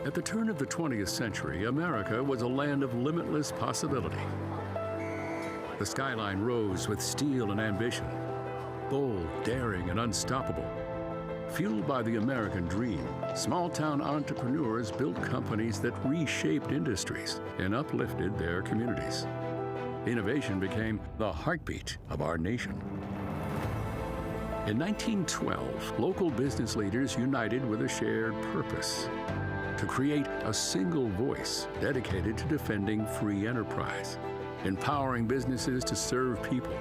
At the turn of the 20th century, America was a land of limitless possibility. The skyline rose with steel and ambition, bold, daring, and unstoppable. Fueled by the American dream, small-town entrepreneurs built companies that reshaped industries and uplifted their communities. Innovation became the heartbeat of our nation. In 1912, local business leaders united with a shared purpose: to create a single voice dedicated to defending free enterprise, empowering businesses to serve people,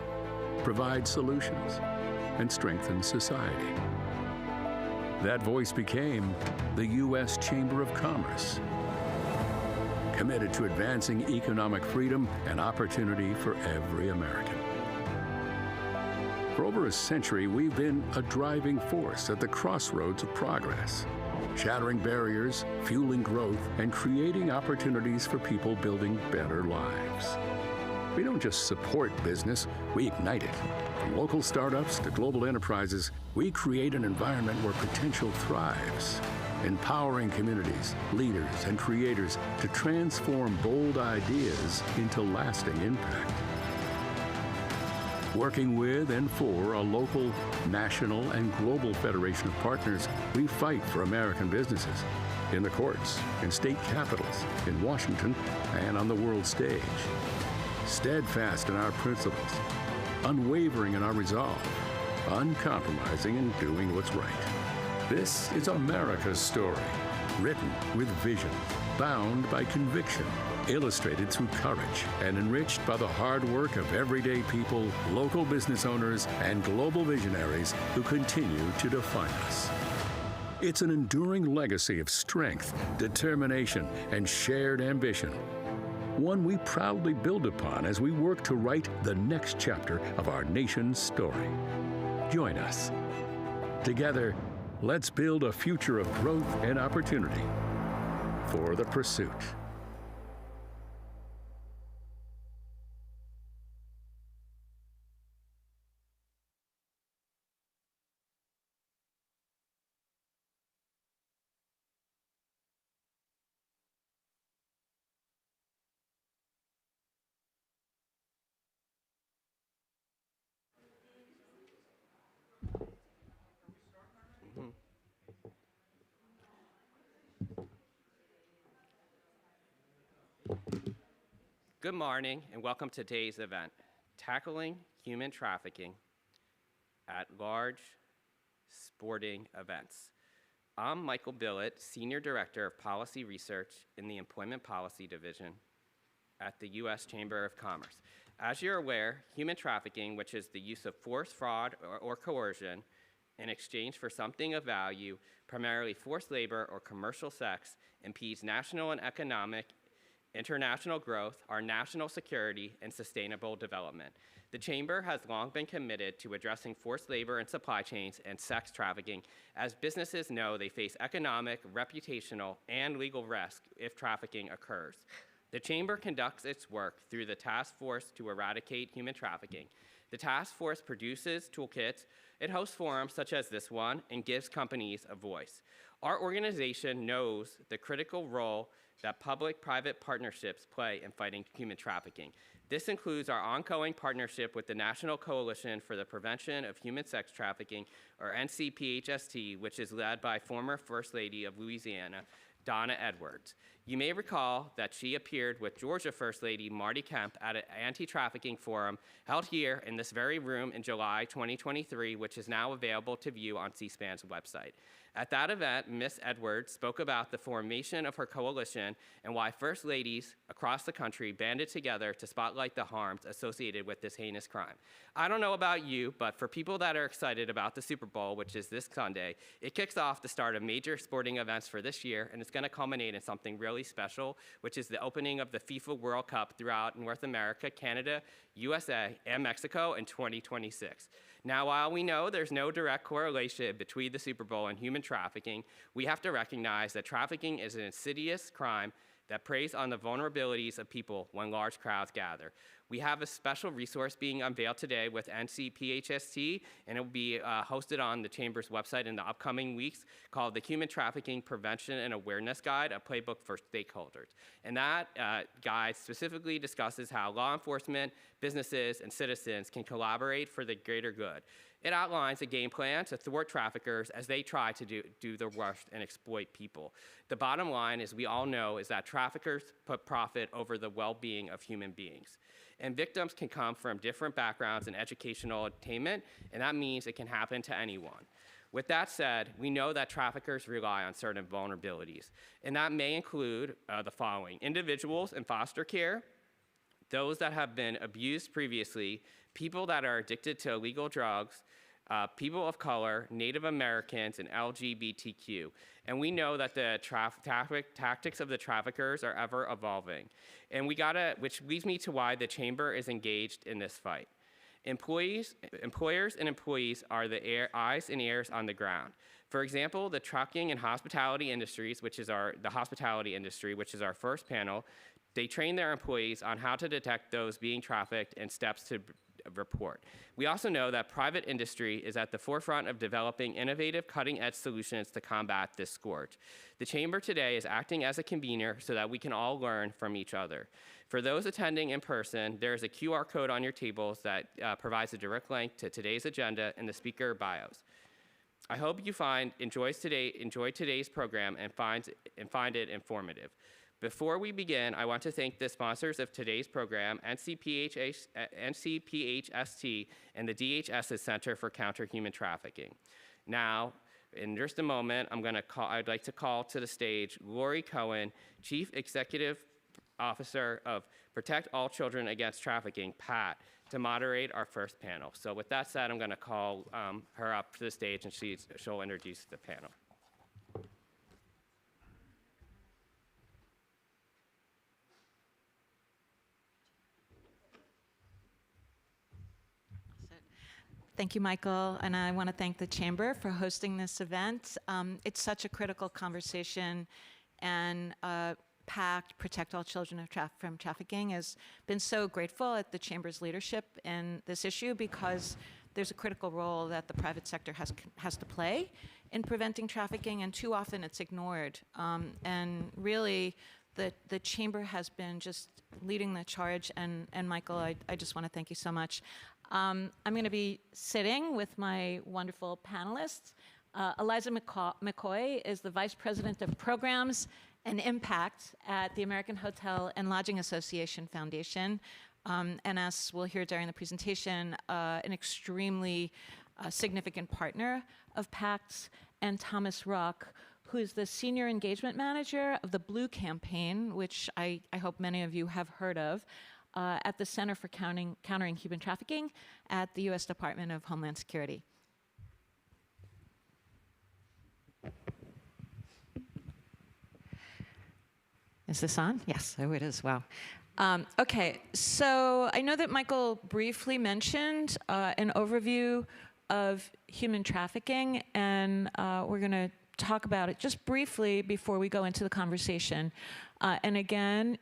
provide solutions, and strengthen society. That voice became the U.S. Chamber of Commerce, committed to advancing economic freedom and opportunity for every American. For over a century, we've been a driving force at the crossroads of progress, shattering barriers, fueling growth, and creating opportunities for people building better lives. We don't just support business, we ignite it. From local startups to global enterprises, we create an environment where potential thrives, empowering communities, leaders, and creators to transform bold ideas into lasting impact. Working with and for a local, national, and global federation of partners, we fight for American businesses in the courts, in state capitals, in Washington, and on the world stage. Steadfast in our principles, unwavering in our resolve, uncompromising in doing what's right. This is America's story, written with vision, bound by conviction, illustrated through courage, and enriched by the hard work of everyday people, local business owners, and global visionaries who continue to define us. It's an enduring legacy of strength, determination, and shared ambition. One we proudly build upon as we work to write the next chapter of our nation's story. Join us. Together, let's build a future of growth and opportunity for the pursuit. Good morning and welcome to today's event, Tackling Human Trafficking at Large Sporting Events. I'm Michael Billett, Senior Director of Policy Research in the Employment Policy Division at the U.S. Chamber of Commerce. As you're aware, human trafficking, which is the use of force, fraud, or coercion in exchange for something of value, primarily forced labor or commercial sex, impedes national and economic international growth, our national security, and sustainable development. The Chamber has long been committed to addressing forced labor in supply chains and sex trafficking, as businesses know they face economic, reputational, and legal risk if trafficking occurs. The Chamber conducts its work through the Task Force to Eradicate Human Trafficking. The task force produces toolkits, it hosts forums such as this one, and gives companies a voice. Our organization knows the critical role that public-private partnerships play in fighting human trafficking. This includes our ongoing partnership with the National Coalition for the Prevention of Human Sex Trafficking, or NCPHST, which is led by former First Lady of Louisiana, Donna Edwards. You may recall that she appeared with Georgia First Lady Marty Kemp at an anti-trafficking forum held here in this very room in July 2023, which is now available to view on C-SPAN's website. At that event, Ms. Edwards spoke about the formation of her coalition and why First Ladies across the country banded together to spotlight the harms associated with this heinous crime. I don't know about you, but for people that are excited about the Super Bowl, which is this Sunday, it kicks off the start of major sporting events for this year, and it's going to culminate in something really special, which is the opening of the FIFA World Cup throughout North America, Canada, USA, and Mexico in 2026. Now, while we know there's no direct correlation between the Super Bowl and human trafficking, we have to recognize that trafficking is an insidious crime that preys on the vulnerabilities of people when large crowds gather. We have a special resource being unveiled today with NCPHST, and it will be hosted on the Chamber's website in the upcoming weeks, called the Human Trafficking Prevention and Awareness Guide, a playbook for stakeholders. And that guide specifically discusses how law enforcement, businesses, and citizens can collaborate for the greater good. It outlines a game plan to thwart traffickers as they try to do their worst and exploit people. The bottom line, as we all know, is that traffickers put profit over the well-being of human beings. And victims can come from different backgrounds and educational attainment, and that means it can happen to anyone. With that said, we know that traffickers rely on certain vulnerabilities, and that may include the following: individuals in foster care, those that have been abused previously, people that are addicted to illegal drugs, people of color, Native Americans, and LGBTQ. And we know that the tactics of the traffickers are ever evolving. And which leads me to why the Chamber is engaged in this fight. Employers and employees are the eyes and ears on the ground. For example, the trucking and hospitality industries, the hospitality industry, which is our first panel, they train their employees on how to detect those being trafficked and steps to report. We also know that private industry is at the forefront of developing innovative, cutting-edge solutions to combat this scourge. The Chamber today is acting as a convener so that we can all learn from each other. For those attending in person, there is a QR code on your tables that provides a direct link to today's agenda and the speaker bios. I hope you enjoy today's program and find it informative. Before we begin, I want to thank the sponsors of today's program, NCPHST and the DHS's Center for Counter-Human Trafficking. Now, in just a moment, I'd like to call to the stage Lori Cohen, Chief Executive Officer of Protect All Children Against Trafficking, PACT, to moderate our first panel. So with that said, I'm going to call her up to the stage, and she'll introduce the panel. Thank you, Michael, and I want to thank the Chamber for hosting this event. It's such a critical conversation, and PACT, Protect All Children from Trafficking, has been so grateful at the Chamber's leadership in this issue because there's a critical role that the private sector has to play in preventing trafficking, and too often it's ignored. And really, the Chamber has been just leading the charge, and Michael, I just want to thank you so much. I'm going to be sitting with my wonderful panelists. Eliza McCoy is the Vice President of Programs and Impact at the American Hotel and Lodging Association Foundation. And as we'll hear during the presentation, an extremely significant partner of PACT, and Thomas Rock, who is the Senior Engagement Manager of the Blue Campaign, which I hope many of you have heard of, at the Center for Countering Human Trafficking at the U.S. Department of Homeland Security. Is this on? Yes, oh, it is, wow. Okay, so I know that Michael briefly mentioned an overview of human trafficking, and we're gonna talk about it just briefly before we go into the conversation. And again,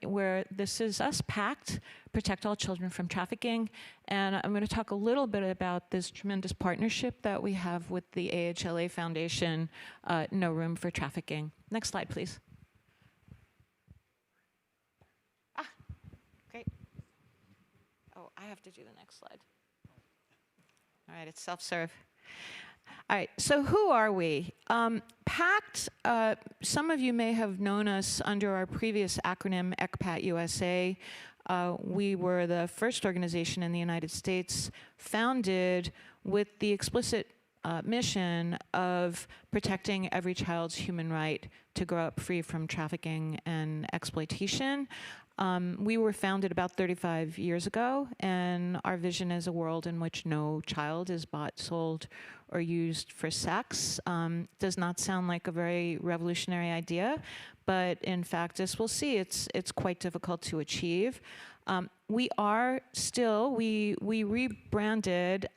this is us, PACT, Protect All Children from Trafficking, and I'm going to talk a little bit about this tremendous partnership that we have with the AHLA Foundation, No Room for Trafficking. Next slide, please. Great. Oh, I have to do the next slide. All right, it's self-serve. All right, so who are we? PACT, some of you may have known us under our previous acronym, ECPAT USA. We were the first organization in the United States founded with the explicit mission of protecting every child's human right to grow up free from trafficking and exploitation. We were founded about 35 years ago, and our vision is a world in which no child is bought, sold, or used for sex. Does not sound like a very revolutionary idea, but in fact, as we'll see, it's quite difficult to achieve. We rebranded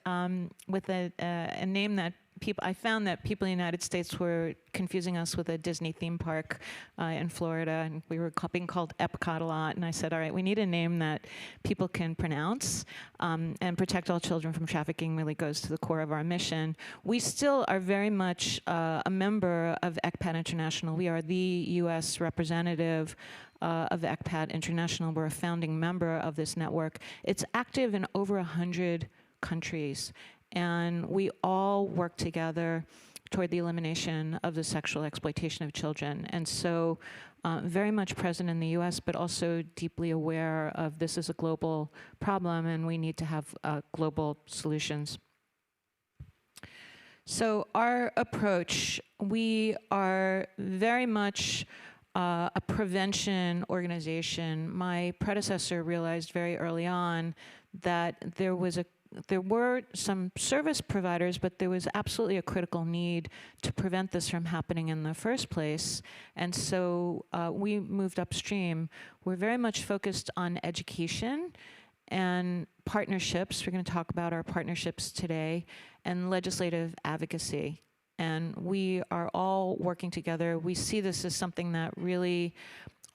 with a name that people, I found that people in the United States were confusing us with a Disney theme park in Florida, and we were being called Epcot a lot, and I said, all right, we need a name that people can pronounce, and Protect All Children from Trafficking really goes to the core of our mission. We still are very much a member of ECPAT International. We are the U.S. representative of ECPAT International. We're a founding member of this network. It's active in over 100 countries, and we all work together toward the elimination of the sexual exploitation of children. And so very much present in the US, but also deeply aware of this is a global problem and we need to have global solutions. So our approach, we are very much a prevention organization. My predecessor realized very early on that there were some service providers, but there was absolutely a critical need to prevent this from happening in the first place. And so we moved upstream. We're very much focused on education and partnerships. We're going to talk about our partnerships today, and legislative advocacy. And we are all working together. We see this as something that really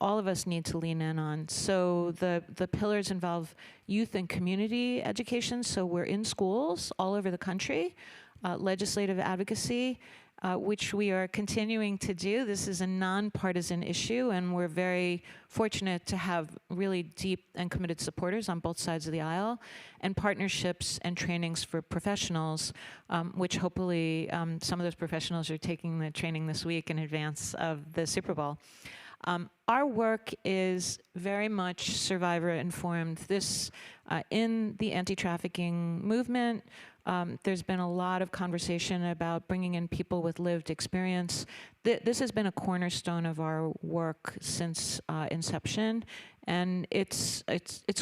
all of us need to lean in on. So the pillars involve youth and community education. So we're in schools all over the country, legislative advocacy, which we are continuing to do. This is a nonpartisan issue, and we're very fortunate to have really deep and committed supporters on both sides of the aisle, and partnerships and trainings for professionals, which hopefully some of those professionals are taking the training this week in advance of the Super Bowl. Our work is very much survivor-informed. This, in the anti-trafficking movement, there's been a lot of conversation about bringing in people with lived experience. This has been a cornerstone of our work since inception, and it's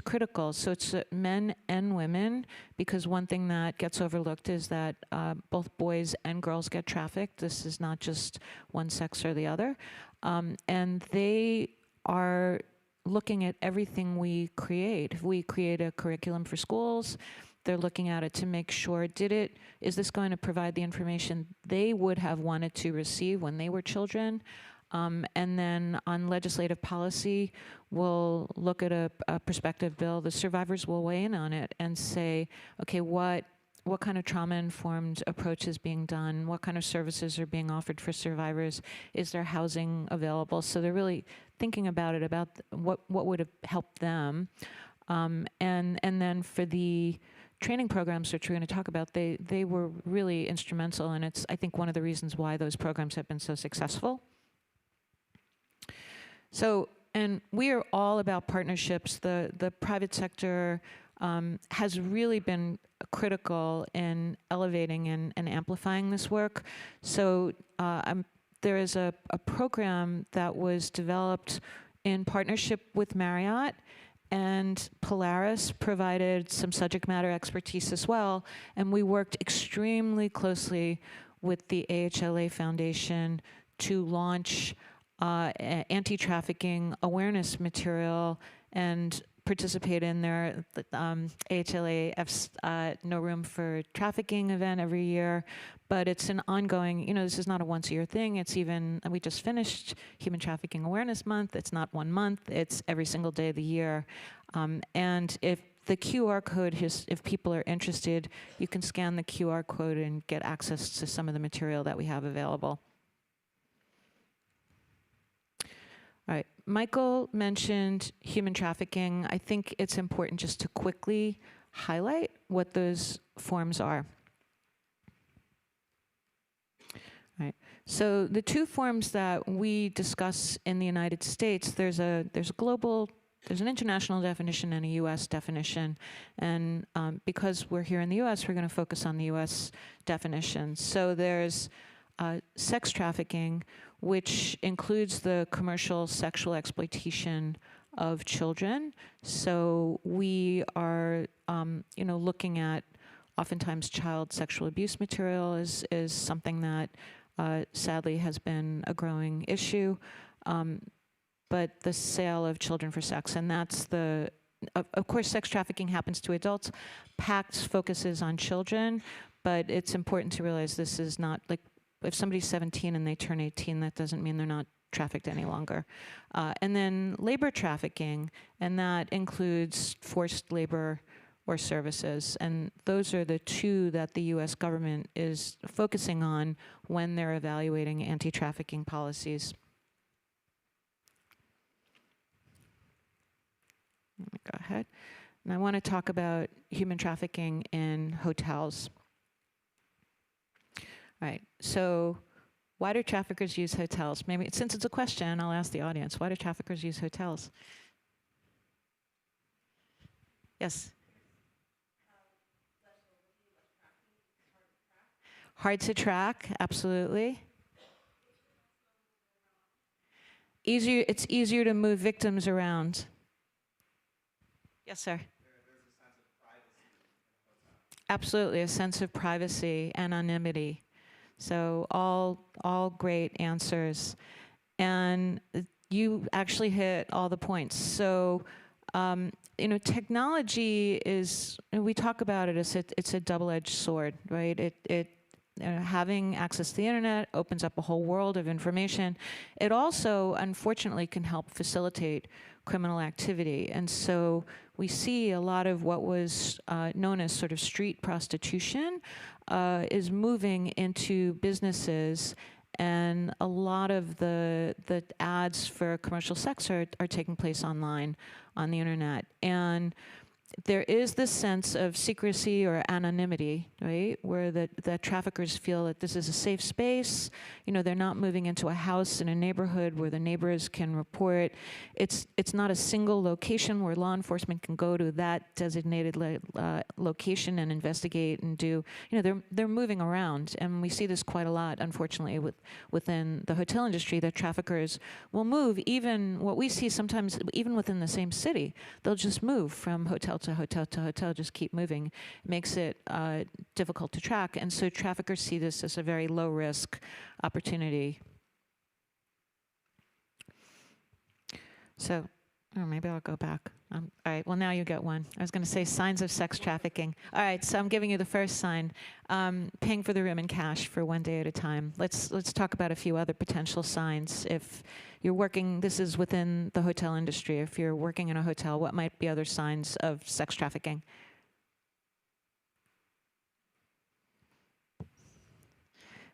critical. So it's men and women, because one thing that gets overlooked is that both boys and girls get trafficked. This is not just one sex or the other. And they are looking at everything we create. If we create a curriculum for schools, they're looking at it to make sure, is this going to provide the information they would have wanted to receive when they were children? And then on legislative policy, we'll look at a prospective bill. The survivors will weigh in on it and say, okay, what kind of trauma-informed approach is being done? What kind of services are being offered for survivors? Is there housing available? So they're really thinking about it, about what would have helped them. And then for the training programs which we're going to talk about, they were really instrumental, and it's, I think, one of the reasons why those programs have been so successful. So, and we are all about partnerships. The private sector has really been critical in elevating and amplifying this work. So there is a program that was developed in partnership with Marriott, and Polaris provided some subject matter expertise as well, and we worked extremely closely with the AHLA Foundation to launch anti-trafficking awareness material and participate in their AHLAF's No Room for Trafficking event every year. But it's an ongoing, this is not a once-a-year thing. It's even, we just finished Human Trafficking Awareness Month. It's not 1 month, it's every single day of the year. And if the QR code, if people are interested, you can scan the QR code and get access to some of the material that we have available. All right, Michael mentioned human trafficking. I think it's important just to quickly highlight what those forms are. All right, so the two forms that we discuss in the United States, there's an international definition and a US definition. And because we're here in the US, we're gonna focus on the US definition. So there's sex trafficking, which includes the commercial sexual exploitation of children. So we are, looking at oftentimes child sexual abuse material is something that sadly has been a growing issue. But the sale of children for sex, and that's of course, sex trafficking happens to adults. PACT focuses on children, but it's important to realize this is not, like, if somebody's 17 and they turn 18, that doesn't mean they're not trafficked any longer. And then labor trafficking, and that includes forced labor or services. And those are the two that the US government is focusing on when they're evaluating anti-trafficking policies. Let me go ahead. And I want to talk about human trafficking in hotels. All right, so why do traffickers use hotels? Maybe, since it's a question, I'll ask the audience. Why do traffickers use hotels? Yes? Hard to track, absolutely. It's easier to move victims around. Yes, sir. There's a sense of privacy in the hotel. Absolutely, a sense of privacy, anonymity. So all great answers. And you actually hit all the points. So, you know, technology is, and we talk about it as it's a double-edged sword, right? Having access to the internet opens up a whole world of information. It also, unfortunately, can help facilitate criminal activity. And so we see a lot of what was known as sort of street prostitution is moving into businesses, and a lot of the ads for commercial sex are taking place online on the internet. And there is this sense of secrecy or anonymity, right, where the traffickers feel that this is a safe space. You know, they're not moving into a house in a neighborhood where the neighbors can report. It's not a single location where law enforcement can go to that designated location and investigate and do. You know, they're moving around, and we see this quite a lot, unfortunately, within the hotel industry. That traffickers will move, even what we see sometimes, even within the same city. They'll just move from hotel to hotel to hotel, just keep moving. It makes it difficult to track, and so traffickers see this as a very low-risk opportunity. So, or maybe I'll go back. All right, well, now you get one. I was going to say signs of sex trafficking. All right, so I'm giving you the first sign, paying for the room in cash for one day at a time. Let's talk about a few other potential signs. If you're working, this is within the hotel industry, if you're working in a hotel, what might be other signs of sex trafficking?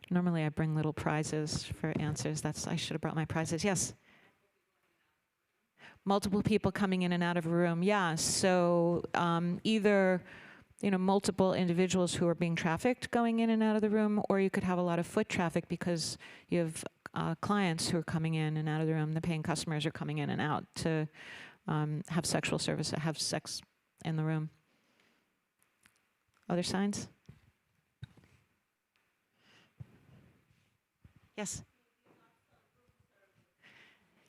Normally I bring little prizes for answers. I should have brought my prizes. Yes? Multiple people coming in and out of a room. Yeah, so either, you know, multiple individuals who are being trafficked going in and out of the room, or you could have a lot of foot traffic because you have clients who are coming in and out of the room. The paying customers are coming in and out to have sexual service, have sex in the room. Other signs? Yes?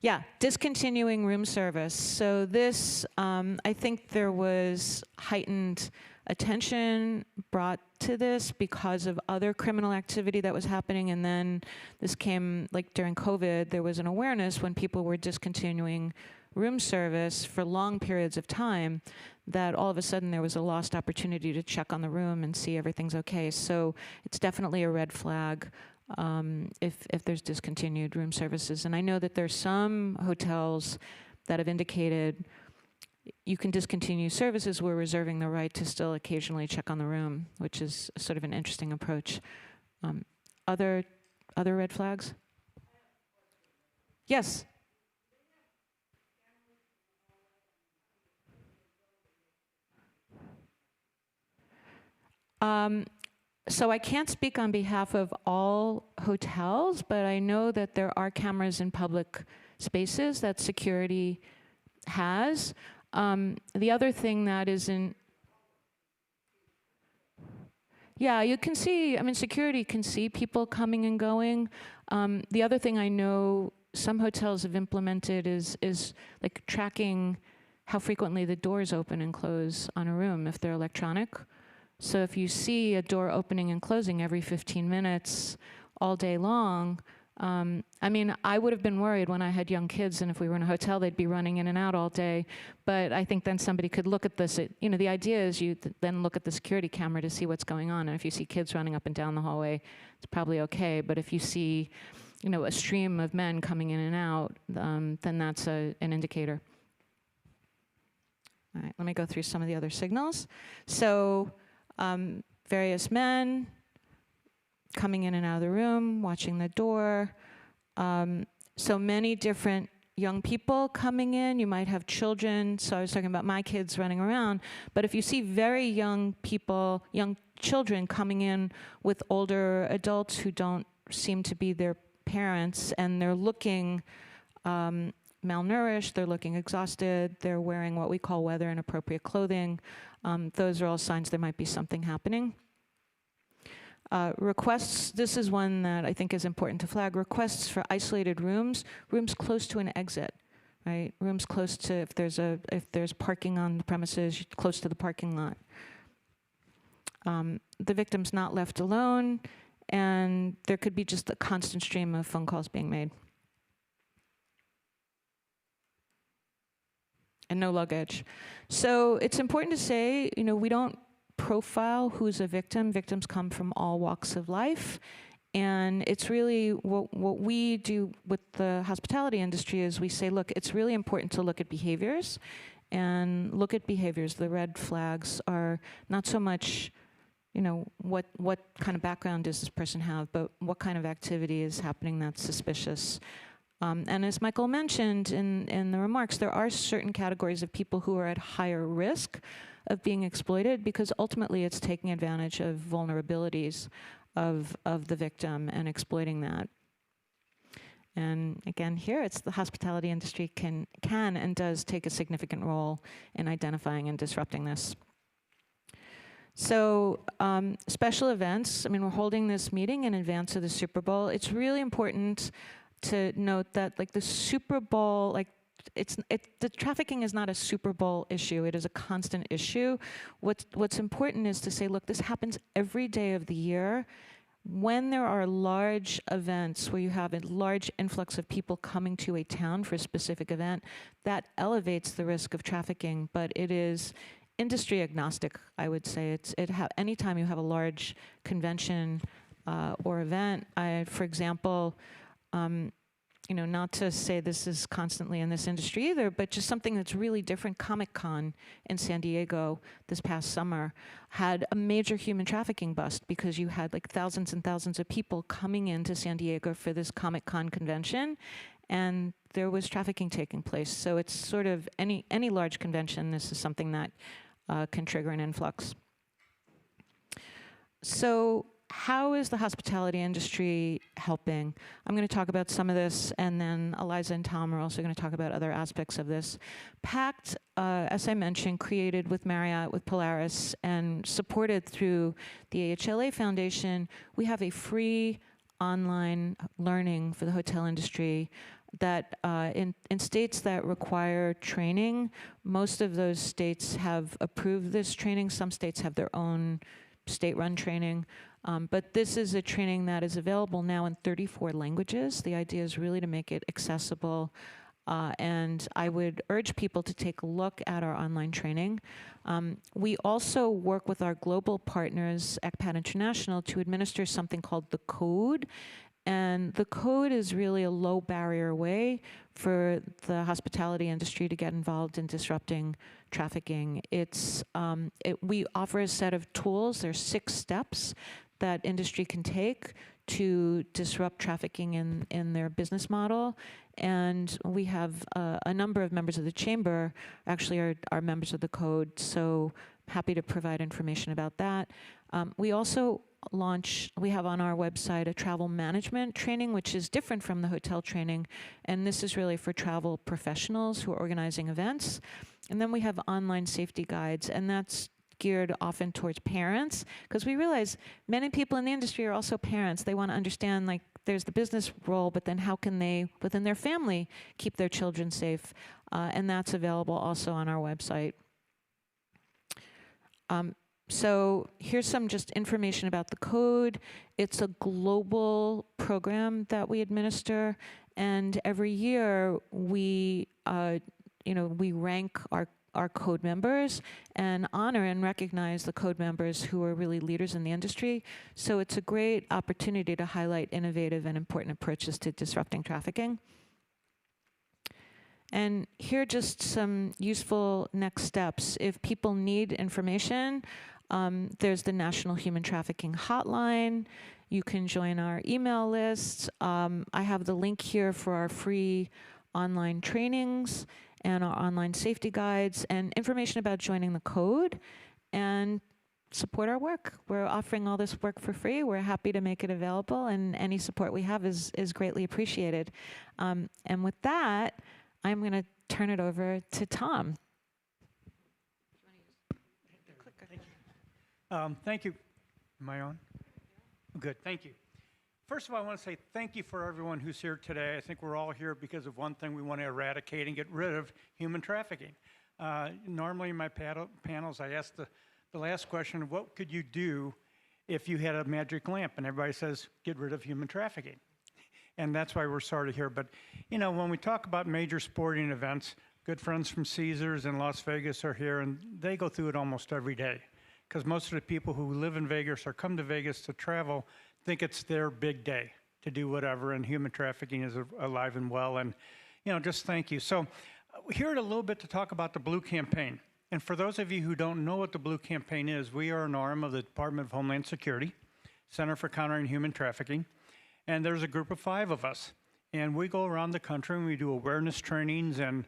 Yeah, discontinuing room service. So this, I think there was heightened attention brought to this because of other criminal activity that was happening, and then this came, like during COVID, there was an awareness when people were discontinuing room service for long periods of time that all of a sudden there was a lost opportunity to check on the room and see everything's okay. So it's definitely a red flag if there's discontinued room services. And I know that there's some hotels that have indicated you can discontinue services. We're reserving the right to still occasionally check on the room, which is sort of an interesting approach. Other red flags? Yes. So I can't speak on behalf of all hotels, but I know that there are cameras in public spaces that security has. The other thing that isn't, yeah, you can see, I mean, security can see people coming and going. The other thing I know some hotels have implemented is like tracking how frequently the doors open and close on a room if they're electronic. So if you see a door opening and closing every 15 minutes all day long, I mean, I would have been worried when I had young kids, and if we were in a hotel, they'd be running in and out all day. But I think then somebody could look at this. You know, the idea is you then look at the security camera to see what's going on. And if you see kids running up and down the hallway, it's probably okay. But if you see, you know, a stream of men coming in and out, then that's an indicator. All right, let me go through some of the other signals. So various men coming in and out of the room, watching the door. So many different young people coming in. You might have children. So I was talking about my kids running around. But if you see very young people, young children coming in with older adults who don't seem to be their parents, and they're looking malnourished, they're looking exhausted, they're wearing what we call weather inappropriate clothing, those are all signs there might be something happening. Requests, this is one that I think is important to flag, requests for isolated rooms, rooms close to an exit, right? Rooms close to, if there's parking on the premises, close to the parking lot. The victim's not left alone, and there could be just a constant stream of phone calls being made. And no luggage. So it's important to say, you know, we don't profile who's a victim. Victims come from all walks of life. And it's really what we do with the hospitality industry is we say, look, it's really important to look at behaviors and look at behaviors. The red flags are not so much, you know, what kind of background does this person have, but what kind of activity is happening that's suspicious. And as Michael mentioned in the remarks, there are certain categories of people who are at higher risk of being exploited because ultimately it's taking advantage of vulnerabilities of the victim and exploiting that. And again, here it's the hospitality industry can and does take a significant role in identifying and disrupting this. So special events, I mean, we're holding this meeting in advance of the Super Bowl. It's really important to note that like the Super Bowl, like the trafficking is not a Super Bowl issue. It is a constant issue. What's important is to say, look, this happens every day of the year. When there are large events where you have a large influx of people coming to a town for a specific event, that elevates the risk of trafficking, but it is industry agnostic, I would say. Anytime you have a large convention or event, for example, you know, not to say this is constantly in this industry either, but just something that's really different. Comic-Con in San Diego this past summer had a major human trafficking bust because you had like thousands and thousands of people coming into San Diego for this Comic-Con convention, and there was trafficking taking place. So it's sort of any large convention, this is something that can trigger an influx. So how is the hospitality industry helping? I'm going to talk about some of this, and then Eliza and Tom are also going to talk about other aspects of this. PACT, as I mentioned, created with Marriott, with Polaris, and supported through the AHLA Foundation. We have a free online learning for the hotel industry that in states that require training, most of those states have approved this training. Some states have their own state-run training. But this is a training that is available now in 34 languages. The idea is really to make it accessible. And I would urge people to take a look at our online training. We also work with our global partners, ECPAT International, to administer something called the Code. And the Code is really a low barrier way for the hospitality industry to get involved in disrupting trafficking. We offer a set of tools. There's 6 steps that industry can take to disrupt trafficking in their business model. And we have a number of members of the chamber actually are members of the Code, so happy to provide information about that. We also we have on our website a travel management training, which is different from the hotel training, and this is really for travel professionals who are organizing events. And then we have online safety guides, and that's geared often towards parents, because we realize many people in the industry are also parents. They want to understand, like, there's the business role, but then how can they, within their family, keep their children safe? And that's available also on our website. So here's some just information about the code. It's a global program that we administer, and every year we, we rank our code members and honor and recognize the code members who are really leaders in the industry. So it's a great opportunity to highlight innovative and important approaches to disrupting trafficking. And here are just some useful next steps. If people need information, there's the National Human Trafficking Hotline. You can join our email list. I have the link here for our free online trainings and our online safety guides and information about joining the code and support our work. We're offering all this work for free. We're happy to make it available, and any support we have is greatly appreciated. And with that, I'm going to turn it over to Tom. Thank you. Am I on? Good, thank you. First of all, I want to say thank you for everyone who's here today. I think we're all here because of one thing: we want to eradicate and get rid of human trafficking. Normally in my panels, I ask the last question, what could you do if you had a magic lamp? And everybody says, get rid of human trafficking. And that's why we're started here. But, you know, when we talk about major sporting events, good friends from Caesars and Las Vegas are here, and they go through it almost every day. Because most of the people who live in Vegas or come to Vegas to travel think it's their big day to do whatever, and human trafficking is alive and well. And, you know, just thank you. So here a little bit to talk about the Blue Campaign. And for those of you who don't know what the Blue Campaign is, we are an arm of the Department of Homeland Security, Center for Countering Human Trafficking. And there's a group of 5 of us. And we go around the country and we do awareness trainings and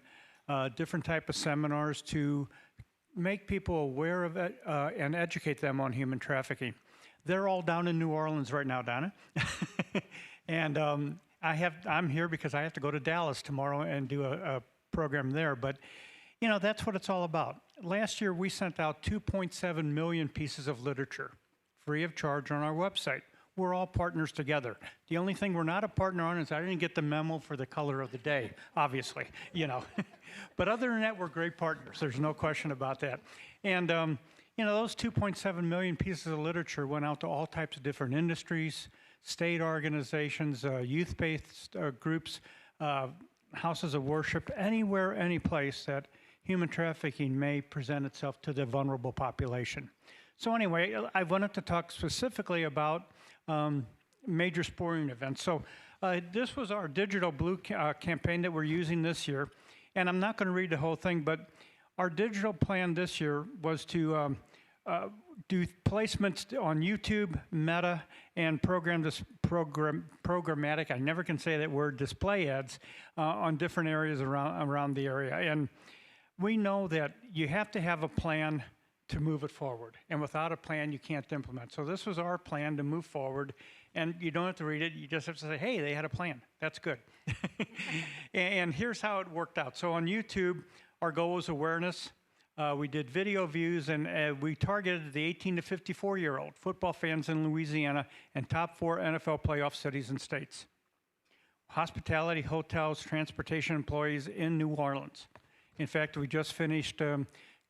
different type of seminars to make people aware of it and educate them on human trafficking. They're all down in New Orleans right now, Donna. And I'm here because I have to go to Dallas tomorrow and do a program there. But, you know, that's what it's all about. Last year, we sent out 2.7 million pieces of literature free of charge on our website. We're all partners together. The only thing we're not a partner on is I didn't get the memo for the color of the day, obviously, you know. But other than that, we're great partners. There's no question about that. And, you know, those 2.7 million pieces of literature went out to all types of different industries, state organizations, youth-based groups, houses of worship, anywhere, any place that human trafficking may present itself to the vulnerable population. So anyway, I wanted to talk specifically about major sporting events. So this was our digital blue campaign that we're using this year. And I'm not going to read the whole thing, but our digital plan this year was to do placements on YouTube, Meta, and programmatic, I never can say that word, display ads on different areas around the area. And we know that you have to have a plan to move it forward. And without a plan, you can't implement. So this was our plan to move forward. And you don't have to read it. You just have to say, hey, they had a plan. That's good. And here's how it worked out. So on YouTube, our goal was awareness. We did video views, and we targeted the 18 to 54-year-old football fans in Louisiana and top 4 NFL playoff cities and states. Hospitality, hotels, transportation employees in New Orleans. In fact, we just finished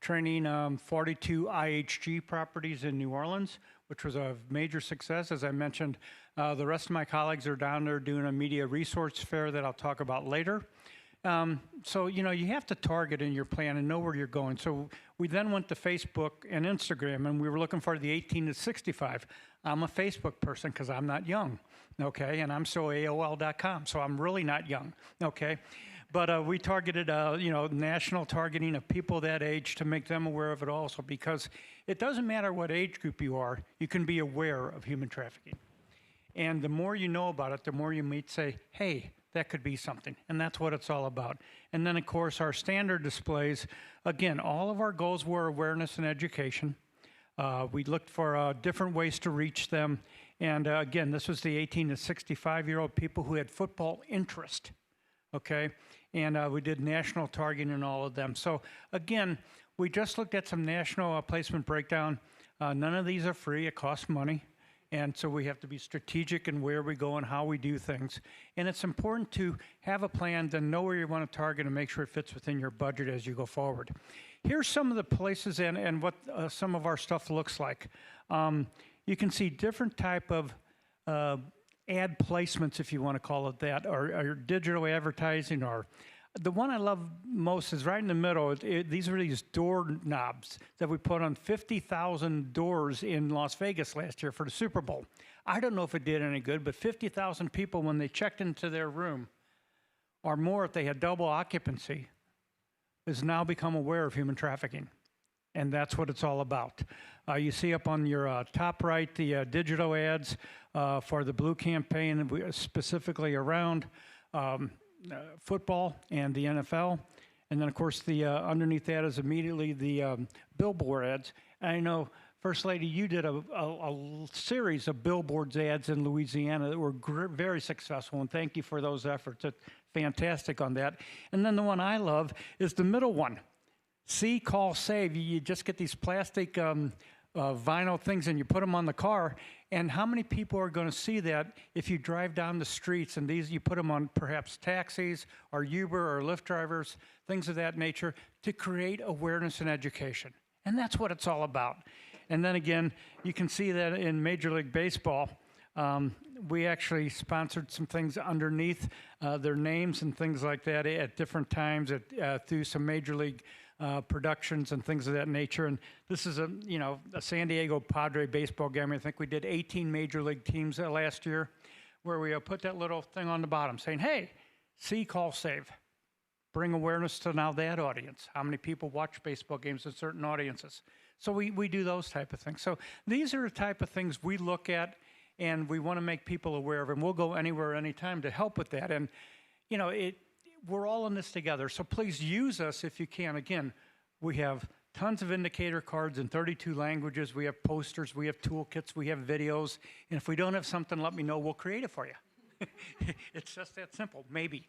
training 42 IHG properties in New Orleans, which was a major success. As I mentioned, the rest of my colleagues are down there doing a media resource fair that I'll talk about later. So, you know, you have to target in your plan and know where you're going. So we then went to Facebook and Instagram, and we were looking for the 18 to 65. I'm a Facebook person because I'm not young, okay? And I'm so AOL.com, so I'm really not young, okay? But we targeted, you know, national targeting of people that age to make them aware of it also, because it doesn't matter what age group you are, you can be aware of human trafficking. And the more you know about it, the more you might say, hey, that could be something. And that's what it's all about. And then, of course, our standard displays, again, all of our goals were awareness and education. We looked for different ways to reach them. And again, this was the 18 to 65-year-old people who had football interest, okay? And we did national targeting in all of them. So again, we just looked at some national placement breakdown. None of these are free. It costs money. And so we have to be strategic in where we go and how we do things. And it's important to have a plan, to know where you want to target and make sure it fits within your budget as you go forward. Here's some of the places and what some of our stuff looks like. You can see different type of ad placements, if you want to call it that, or digital advertising, or the one I love most is right in the middle. These are these door knobs that we put on 50,000 doors in Las Vegas last year for the Super Bowl. I don't know if it did any good, but 50,000 people, when they checked into their room, or more if they had double occupancy, has now become aware of human trafficking. And that's what it's all about. You see up on your top right the digital ads for the Blue campaign, specifically around football and the NFL. And then, of course, the underneath that is immediately the billboard ads. And I know, First Lady, you did a series of billboards ads in Louisiana that were very successful, and thank you for those efforts. It's fantastic on that. And then the one I love is the middle one. See, call, save. You just get these plastic vinyl things and you put them on the car. And how many people are going to see that if you drive down the streets and these you put them on perhaps taxis or Uber or Lyft drivers, things of that nature, to create awareness and education. And that's what it's all about. And then again, you can see that in Major League Baseball. We actually sponsored some things underneath their names and things like that at different times through some Major League productions and things of that nature. And this is a San Diego Padre baseball game. I think we did 18 Major League teams last year, where we put that little thing on the bottom saying, hey, see, call, save. Bring awareness to now that audience. How many people watch baseball games in certain audiences? So we do those type of things. So these are the type of things we look at and we want to make people aware of, and we'll go anywhere, anytime to help with that. And, we're all in this together, so please use us if you can. Again, we have tons of indicator cards in 32 languages. We have posters, we have toolkits, we have videos. And if we don't have something, let me know. We'll create it for you. It's just that simple. Maybe.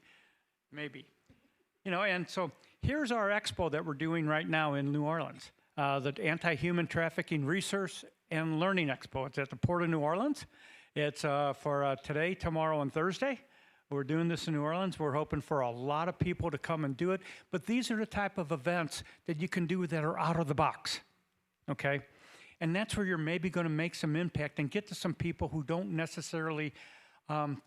And so here's our expo that we're doing right now in New Orleans, the Anti-Human Trafficking Research and Learning Expo. It's at the Port of New Orleans. It's for today, tomorrow, and Thursday. We're doing this in New Orleans. We're hoping for a lot of people to come and do it. But these are the type of events that you can do that are out of the box, okay? And that's where you're maybe going to make some impact and get to some people who don't necessarily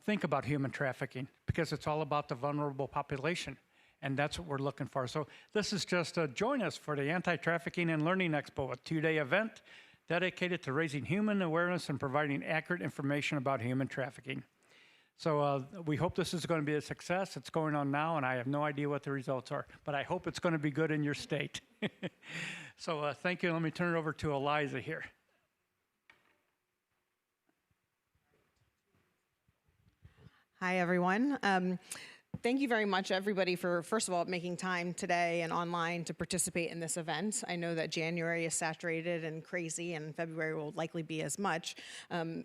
think about human trafficking, because it's all about the vulnerable population. And that's what we're looking for. So this is just join us for the Anti-Trafficking and Learning Expo, a 2-day event dedicated to raising human awareness and providing accurate information about human trafficking. So we hope this is going to be a success. It's going on now, and I have no idea what the results are, but I hope it's going to be good in your state. So thank you. Let me turn it over to Eliza here. Hi, everyone. Thank you very much, everybody, for, first of all, making time today and online to participate in this event. I know that January is saturated and crazy, and February will likely be as much.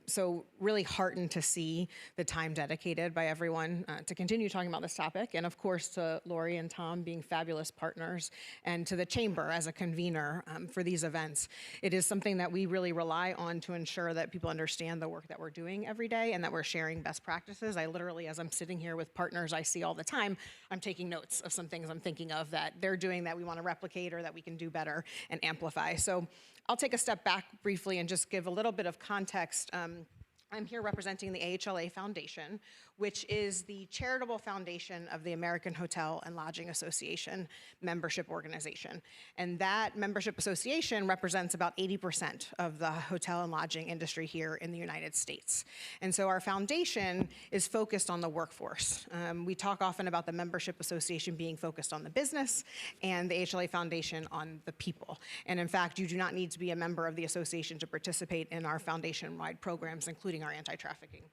So really heartened to see the time dedicated by everyone to continue talking about this topic, and of course to Lori and Tom being fabulous partners, and to the Chamber as a convener for these events. It is something that we really rely on to ensure that people understand the work that we're doing every day and that we're sharing best practices. I literally, as I'm sitting here with partners I see all the time, I'm taking notes of some things I'm thinking of that they're doing that we want to replicate or that we can do better and amplify. So I'll take a step back briefly and just give a little bit of context. I'm here representing the AHLA Foundation, which is the charitable foundation of the American Hotel and Lodging Association membership organization. And that membership association represents about 80% of the hotel and lodging industry here in the United States. And so our foundation is focused on the workforce. We talk often about the membership association being focused on the business and the AHLA Foundation on the people. And in fact, you do not need to be a member of the association to participate in our foundation-wide programs, including our anti-trafficking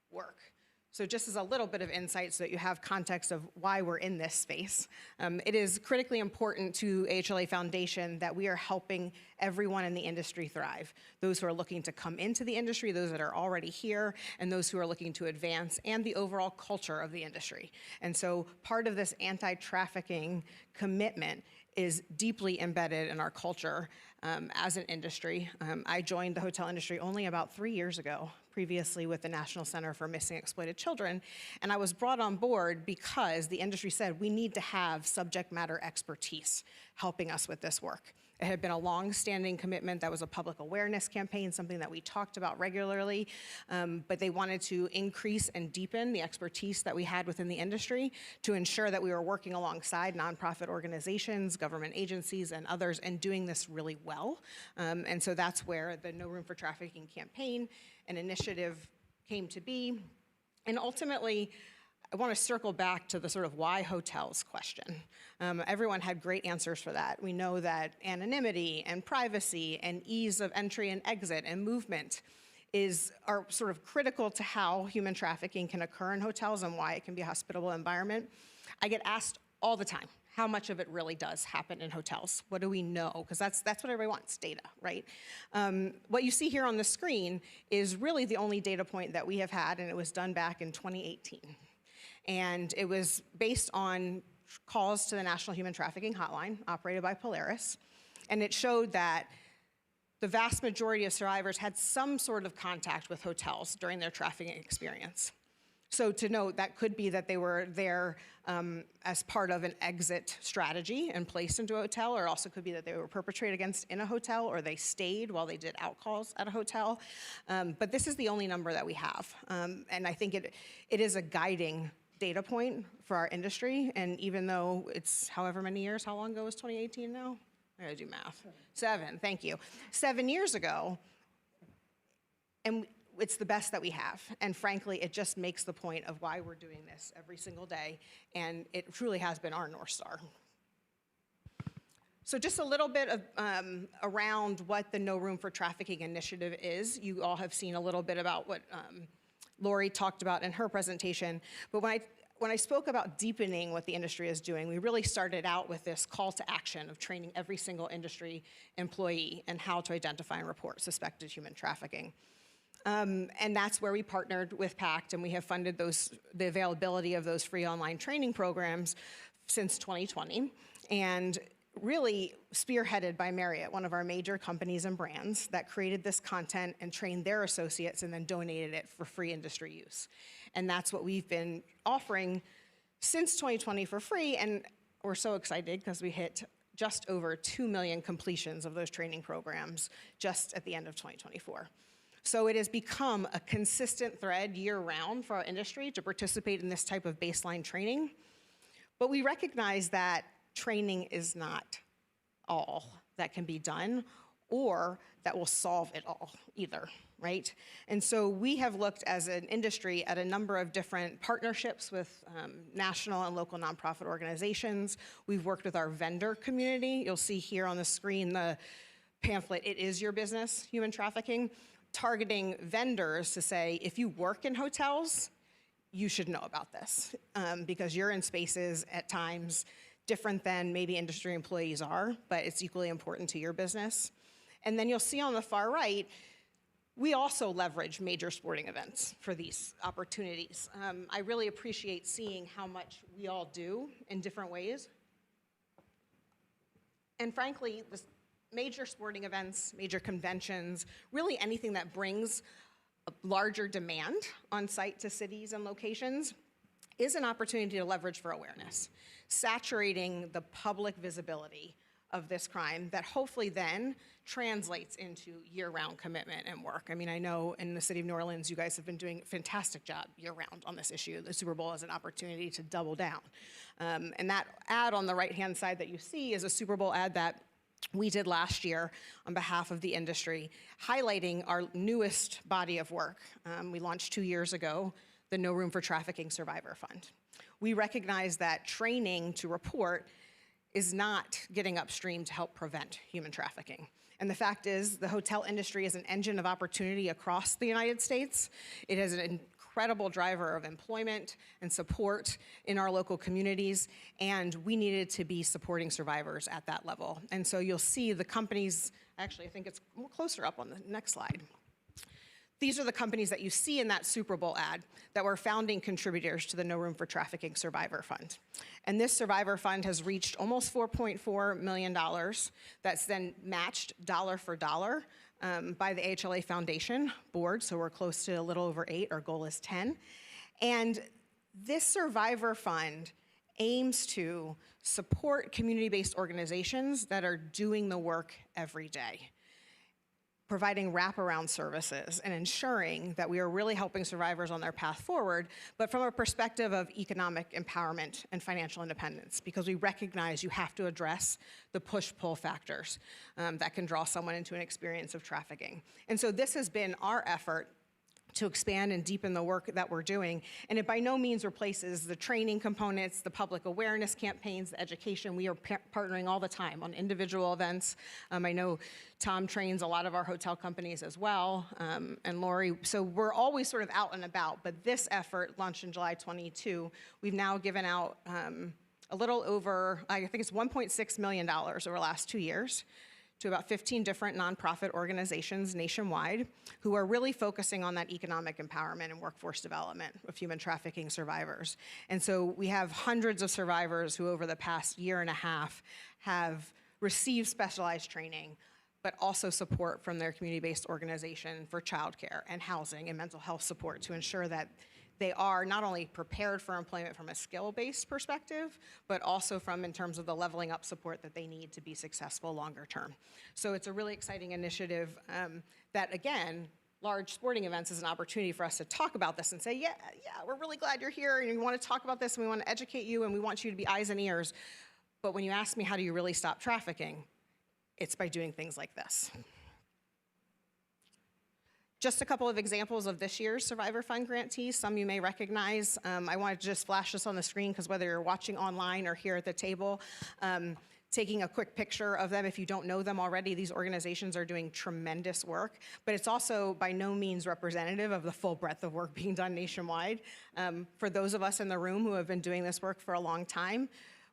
work. So just as a little bit of insight so that you have context of why we're in this space, it is critically important to AHLA Foundation that we are helping everyone in the industry thrive. Those who are looking to come into the industry, those that are already here, and those who are looking to advance, and the overall culture of the industry. And so part of this anti-trafficking commitment is deeply embedded in our culture as an industry. I joined the hotel industry only about 3 years ago, previously with the National Center for Missing and Exploited Children, and I was brought on board because the industry said we need to have subject matter expertise helping us with this work. It had been a long-standing commitment that was a public awareness campaign, something that we talked about regularly, but they wanted to increase and deepen the expertise that we had within the industry to ensure that we were working alongside nonprofit organizations, government agencies, and others, and doing this really well. And so that's where the No Room for Trafficking campaign and initiative came to be. And ultimately, I want to circle back to the sort of why hotels question. Everyone had great answers for that. We know that anonymity and privacy and ease of entry and exit and movement are sort of critical to how human trafficking can occur in hotels and why it can be a hospitable environment. I get asked all the time how much of it really does happen in hotels. What do we know? Because that's what everybody wants, data, right? What you see here on the screen is really the only data point that we have had, and it was done back in 2018. And it was based on calls to the National Human Trafficking Hotline, operated by Polaris. And it showed that the vast majority of survivors had some sort of contact with hotels during their trafficking experience. So to note, that could be that they were there as part of an exit strategy and placed into a hotel, or also could be that they were perpetrated against in a hotel, or they stayed while they did outcalls at a hotel. But this is the only number that we have. And I think it is a guiding data point for our industry, and even though it's however many years, how long ago was 2018 now? I gotta do math. 7, thank you. 7 years ago, and it's the best that we have. And frankly, it just makes the point of why we're doing this every single day, and it truly has been our North Star. So just a little bit of around what the No Room for Trafficking initiative is. You all have seen a little bit about what Lori talked about in her presentation, but when I spoke about deepening what the industry is doing, we really started out with this call to action of training every single industry employee in how to identify and report suspected human trafficking. And that's where we partnered with PACT, and we have funded the availability of those free online training programs since 2020. And really spearheaded by Marriott, one of our major companies and brands that created this content and trained their associates and then donated it for free industry use. And that's what we've been offering since 2020 for free, and we're so excited because we hit just over 2 million completions of those training programs just at the end of 2024. So it has become a consistent thread year-round for our industry to participate in this type of baseline training. But we recognize that training is not all that can be done or that will solve it all either, right? And so we have looked as an industry at a number of different partnerships with national and local nonprofit organizations. We've worked with our vendor community. You'll see here on the screen the pamphlet, It Is Your Business, Human Trafficking, targeting vendors to say, if you work in hotels, you should know about this because you're in spaces at times different than maybe industry employees are, but it's equally important to your business. And then you'll see on the far right, we also leverage major sporting events for these opportunities. I really appreciate seeing how much we all do in different ways. And frankly, this major sporting events, major conventions, really anything that brings a larger demand on site to cities and locations is an opportunity to leverage for awareness, saturating the public visibility of this crime that hopefully then translates into year-round commitment and work. I mean, I know in the city of New Orleans, you guys have been doing a fantastic job year-round on this issue. The Super Bowl is an opportunity to double down. And that ad on the right-hand side that you see is a Super Bowl ad that we did last year on behalf of the industry, highlighting our newest body of work. We launched 2 years ago, the No Room for Trafficking Survivor Fund. We recognize that training to report is not getting upstream to help prevent human trafficking. And the fact is, the hotel industry is an engine of opportunity across the United States. It has an incredible driver of employment and support in our local communities, and we needed to be supporting survivors at that level. And so you'll see the companies, actually I think it's closer up on the next slide. These are the companies that you see in that Super Bowl ad that were founding contributors to the No Room for Trafficking Survivor Fund. And this Survivor Fund has reached almost $4.4 million that's then matched dollar for dollar by the AHLA Foundation board, so we're close to a little over 8, our goal is 10. And this Survivor Fund aims to support community-based organizations that are doing the work every day, providing wraparound services and ensuring that we are really helping survivors on their path forward, but from a perspective of economic empowerment and financial independence, because we recognize you have to address the push-pull factors that can draw someone into an experience of trafficking. And so this has been our effort to expand and deepen the work that we're doing. And it by no means replaces the training components, the public awareness campaigns, the education. We are partnering all the time on individual events. I know Tom trains a lot of our hotel companies as well, and Lori. So we're always sort of out and about, but this effort launched in July 22. We've now given out a little over, I think it's $1.6 million over the last 2 years to about 15 different nonprofit organizations nationwide who are really focusing on that economic empowerment and workforce development of human trafficking survivors. And so we have hundreds of survivors who over the past year and a half have received specialized training, but also support from their community-based organization for childcare and housing and mental health support to ensure that they are not only prepared for employment from a skill-based perspective, but also from in terms of the leveling up support that they need to be successful longer term. So it's a really exciting initiative that, again, large sporting events is an opportunity for us to talk about this and say, yeah, we're really glad you're here and we want to talk about this and we want to educate you and we want you to be eyes and ears. But when you ask me how do you really stop trafficking, it's by doing things like this. Just a couple of examples of this year's Survivor Fund grantees, some you may recognize. I wanted to just flash this on the screen because whether you're watching online or here at the table, taking a quick picture of them if you don't know them already. These organizations are doing tremendous work, but it's also by no means representative of the full breadth of work being done nationwide. For those of us in the room who have been doing this work for a long time,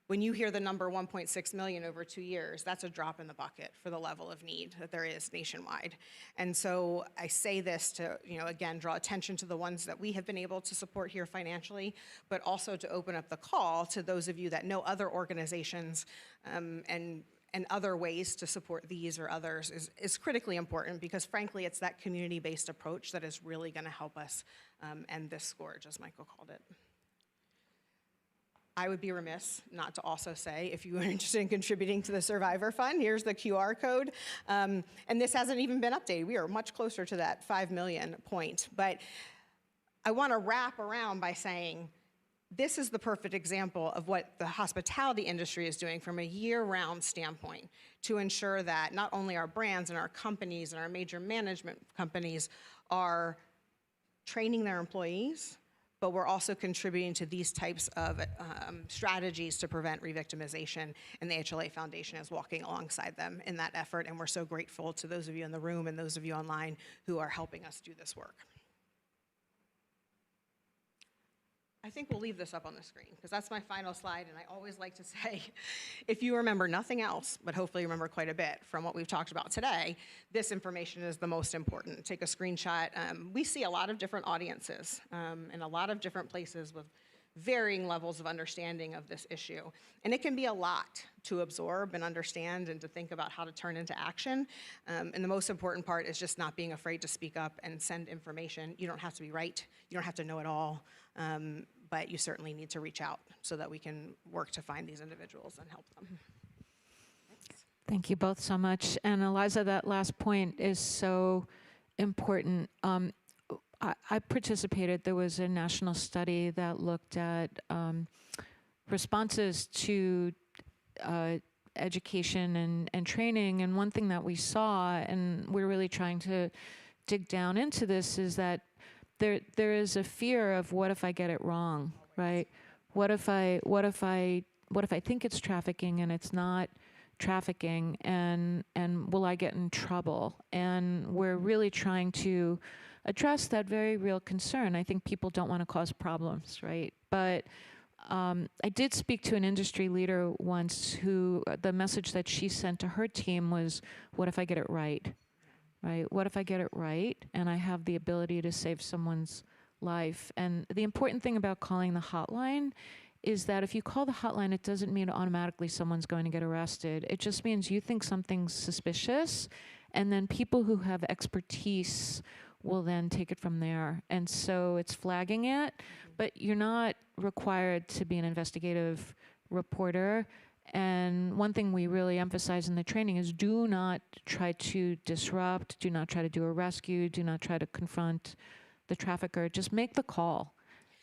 when you hear the number 1.6 million over 2 years, that's a drop in the bucket for the level of need that there is nationwide. And so I say this to, again, draw attention to the ones that we have been able to support here financially, but also to open up the call to those of you that know other organizations and other ways to support these or others is critically important because, frankly, it's that community-based approach that is really going to help us end this scourge, as Michael called it. I would be remiss not to also say, if you are interested in contributing to the Survivor Fund, here's the QR code. And this hasn't even been updated. We are much closer to that 5 million point. But I want to wrap around by saying this is the perfect example of what the hospitality industry is doing from a year-round standpoint to ensure that not only our brands and our companies and our major management companies are training their employees, but we're also contributing to these types of strategies to prevent re-victimization, and the AHLA Foundation is walking alongside them in that effort, and we're so grateful to those of you in the room and those of you online who are helping us do this work. I think we'll leave this up on the screen because that's my final slide, and I always like to say, if you remember nothing else, but hopefully you remember quite a bit from what we've talked about today, this information is the most important. Take a screenshot. We see a lot of different audiences in a lot of different places with varying levels of understanding of this issue. And it can be a lot to absorb and understand and to think about how to turn into action. And the most important part is just not being afraid to speak up and send information. You don't have to be right. You don't have to know it all. But you certainly need to reach out so that we can work to find these individuals and help them. Thanks. Thank you both so much. And Eliza, that last point is so important. I participated. There was a national study that looked at responses to education and training. And one thing that we saw, and we're really trying to dig down into this, is that there is a fear of what if I get it wrong, right? What if I think it's trafficking and it's not trafficking, and will I get in trouble? And we're really trying to address that very real concern. I think people don't want to cause problems, right? But I did speak to an industry leader once who the message that she sent to her team was, what if I get it right? Right? What if I get it right and I have the ability to save someone's life? And the important thing about calling the hotline is that if you call the hotline, it doesn't mean automatically someone's going to get arrested. It just means you think something's suspicious, and then people who have expertise will then take it from there. And so it's flagging it, but you're not required to be an investigative reporter. And one thing we really emphasize in the training is do not try to disrupt, do not try to do a rescue, do not try to confront the trafficker. Just make the call.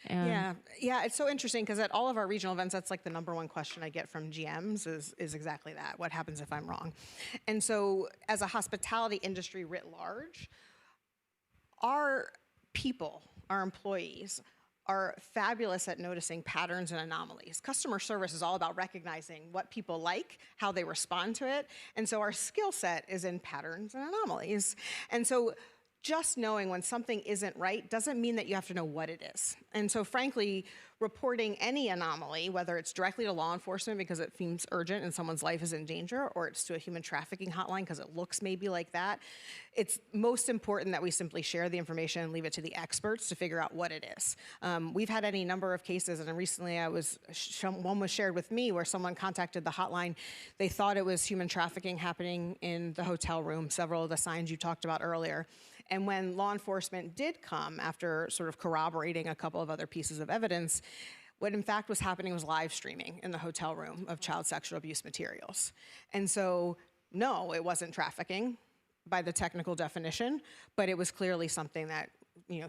And yeah, it's so interesting because at all of our regional events, that's like the #1 question I get from GMs is exactly that. What happens if I'm wrong? And so as a hospitality industry writ large, our people, our employees, are fabulous at noticing patterns and anomalies. Customer service is all about recognizing what people like, how they respond to it, and so our skill set is in patterns and anomalies. And so just knowing when something isn't right doesn't mean that you have to know what it is. And so frankly, reporting any anomaly, whether it's directly to law enforcement because it seems urgent and someone's life is in danger, or it's to a human trafficking hotline because it looks maybe like that, it's most important that we simply share the information and leave it to the experts to figure out what it is. We've had any number of cases, and recently one was shared with me where someone contacted the hotline. They thought it was human trafficking happening in the hotel room, several of the signs you talked about earlier. And when law enforcement did come after sort of corroborating a couple of other pieces of evidence, what in fact was happening was live streaming in the hotel room of child sexual abuse materials. And so, no, it wasn't trafficking by the technical definition, but it was clearly something that,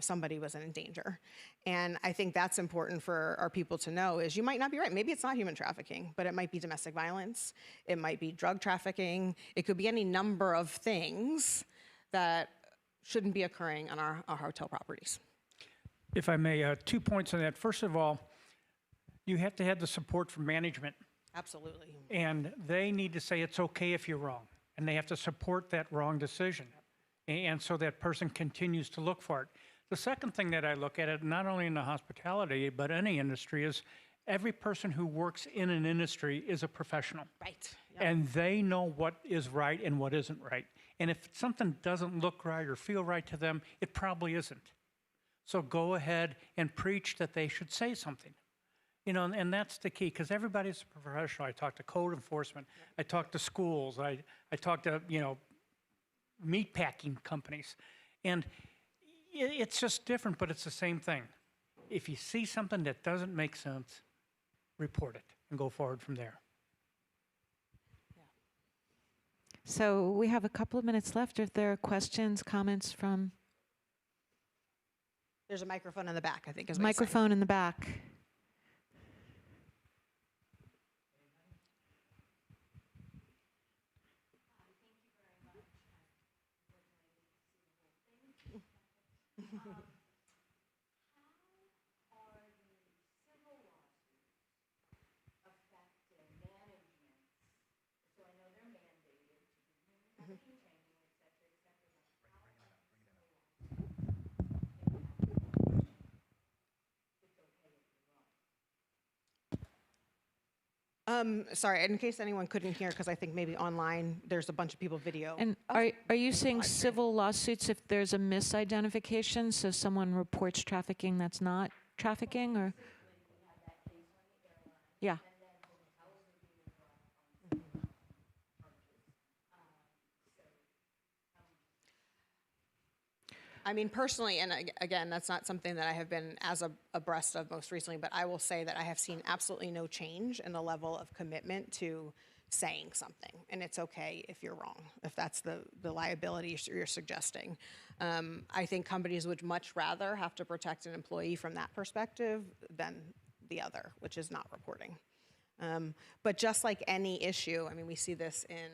somebody was in danger. And I think that's important for our people to know is you might not be right. Maybe it's not human trafficking, but it might be domestic violence. It might be drug trafficking. It could be any number of things that shouldn't be occurring on our hotel properties. If I may, 2 points on that. First of all, you have to have the support from management. Absolutely. And they need to say it's okay if you're wrong. And they have to support that wrong decision. And so that person continues to look for it. The second thing that I look at, not only in the hospitality, but any industry, is every person who works in an industry is a professional. Right. Yep. And they know what is right and what isn't right. And if something doesn't look right or feel right to them, it probably isn't. So go ahead and preach that they should say something. And that's the key, because everybody's a professional. I talk to code enforcement. I talk to schools. I talk to, meat packing companies. And it's just different, but it's the same thing. If you see something that doesn't make sense, report it and go forward from there. so we have a couple of minutes left. If there are questions, comments from There's a microphone in the back, I think is what microphone in the back. Sorry, in case anyone couldn't hear, because I think maybe online there's a bunch of people video. And are you saying civil lawsuits if there's a misidentification, so someone reports trafficking that's not trafficking, or? Yeah. I mean, personally, and again, that's not something that I have been as abreast of most recently, but I will say that I have seen absolutely no change in the level of commitment to saying something. And it's okay if you're wrong, if that's the liability you're suggesting. I think companies would much rather have to protect an employee from that perspective than the other, which is not reporting. But just like any issue, I mean, we see this in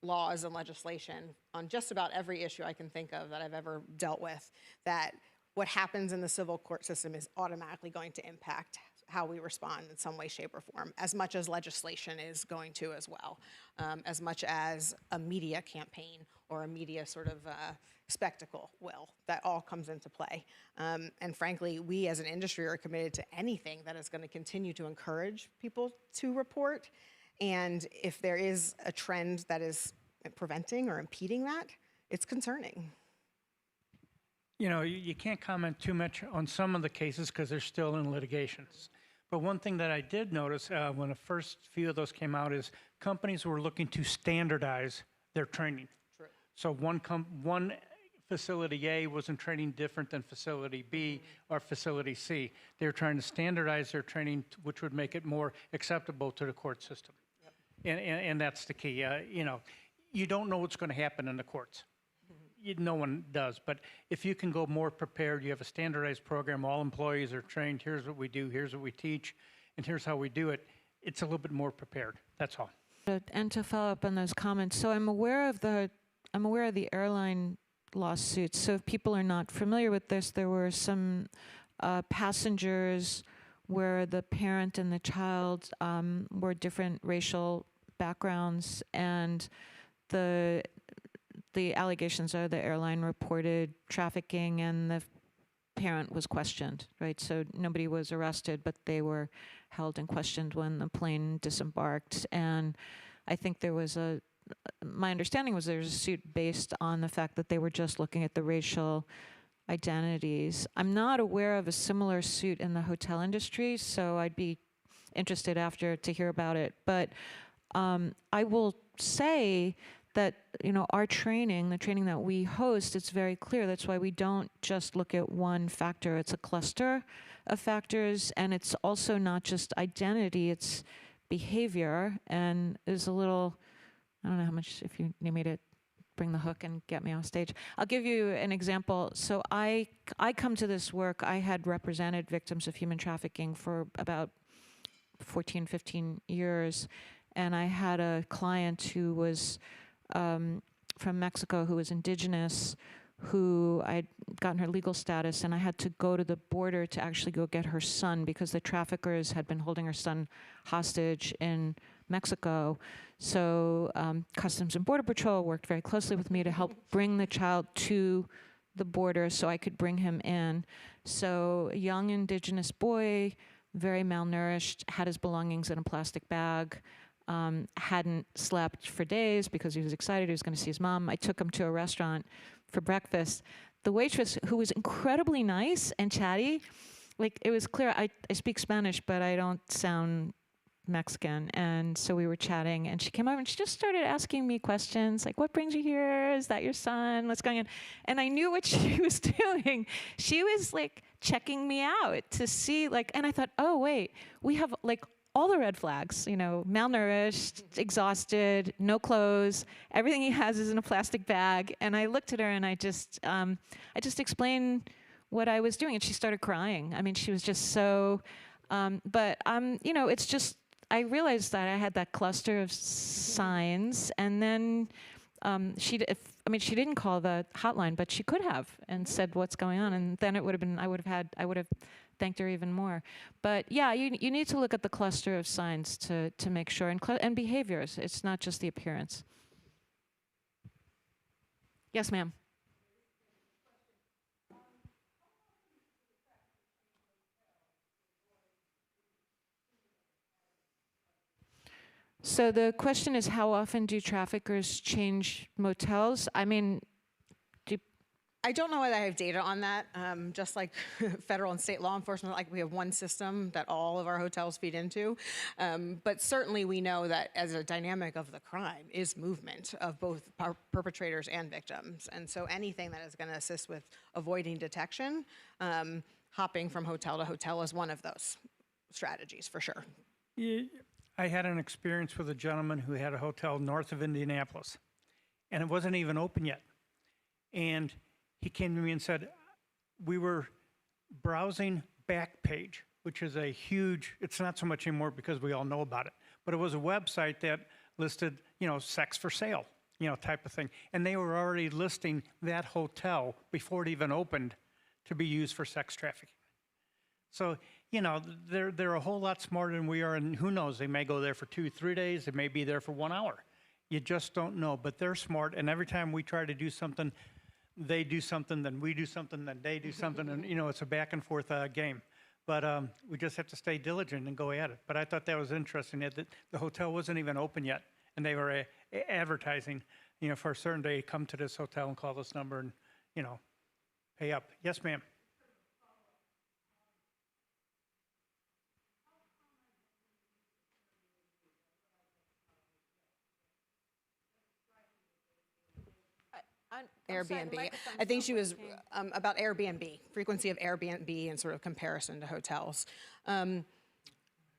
laws and legislation on just about every issue I can think of that I've ever dealt with, that what happens in the civil court system is automatically going to impact how we respond in some way, shape, or form, as much as legislation is going to as well, as much as a media campaign or a media sort of spectacle will. That all comes into play. And frankly, we as an industry are committed to anything that is going to continue to encourage people to report. And if there is a trend that is preventing or impeding that, it's concerning. You know, you can't comment too much on some of the cases because they're still in litigations. But one thing that I did notice when the first few of those came out is companies were looking to standardize their training. True. So one facility A wasn't training different than facility B or facility C. They were trying to standardize their training, which would make it more acceptable to the court system. Yep. And that's the key. You know, you don't know what's going to happen in the courts. No one does, but if you can go more prepared, you have a standardized program, all employees are trained, here's what we do, here's what we teach, and here's how we do it, it's a little bit more prepared, that's all. And to follow up on those comments, so I'm aware of the airline lawsuits. So if people are not familiar with this, there were some passengers where the parent and the child were different racial backgrounds, and the allegations are the airline reported trafficking and the parent was questioned, right? So nobody was arrested, but they were held and questioned when the plane disembarked. And I think my understanding was there was a suit based on the fact that they were just looking at the racial identities. I'm not aware of a similar suit in the hotel industry, so I'd be interested after to hear about it. But I will say that, you know, our training, the training that we host, it's very clear. That's why we don't just look at one factor. It's a cluster of factors, and it's also not just identity, it's behavior. And there's a little, I don't know how much, if you need me to bring the hook and get me off stage. I'll give you an example. So I come to this work, I had represented victims of human trafficking for about 14, 15 years. And I had a client who was from Mexico who was indigenous, who I'd gotten her legal status, and I had to go to the border to actually go get her son because the traffickers had been holding her son hostage in Mexico. So Customs and Border Patrol worked very closely with me to help bring the child to the border so I could bring him in. So a young indigenous boy, very malnourished, had his belongings in a plastic bag, hadn't slept for days because he was excited he was going to see his mom. I took him to a restaurant for breakfast. The waitress, who was incredibly nice and chatty, like it was clear I speak Spanish, but I don't sound Mexican. And so we were chatting, and she came over and she just started asking me questions like, what brings you here? Is that your son? What's going on? And I knew what she was doing. She was like checking me out to see, like, and I thought, oh, wait, we have like all the red flags, you know, malnourished, exhausted, no clothes, everything he has is in a plastic bag. And I looked at her and I just explained what I was doing, and she started crying. I mean, she was just so, but you know, it's just, I realized that I had that cluster of signs, and then she didn't call the hotline, but she could have and said what's going on, and then it would have been, I would have thanked her even more. But yeah, you need to look at the cluster of signs to make sure, and behaviors. It's not just the appearance. Yes, ma'am. So the question is, how often do traffickers change motels? I mean, I don't know whether I have data on that. Just like federal and state law enforcement, like we have one system that all of our hotels feed into. But certainly we know that as a dynamic of the crime is movement of both perpetrators and victims. And so anything that is going to assist with avoiding detection, hopping from hotel to hotel is one of those strategies for sure. Yeah. I had an experience with a gentleman who had a hotel north of Indianapolis, and it wasn't even open yet. And he came to me and said, we were browsing Backpage, which is a huge, it's not so much anymore because we all know about it, but it was a website that listed, you know, sex for sale, you know, type of thing. And they were already listing that hotel before it even opened to be used for sex trafficking. So, you know, they're a whole lot smarter than we are, and who knows, they may go there for 2-3 days, they may be there for 1 hour. You just don't know, but they're smart, and every time we try to do something, they do something, then we do something, then they do something, and, you know, it's a back and forth game. But we just have to stay diligent and go at it. But I thought that was interesting that the hotel wasn't even open yet, and they were advertising, you know, for a certain day, come to this hotel and call this number and, you know, pay up. Yes, ma'am. Airbnb. I think she was about Airbnb, frequency of Airbnb and sort of comparison to hotels.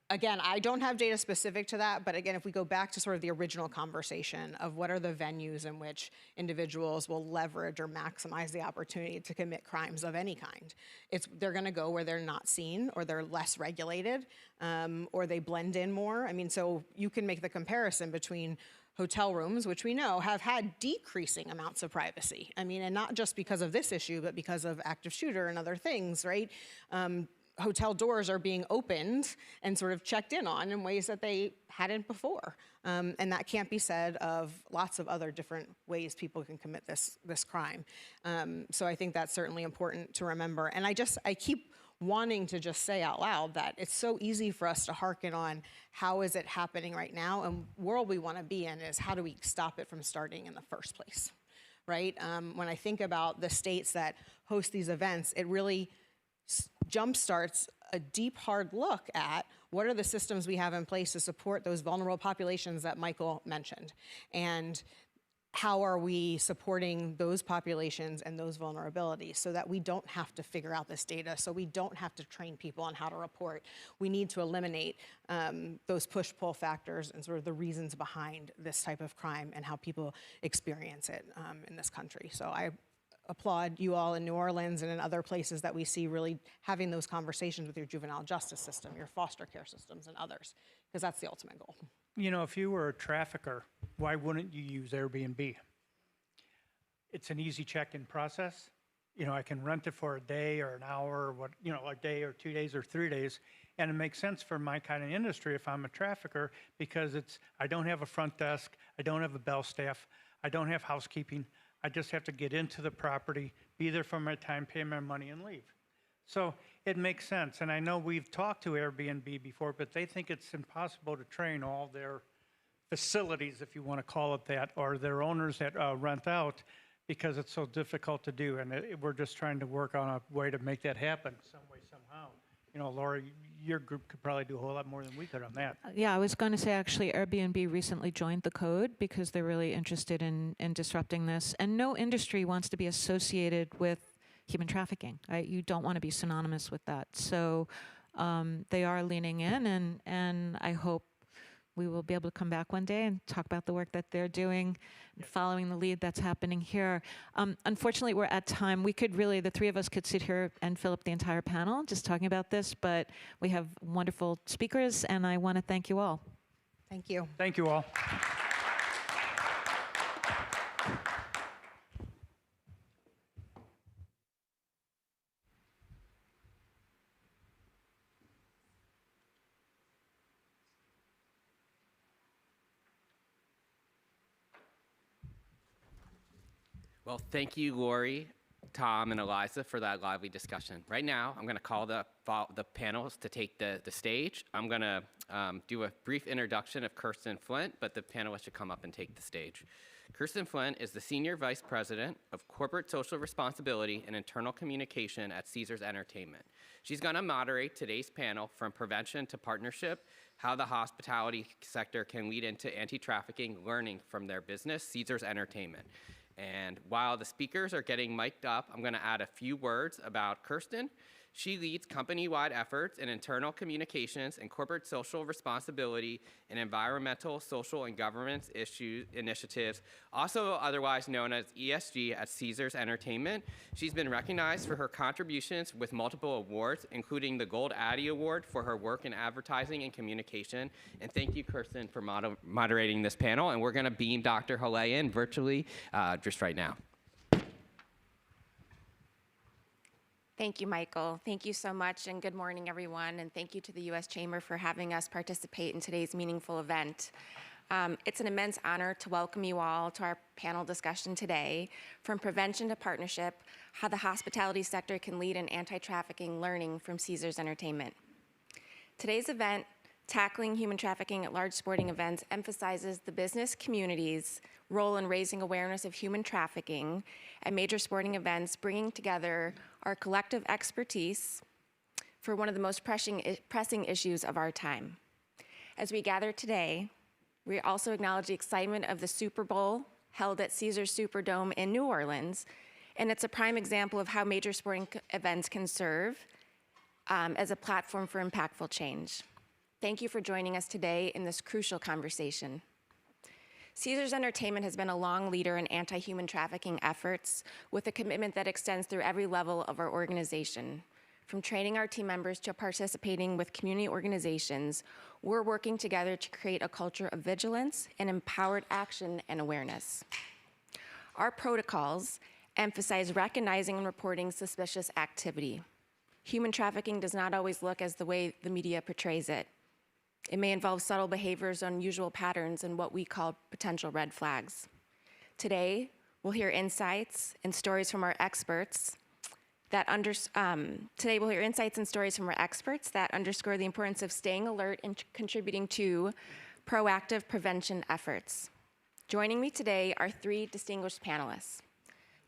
Again, I don't have data specific to that, but again, if we go back to sort of the original conversation of what are the venues in which individuals will leverage or maximize the opportunity to commit crimes of any kind, they're going to go where they're not seen, or they're less regulated, or they blend in more. I mean, so you can make the comparison between hotel rooms, which we know have had decreasing amounts of privacy. I mean, and not just because of this issue, but because of active shooter and other things, right? Hotel doors are being opened and sort of checked in on in ways that they hadn't before. And that can't be said of lots of other different ways people can commit this crime. So I think that's certainly important to remember. And I keep wanting to just say out loud that it's so easy for us to hearken on how is it happening right now, and world we want to be in is how do we stop it from starting in the first place, right? When I think about the states that host these events, it really jumpstarts a deep, hard look at what are the systems we have in place to support those vulnerable populations that Michael mentioned, and how are we supporting those populations and those vulnerabilities so that we don't have to figure out this data, so we don't have to train people on how to report. We need to eliminate those push-pull factors and sort of the reasons behind this type of crime and how people experience it in this country. So I applaud you all in New Orleans and in other places that we see really having those conversations with your juvenile justice system, your foster care systems, and others, because that's the ultimate goal. You know, if you were a trafficker, why wouldn't you use Airbnb? It's an easy check-in process. You know, I can rent it for a day or an hour, or a day or 2 days or 3 days, and it makes sense for my kind of industry if I'm a trafficker, because I don't have a front desk, I don't have a bell staff, I don't have housekeeping. I just have to get into the property, be there for my time, pay my money, and leave. So it makes sense. And I know we've talked to Airbnb before, but they think it's impossible to train all their facilities, if you want to call it that, or their owners that rent out, because it's so difficult to do. And we're just trying to work on a way to make that happen some way, somehow. You know, Laura, your group could probably do a whole lot more than we could on that. Yeah, I was going to say, actually, Airbnb recently joined the code because they're really interested in disrupting this. And no industry wants to be associated with human trafficking, right? You don't want to be synonymous with that. So they are leaning in, and I hope we will be able to come back one day and talk about the work that they're doing, following the lead that's happening here. Unfortunately, we're at time. We could really, the three of us could sit here and fill up the entire panel just talking about this, but we have wonderful speakers, and I want to thank you all. Thank you. Thank you all. Well, thank you, Lori, Tom, and Eliza for that lively discussion. Right now, I'm going to call the panelists to take the stage. I'm going to do a brief introduction of Kirsten Flint, but the panelists should come up and take the stage. Kirsten Flint is the Senior Vice President of Corporate Social Responsibility and Internal Communication at Caesars Entertainment. She's going to moderate today's panel, From Prevention to Partnership, How the Hospitality Sector Can Lead into Anti-Trafficking, Learning from Their Business, Caesars Entertainment. And while the speakers are getting mic'd up, I'm going to add a few words about Kirsten. She leads company-wide efforts in internal communications and corporate social responsibility and environmental, social, and governance initiatives, also otherwise known as ESG at Caesars Entertainment. She's been recognized for her contributions with multiple awards, including the Gold Addy Award for her work in advertising and communication. And thank you, Kirsten, for moderating this panel. And we're going to beam Dr. Halle in virtually just right now. Thank you, Michael. Thank you so much, and good morning, everyone. And thank you to the U.S. Chamber for having us participate in today's meaningful event. It's an immense honor to welcome you all to our panel discussion today, From Prevention to Partnership, How the Hospitality Sector Can Lead in Anti-Trafficking Learning from Caesars Entertainment. Today's event, Tackling Human Trafficking at Large Sporting Events, emphasizes the business community's role in raising awareness of human trafficking at major sporting events, bringing together our collective expertise for one of the most pressing issues of our time. As we gather today, we also acknowledge the excitement of the Super Bowl held at Caesars Superdome in New Orleans, and it's a prime example of how major sporting events can serve as a platform for impactful change. Thank you for joining us today in this crucial conversation. Caesars Entertainment has been a long leader in anti-human trafficking efforts with a commitment that extends through every level of our organization. From training our team members to participating with community organizations, we're working together to create a culture of vigilance and empowered action and awareness. Our protocols emphasize recognizing and reporting suspicious activity. Human trafficking does not always look as the way the media portrays it. It may involve subtle behaviors, unusual patterns, and what we call potential red flags. Today, we'll hear insights and stories from our experts that underscore the importance of staying alert and contributing to proactive prevention efforts. Joining me today are three distinguished panelists.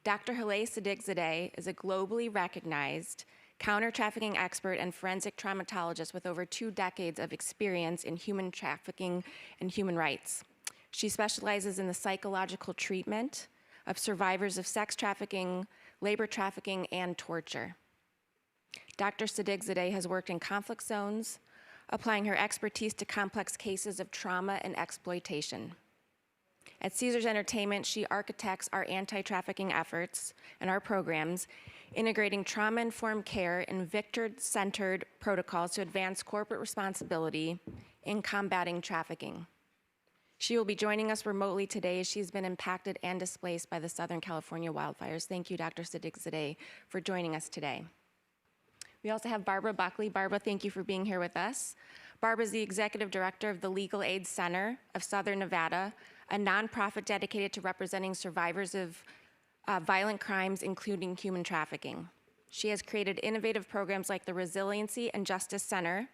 Dr. Haleh Siddiqzadeh is a globally recognized counter-trafficking expert and forensic traumatologist with over 2 decades of experience in human trafficking and human rights. She specializes in the psychological treatment of survivors of sex trafficking, labor trafficking, and torture. Dr. Siddiqzadeh has worked in conflict zones, applying her expertise to complex cases of trauma and exploitation. At Caesars Entertainment, she architects our anti-trafficking efforts and our programs, integrating trauma-informed care and victim-centered protocols to advance corporate responsibility in combating trafficking. She will be joining us remotely today as she's been impacted and displaced by the Southern California wildfires. Thank you, Dr. Siddiqzadeh, for joining us today. We also have Barbara Buckley. Barbara, thank you for being here with us. Barbara is the Executive Director of the Legal Aid Center of Southern Nevada, a nonprofit dedicated to representing survivors of violent crimes, including human trafficking. She has created innovative programs like the Resiliency and Justice Center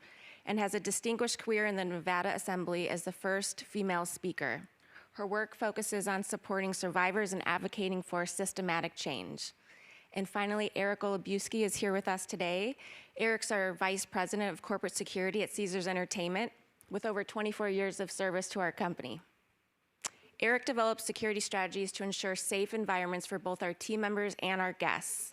and has a distinguished career in the Nevada Assembly as the first female speaker. Her work focuses on supporting survivors and advocating for systematic change. And finally, Eric Olabewski is here with us today. Eric's our Vice President of Corporate Security at Caesars Entertainment with over 24 years of service to our company. Eric develops security strategies to ensure safe environments for both our team members and our guests.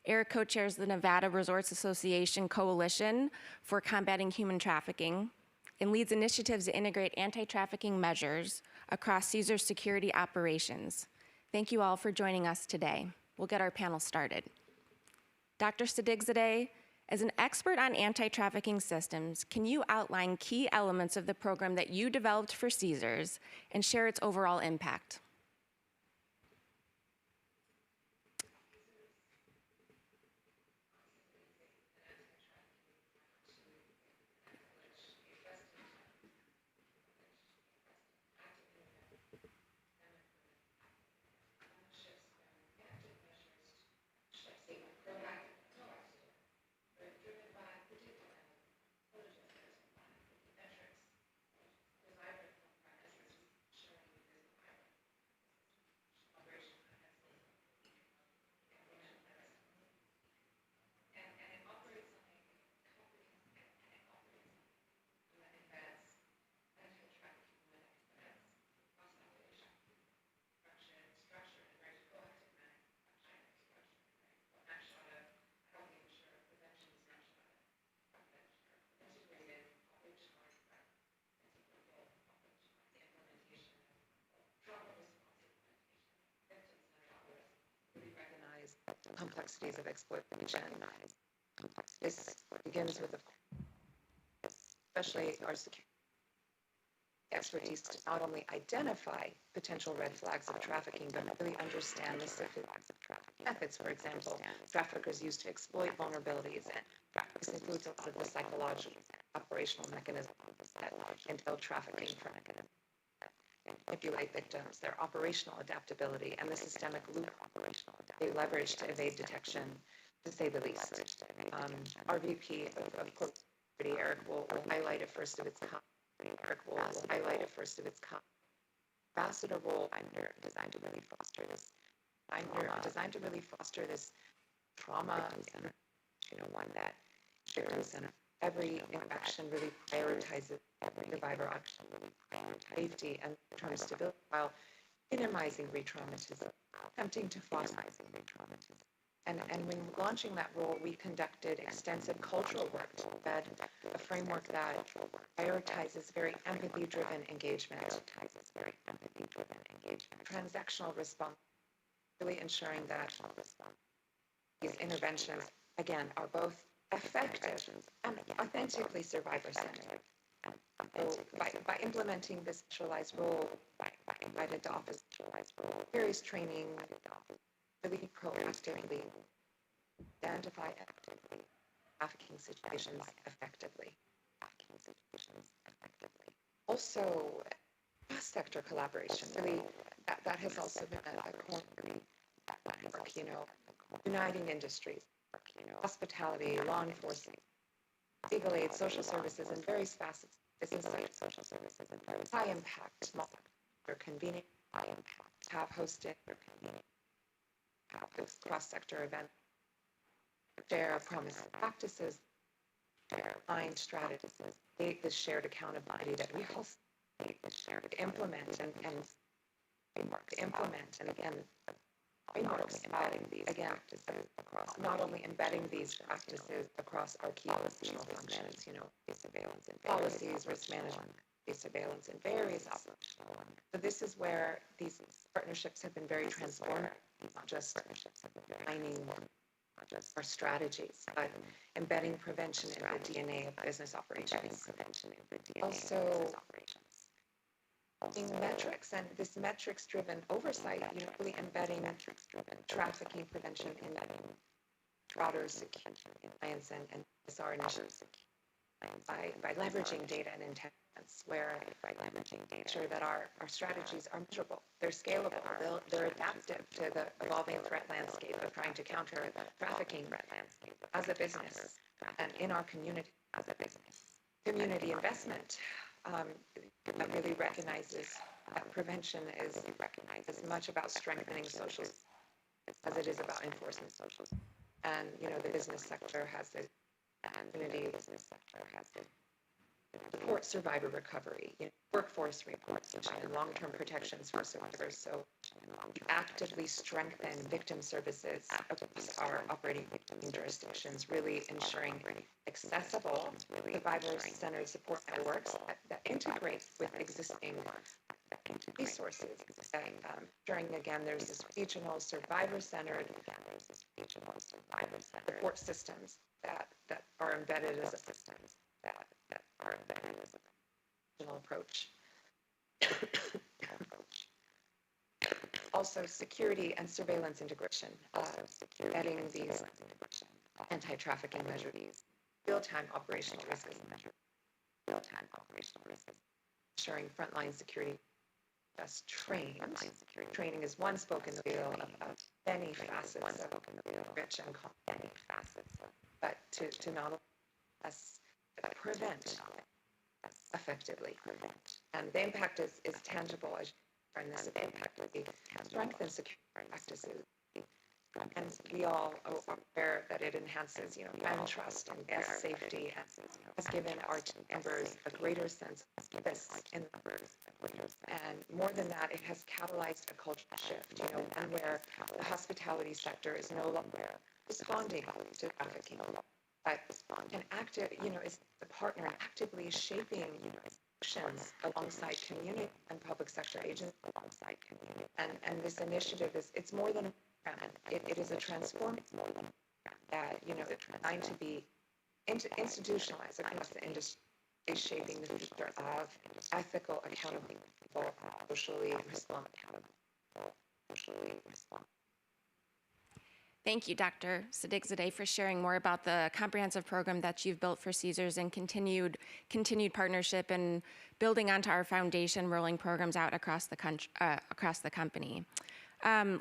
Eric co-chairs the Nevada Resorts Association Coalition for Combating Human Trafficking and leads initiatives to integrate anti-trafficking measures across Caesars security operations. Thank you all for joining us today. We'll get our panel started. Dr. Siddiqzadeh, as an expert on anti-trafficking systems, can you outline key elements of the program that you developed for Caesars and share its overall impact? Complexities of exploitation. This begins with, especially our security. expertise to not only identify potential red flags of trafficking, but really understand the methods. For example, traffickers use to exploit vulnerabilities, and this includes a lot of the psychological, operational mechanisms that entail trafficking from manipulate victims, their operational adaptability, and the systemic loop they leverage to evade detection, to say the least. Our VP of Corporate Security, Eric, will highlight a first of its kind. Ambassador role designed to really foster this trauma, and one that victims center. Every interaction really prioritizes survivor safety and long-term stability while minimizing re-traumatization, attempting to foster. And when launching that role, we conducted extensive cultural work to embed a framework that prioritizes very empathy-driven engagement, transactional response, really ensuring that these interventions, again, are both effective and authentically survivor-centered. So by implementing this specialized role, by invited to office, various training, really proactively identify trafficking situations effectively. Also, cross-sector collaboration, really, that has also been a core work, uniting industries, hospitality, law enforcement, legal aid, social services, and various facets of business high impact, or convening, have hosted cross-sector events, share promising practices, find strategies, create this shared accountability that we all implement and again, frameworks again, not only embedding these practices across our key operational functions, policies, risk management, surveillance, and various operational. So this is where these partnerships have been very transformative, not just defining our strategies, but embedding prevention in the DNA of business operations. Also, metrics and this metrics-driven oversight, really embedding trafficking prevention in broader security science and CSR initiatives by leveraging data and intelligence, where sure that our strategies are measurable, they're scalable, they're adaptive to the evolving threat landscape of trying to counter trafficking as a business and in our community as a business. Community investment that really recognizes that prevention is as much about strengthening social as it is about enforcement. And the business sector has the opportunity support survivor recovery, workforce rehabilitation, and long-term protections for survivors. So actively strengthen victim services across our operating jurisdictions, really ensuring accessible survivor-centered support networks that integrate with existing resources. During again, there's this regional survivor-centered support systems that are embedded as a approach. Also, security and surveillance integration, adding these anti-trafficking measures, real-time operational risk, ensuring frontline security just trained. Training is one spoken wheel of many facets of rich and complex, but to not only prevent effectively. And the impact is tangible as in this impact strengthen security practices. And we all are aware that it enhances, brand trust and guest safety, and has given our members a greater sense of this. And more than that, it has catalyzed a cultural shift, and where the hospitality sector is no longer responding to trafficking, but an active, is the partner actively shaping actions alongside community and public sector agents. And this initiative it's more than a program. It is a transformative that, it's designed to be institutionalized across the industry shaping the future of ethical, accountable, socially responsible. Thank you, Dr. Sadig-Zadeh, for sharing more about the comprehensive program that you've built for Caesars and continued partnership and building onto our foundation, rolling programs out across the company.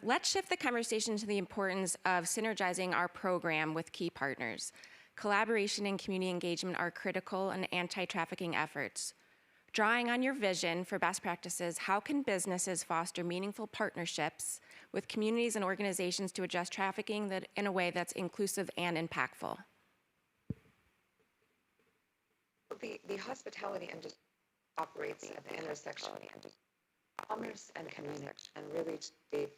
Let's shift the conversation to the importance of synergizing our program with key partners. Collaboration and community engagement are critical in anti-trafficking efforts. Drawing on your vision for best practices, how can businesses foster meaningful partnerships with communities and organizations to address trafficking in a way that's inclusive and impactful? The hospitality industry operates at the intersection of commerce and community, and really to be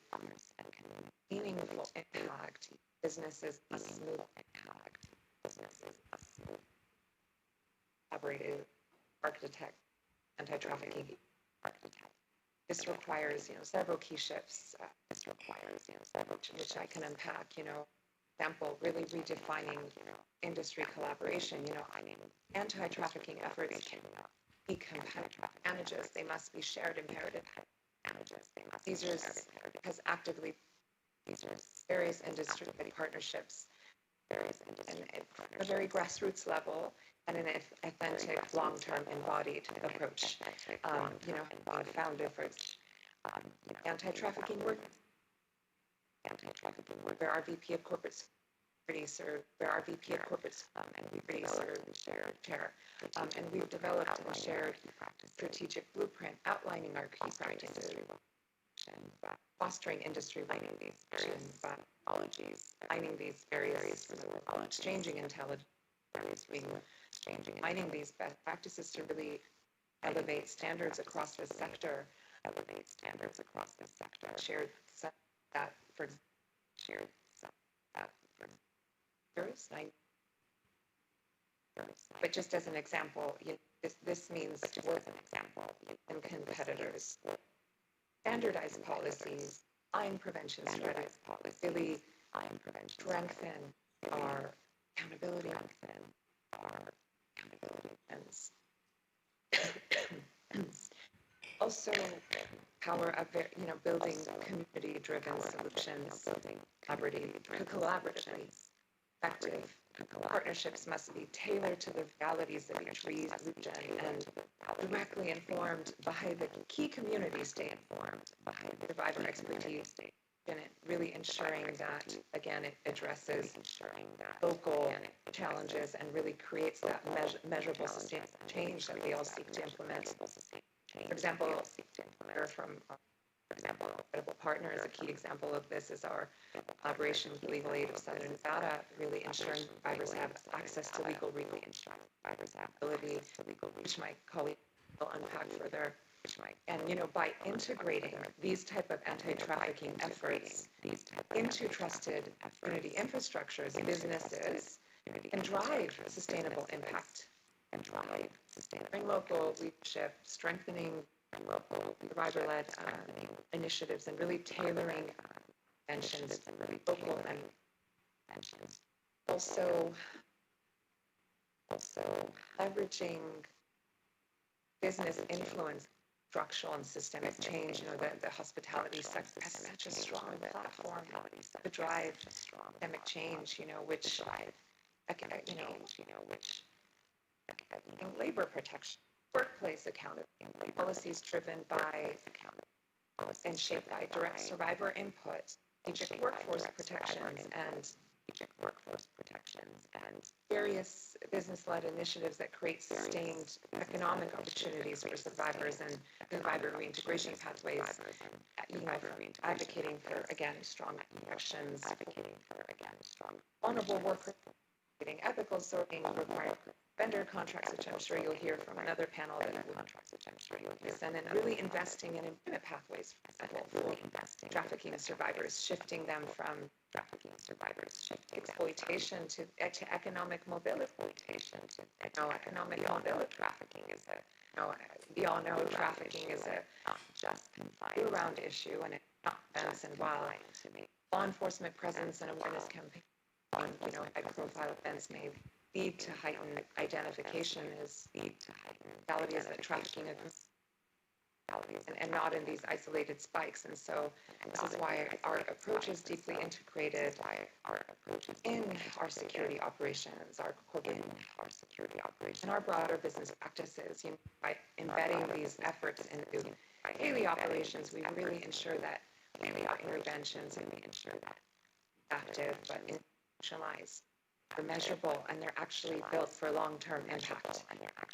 meaningful impact. Businesses must move impact. Businesses must move collaborative architect, anti-trafficking architect. This requires, several key shifts. Which I can unpack. Example, really redefining industry collaboration. Anti-trafficking efforts can be competitive advantages. They must be shared imperative advantages. Caesars has actively various industry partnerships, and at a very grassroots level, and an authentic, long-term, embodied approach. Found efforts. Anti-trafficking work. Where our VP of Corporate Security served, and we really served and share. And we've developed and shared strategic blueprint outlining our key practices, fostering industry technologies, finding these various exchanging intelligence, finding these best practices to really elevate standards across the sector. Shared that for years. But just as an example, this means work and competitors. Standardized policies, crime prevention strategies, really strengthen our accountability. Also, power of building community-driven solutions, collaborations, effective partnerships must be tailored to the realities of each region and directly informed by the key community stay informed by survivor expertise, and really ensuring that, again, it addresses local challenges and really creates that measurable sustainable change that we all seek to implement. For example, from credible partners, a key example of this is our collaboration with Legal Aid of Southern Nevada, really ensuring survivors have access to legal ability, which my colleague will unpack further. And, by integrating these type of anti-trafficking efforts into trusted community infrastructures, businesses can drive sustainable impact. Bring local leadership, strengthening local survivor-led initiatives, and really tailoring interventions local and also leveraging business influence, structural and systemic change. The hospitality sector has such a strong platform to drive systemic change. Which labor protection, workplace accountability, policies driven by and shaped by direct survivor input, strategic workforce protections, and various business-led initiatives that create sustained economic opportunities for survivors and survivor reintegration pathways. Advocating for, again, strong actions, vulnerable workers, ethical sorting, required vendor contracts, which I'm sure you'll hear from another panel that and then really investing in employment pathways for trafficking survivors, shifting them from exploitation to economic mobility. Economic mobility. Trafficking is we all know trafficking is a year-round issue, and it's not bans. And while law enforcement presence and awareness campaigns on high-profile events may need to heighten identification is the reality is that trafficking occurs and not in these isolated spikes. And so this is why our approach is deeply integrated in our security operations, our corporate and our broader business practices. You know, by embedding these efforts into daily operations, we really ensure that our interventions are active but institutionalized. They're measurable, and they're actually built for long-term impact.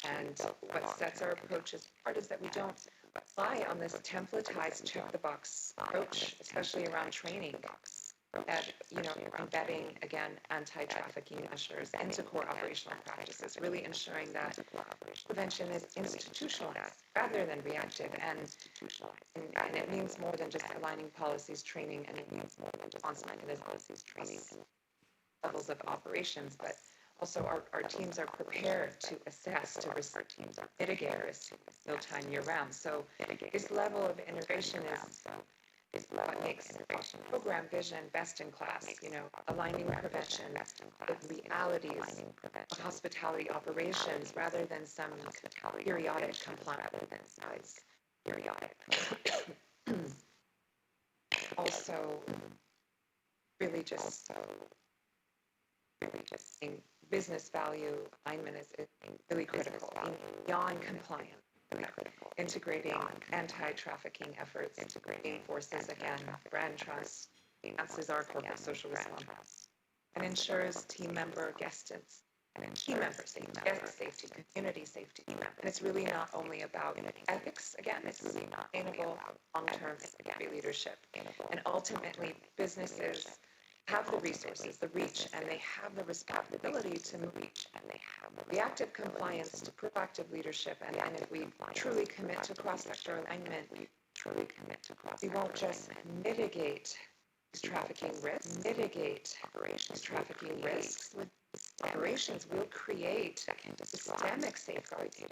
And what sets our approaches apart is that we don't rely on this templatized check-the-box approach, especially around training. That, you know, embedding, again, anti-trafficking measures into core operational practices, really ensuring that prevention is institutionalized rather than reactive. And it means more than just aligning policies, training, and it means more than just aligning policies, training, and levels of operations, but also our teams are prepared to assess, to mitigate risk real time year round. So this level of integration is what makes program vision best in class, you know, aligning prevention with realities of hospitality operations rather than some periodic compliance. Also, really just business value alignment is really critical. Beyond compliance, integrating anti-trafficking efforts, reinforces again brand trust, enhances our corporate social response, and ensures team member guest safety, community safety. And it's really not only about ethics, again, it's really sustainable, long-term leadership. And ultimately, businesses have the resources, the reach, and they have the responsibility to reach, and they have the reactive compliance to proactive leadership. And if we truly commit to cross-sector alignment, we won't just mitigate these trafficking risks, with operations will create systemic safeguards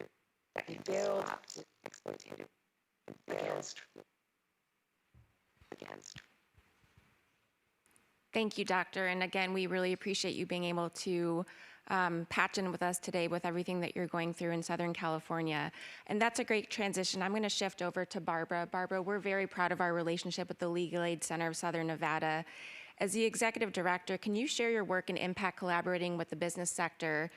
that build against. Thank you, Doctor. And again, we really appreciate you being able to patch in with us today with everything that you're going through in Southern California. And that's a great transition. I'm going to shift over to Barbara. Barbara, we're very proud of our relationship with the Legal Aid Center of Southern Nevada. As the executive director, can you share your work and impact collaborating with the business sector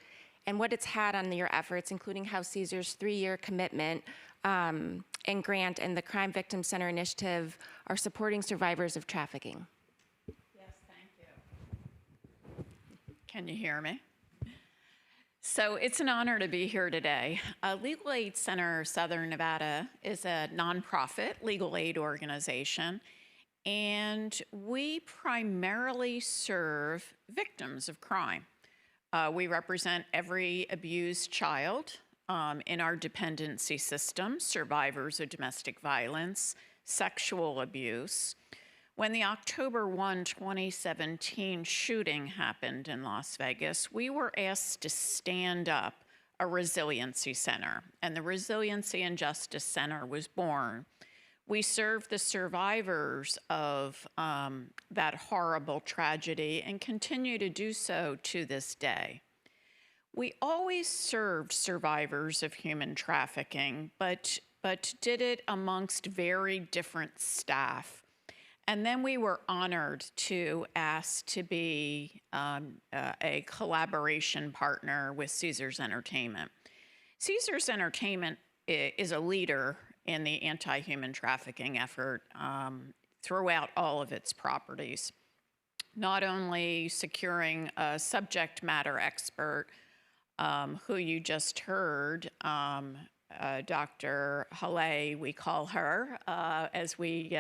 and what it's had on your efforts, including how Caesar's 3-year commitment and grant and the Crime Victim Center Initiative are supporting survivors of trafficking? Can you hear me? So it's an honor to be here today. Legal Aid Center Southern Nevada is a nonprofit legal aid organization, and we primarily serve victims of crime. We represent every abused child in our dependency system, survivors of domestic violence, sexual abuse. When the October 1, 2017 shooting happened in Las Vegas, we were asked to stand up a resiliency center, and the Resiliency and Justice Center was born. We served the survivors of that horrible tragedy and continue to do so to this day. We always served survivors of human trafficking, but did it amongst very different staff. And then we were honored to ask to be a collaboration partner with Caesars Entertainment. Caesars Entertainment is a leader in the anti-human trafficking effort throughout all of its properties. Not only securing a subject matter expert, who you just heard, Dr. Halle, we call her, as we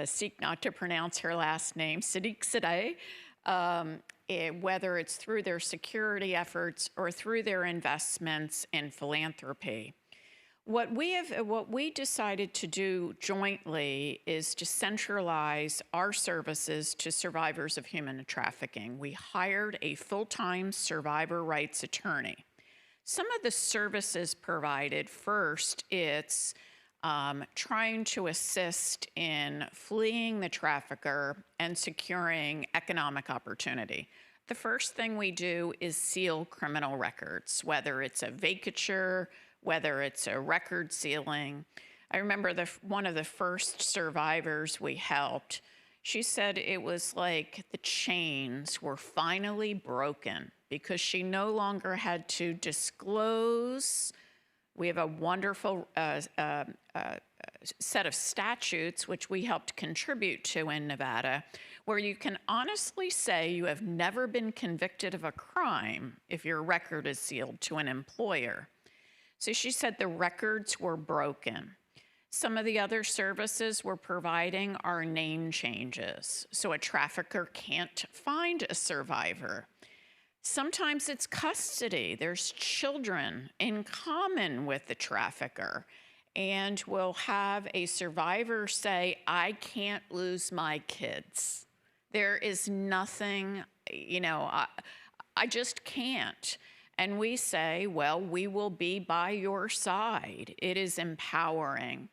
seek not to pronounce her last name, Sadek, whether it's through their security efforts or through their investments in philanthropy. What we decided to do jointly is to centralize our services to survivors of human trafficking. We hired a full-time survivor rights attorney. Some of the services provided, first, it's trying to assist in fleeing the trafficker and securing economic opportunity. The first thing we do is seal criminal records, whether it's a vacatur, whether it's a record sealing. I remember one of the first survivors we helped, she said it was like the chains were finally broken because she no longer had to disclose. We have a wonderful set of statutes, which we helped contribute to in Nevada, where you can honestly say you have never been convicted of a crime if your record is sealed to an employer. So she said the records were broken. Some of the other services we're providing are name changes, so a trafficker can't find a survivor. Sometimes it's custody. There's children in common with the trafficker, and we'll have a survivor say, I can't lose my kids. There is nothing, I just can't. And we say, well, we will be by your side. It is empowering.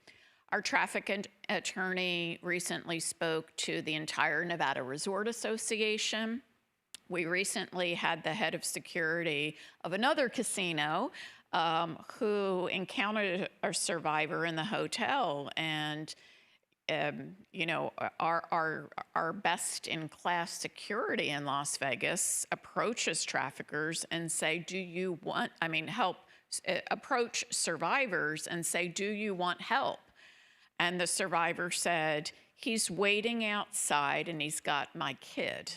Our traffic attorney recently spoke to the entire Nevada Resort Association. We recently had the head of security of another casino who encountered a survivor in the hotel, and our best-in-class security in Las Vegas approaches traffickers and say, approach survivors and say, do you want help? And the survivor said, he's waiting outside and he's got my kid.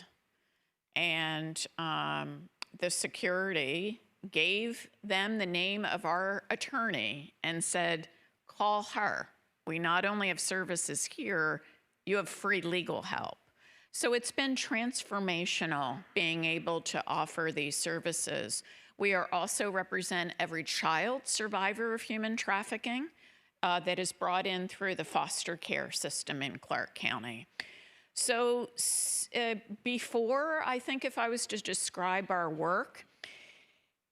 And the security gave them the name of our attorney and said, call her. We not only have services here, you have free legal help. So it's been transformational being able to offer these services. We also represent every child survivor of human trafficking that is brought in through the foster care system in Clark County. So before, I think if I was to describe our work,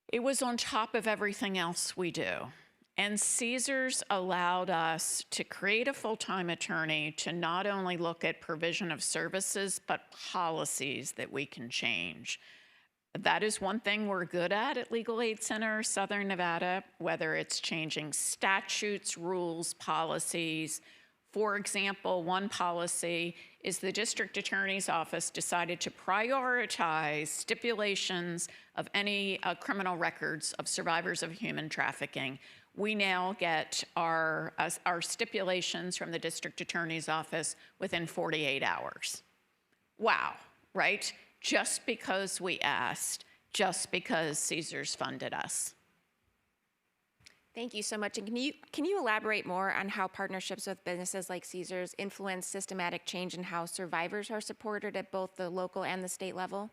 it was on top of everything else we do. And Caesars allowed us to create a full-time attorney to not only look at provision of services, but policies that we can change. That is one thing we're good at Legal Aid Center, Southern Nevada, whether it's changing statutes, rules, policies. For example, one policy is the district attorney's office decided to prioritize stipulations of any criminal records of survivors of human trafficking. We now get our stipulations from the district attorney's office within 48 hours. Wow, right? Just because we asked, just because Caesars funded us. Thank you so much. And can you elaborate more on how partnerships with businesses like Caesars influence systematic change in how survivors are supported at both the local and the state level?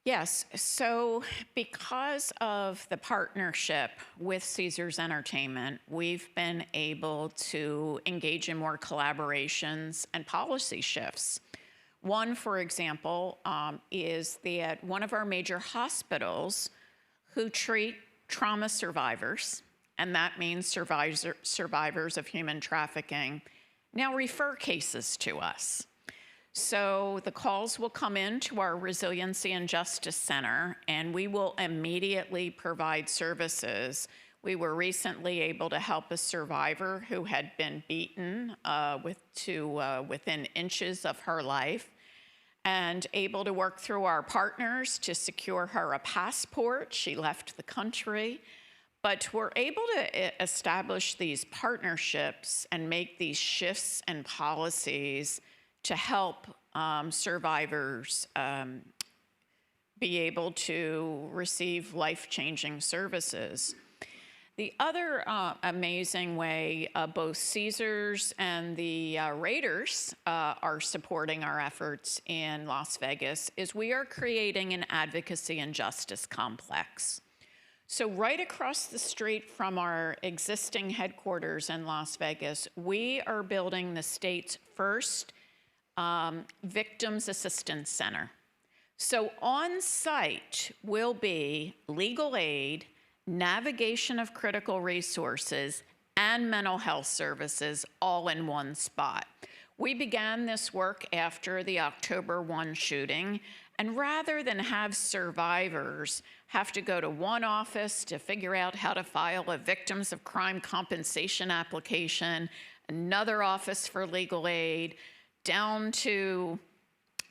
Yes, so because of the partnership with Caesars Entertainment, we've been able to engage in more collaborations and policy shifts. One, for example, is that one of our major hospitals who treat trauma survivors, and that means survivors of human trafficking, now refer cases to us. So the calls will come in to our Resiliency and Justice Center, and we will immediately provide services. We were recently able to help a survivor who had been beaten within inches of her life, and able to work through our partners to secure her a passport. She left the country. But we're able to establish these partnerships and make these shifts and policies to help survivors be able to receive life-changing services. The other amazing way both Caesars and the Raiders are supporting our efforts in Las Vegas is we are creating an advocacy and justice complex. So right across the street from our existing headquarters in Las Vegas, we are building the state's first Victims Assistance Center. So on site will be legal aid, navigation of critical resources, and mental health services all in one spot. We began this work after the October 1 shooting, and rather than have survivors have to go to one office to figure out how to file a victims of crime compensation application, another office for legal aid, down to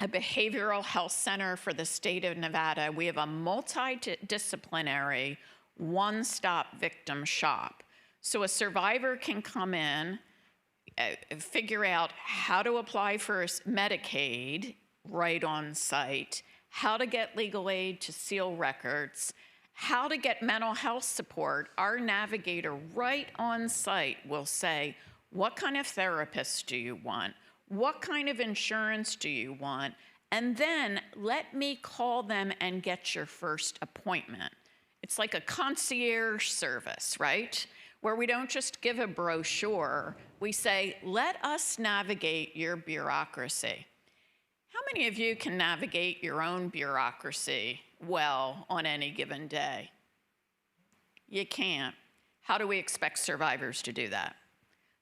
a behavioral health center for the state of Nevada, we have a multidisciplinary, one-stop victim shop. So a survivor can come in, figure out how to apply for Medicaid right on site, how to get legal aid to seal records, how to get mental health support. Our navigator right on site will say, what kind of therapist do you want? What kind of insurance do you want? And then let me call them and get your first appointment. It's like a concierge service, right? Where we don't just give a brochure, we say, let us navigate your bureaucracy. How many of you can navigate your own bureaucracy well on any given day? You can't. How do we expect survivors to do that?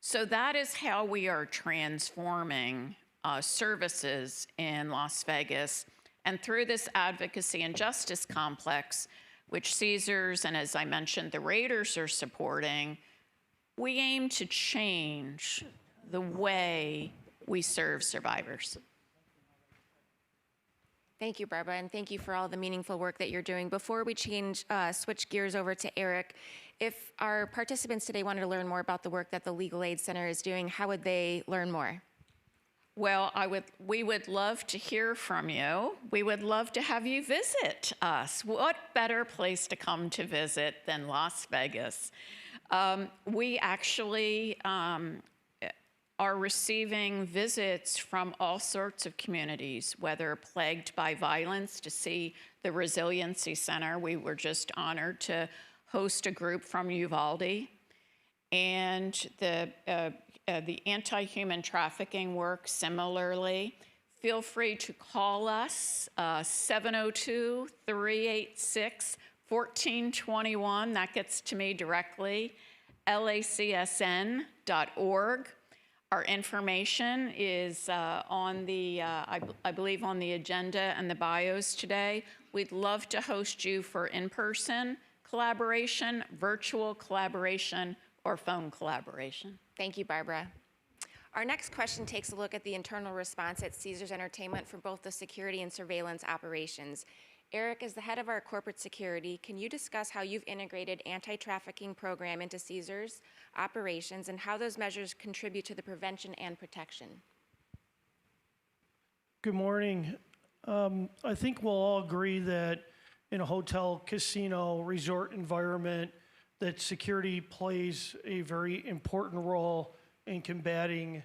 So that is how we are transforming services in Las Vegas. And through this advocacy and justice complex, which Caesars and, as I mentioned, the Raiders are supporting, we aim to change the way we serve survivors. Thank you, Barbara, and thank you for all the meaningful work that you're doing. Before we switch gears over to Eric, if our participants today wanted to learn more about the work that the Legal Aid Center is doing, how would they learn more? Well, we would love to hear from you. We would love to have you visit us. What better place to come to visit than Las Vegas? We actually are receiving visits from all sorts of communities, whether plagued by violence, to see the Resiliency Center. We were just honored to host a group from Uvalde. And the anti-human trafficking work similarly. Feel free to call us, 702-386-1421. That gets to me directly, lacsn.org. Our information is on the, I believe, on the agenda and the bios today. We'd love to host you for in-person collaboration, virtual collaboration, or phone collaboration. Thank you, Barbara. Our next question takes a look at the internal response at Caesars Entertainment for both the security and surveillance operations. Eric, as the head of our corporate security, can you discuss how you've integrated anti-trafficking program into Caesars operations and how those measures contribute to the prevention and protection? Good morning. I think we'll all agree that in a hotel, casino, resort environment, that security plays a very important role in combating,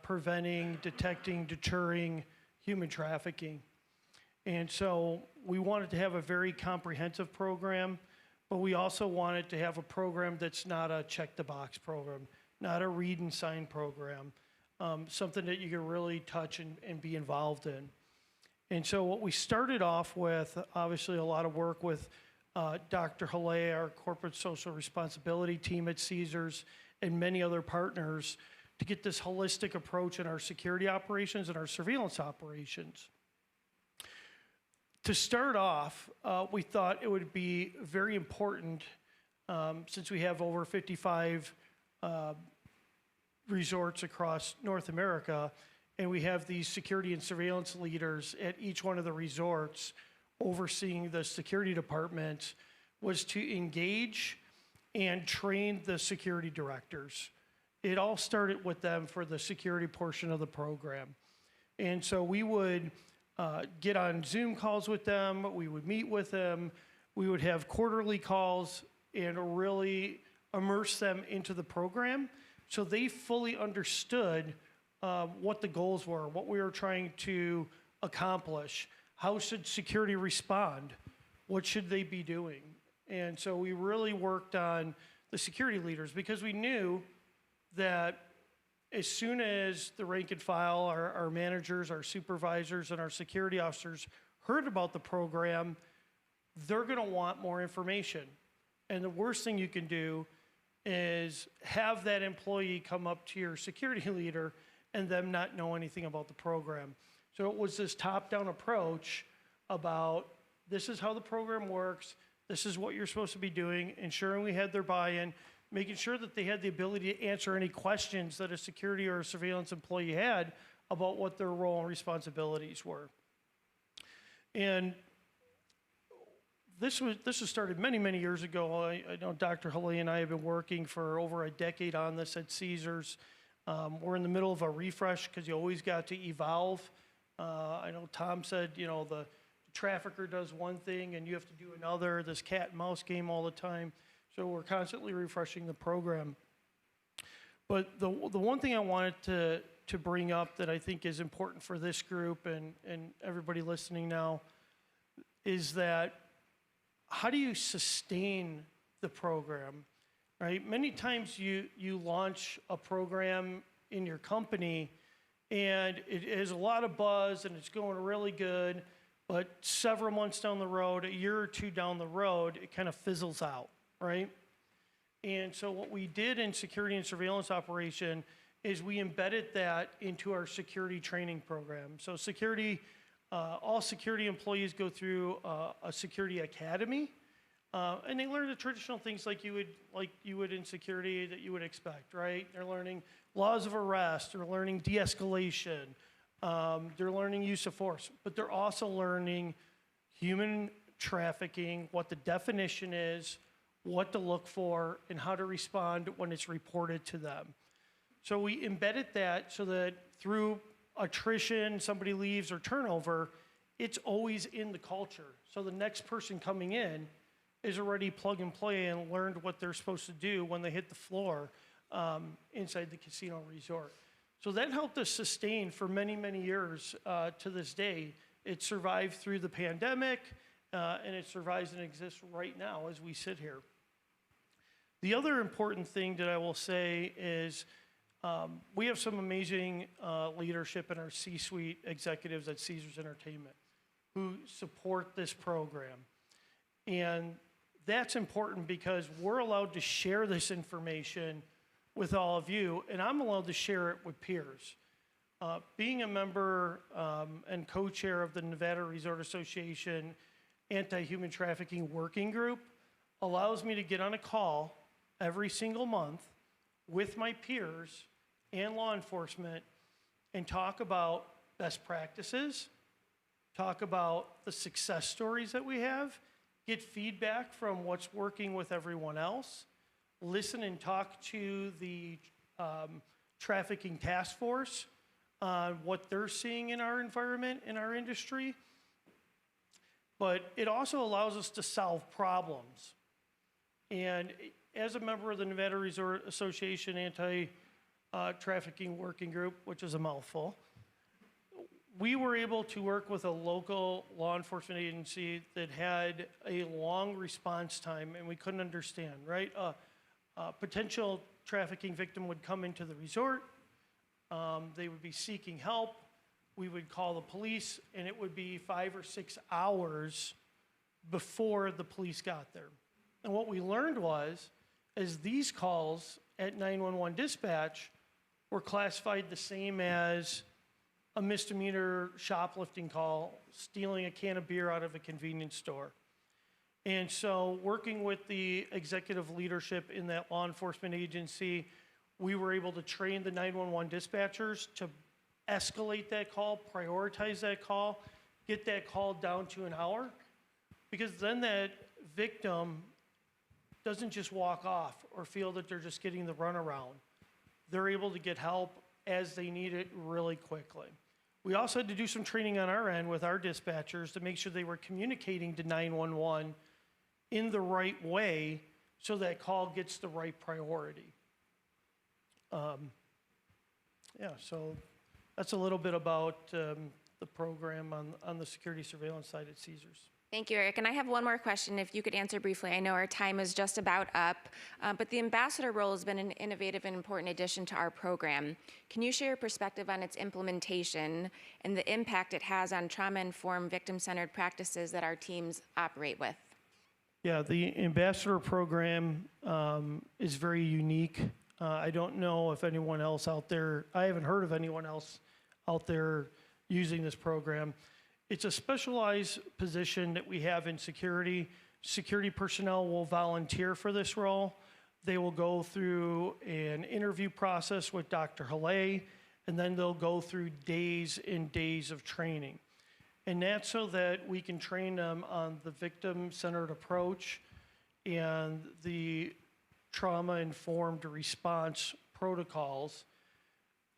preventing, detecting, deterring human trafficking. And so we wanted to have a very comprehensive program, but we also wanted to have a program that's not a check-the-box program, not a read and sign program, something that you can really touch and be involved in. And so what we started off with, obviously a lot of work with Dr. Halle, our corporate social responsibility team at Caesars, and many other partners to get this holistic approach in our security operations and our surveillance operations. To start off, we thought it would be very important, since we have over 55 resorts across North America, and we have these security and surveillance leaders at each one of the resorts overseeing the security departments, was to engage and train the security directors. It all started with them for the security portion of the program. And so we would get on Zoom calls with them, we would meet with them, we would have quarterly calls and really immerse them into the program so they fully understood what the goals were, what we were trying to accomplish, how should security respond, what should they be doing. And so we really worked on the security leaders because we knew that as soon as the rank and file, our managers, our supervisors, and our security officers heard about the program, they're going to want more information. And the worst thing you can do is have that employee come up to your security leader and them not know anything about the program. So it was this top-down approach about this is how the program works, this is what you're supposed to be doing, ensuring we had their buy-in, making sure that they had the ability to answer any questions that a security or a surveillance employee had about what their role and responsibilities were. And this was started many, many years ago. I know Dr. Halle and I have been working for over a decade on this at Caesars. We're in the middle of a refresh because you always got to evolve. I know Tom said, you know, the trafficker does one thing and you have to do another, this cat and mouse game all the time. So we're constantly refreshing the program. But the one thing I wanted to bring up that I think is important for this group and everybody listening now is that how do you sustain the program, right? Many times you launch a program in your company and it has a lot of buzz and it's going really good, but several months down the road, a year or two down the road, it kind of fizzles out, right? And so what we did in security and surveillance operation is we embedded that into our security training program. So security, all security employees go through a security academy, and they learn the traditional things like you would in security that you would expect, right? They're learning laws of arrest, they're learning de-escalation, they're learning use of force, but they're also learning human trafficking, what the definition is, what to look for, and how to respond when it's reported to them. So we embedded that so that through attrition, somebody leaves, or turnover, it's always in the culture. So the next person coming in is already plug and play and learned what they're supposed to do when they hit the floor inside the casino resort. So that helped us sustain for many, many years to this day. It survived through the pandemic, and it survives and exists right now as we sit here. The other important thing that I will say is we have some amazing leadership in our C-suite executives at Caesars Entertainment who support this program. And that's important because we're allowed to share this information with all of you, and I'm allowed to share it with peers. Being a member and co-chair of the Nevada Resort Association Anti-Human Trafficking Working Group allows me to get on a call every single month with my peers and law enforcement and talk about best practices, talk about the success stories that we have, get feedback from what's working with everyone else, listen and talk to the trafficking task force on what they're seeing in our environment, in our industry. But it also allows us to solve problems. And as a member of the Nevada Resort Association Anti-Trafficking Working Group, which is a mouthful, we were able to work with a local law enforcement agency that had a long response time, and we couldn't understand, right? A potential trafficking victim would come into the resort, they would be seeking help, we would call the police, and it would be 5 or 6 hours before the police got there. And what we learned was, as these calls at 911 dispatch were classified the same as a misdemeanor shoplifting call, stealing a can of beer out of a convenience store. And so working with the executive leadership in that law enforcement agency, we were able to train the 911 dispatchers to escalate that call, prioritize that call, get that call down to an hour, because then that victim doesn't just walk off or feel that they're just getting the runaround. They're able to get help as they need it really quickly. We also had to do some training on our end with our dispatchers to make sure they were communicating to 911 in the right way so that call gets the right priority. So that's a little bit about the program on the security surveillance side at Caesars. Thank you, Eric. And I have one more question, if you could answer briefly. I know our time is just about up, but the ambassador role has been an innovative and important addition to our program. Can you share your perspective on its implementation and the impact it has on trauma-informed, victim-centered practices that our teams operate with? Yeah, the ambassador program is very unique I don't know if anyone else out there, I haven't heard of anyone else out there using this program. It's a specialized position that we have in security. Security personnel will volunteer for this role. They will go through an interview process with Dr. Haley, and then they'll go through days and days of training. And that's so that we can train them on the victim-centered approach and the trauma-informed response protocols.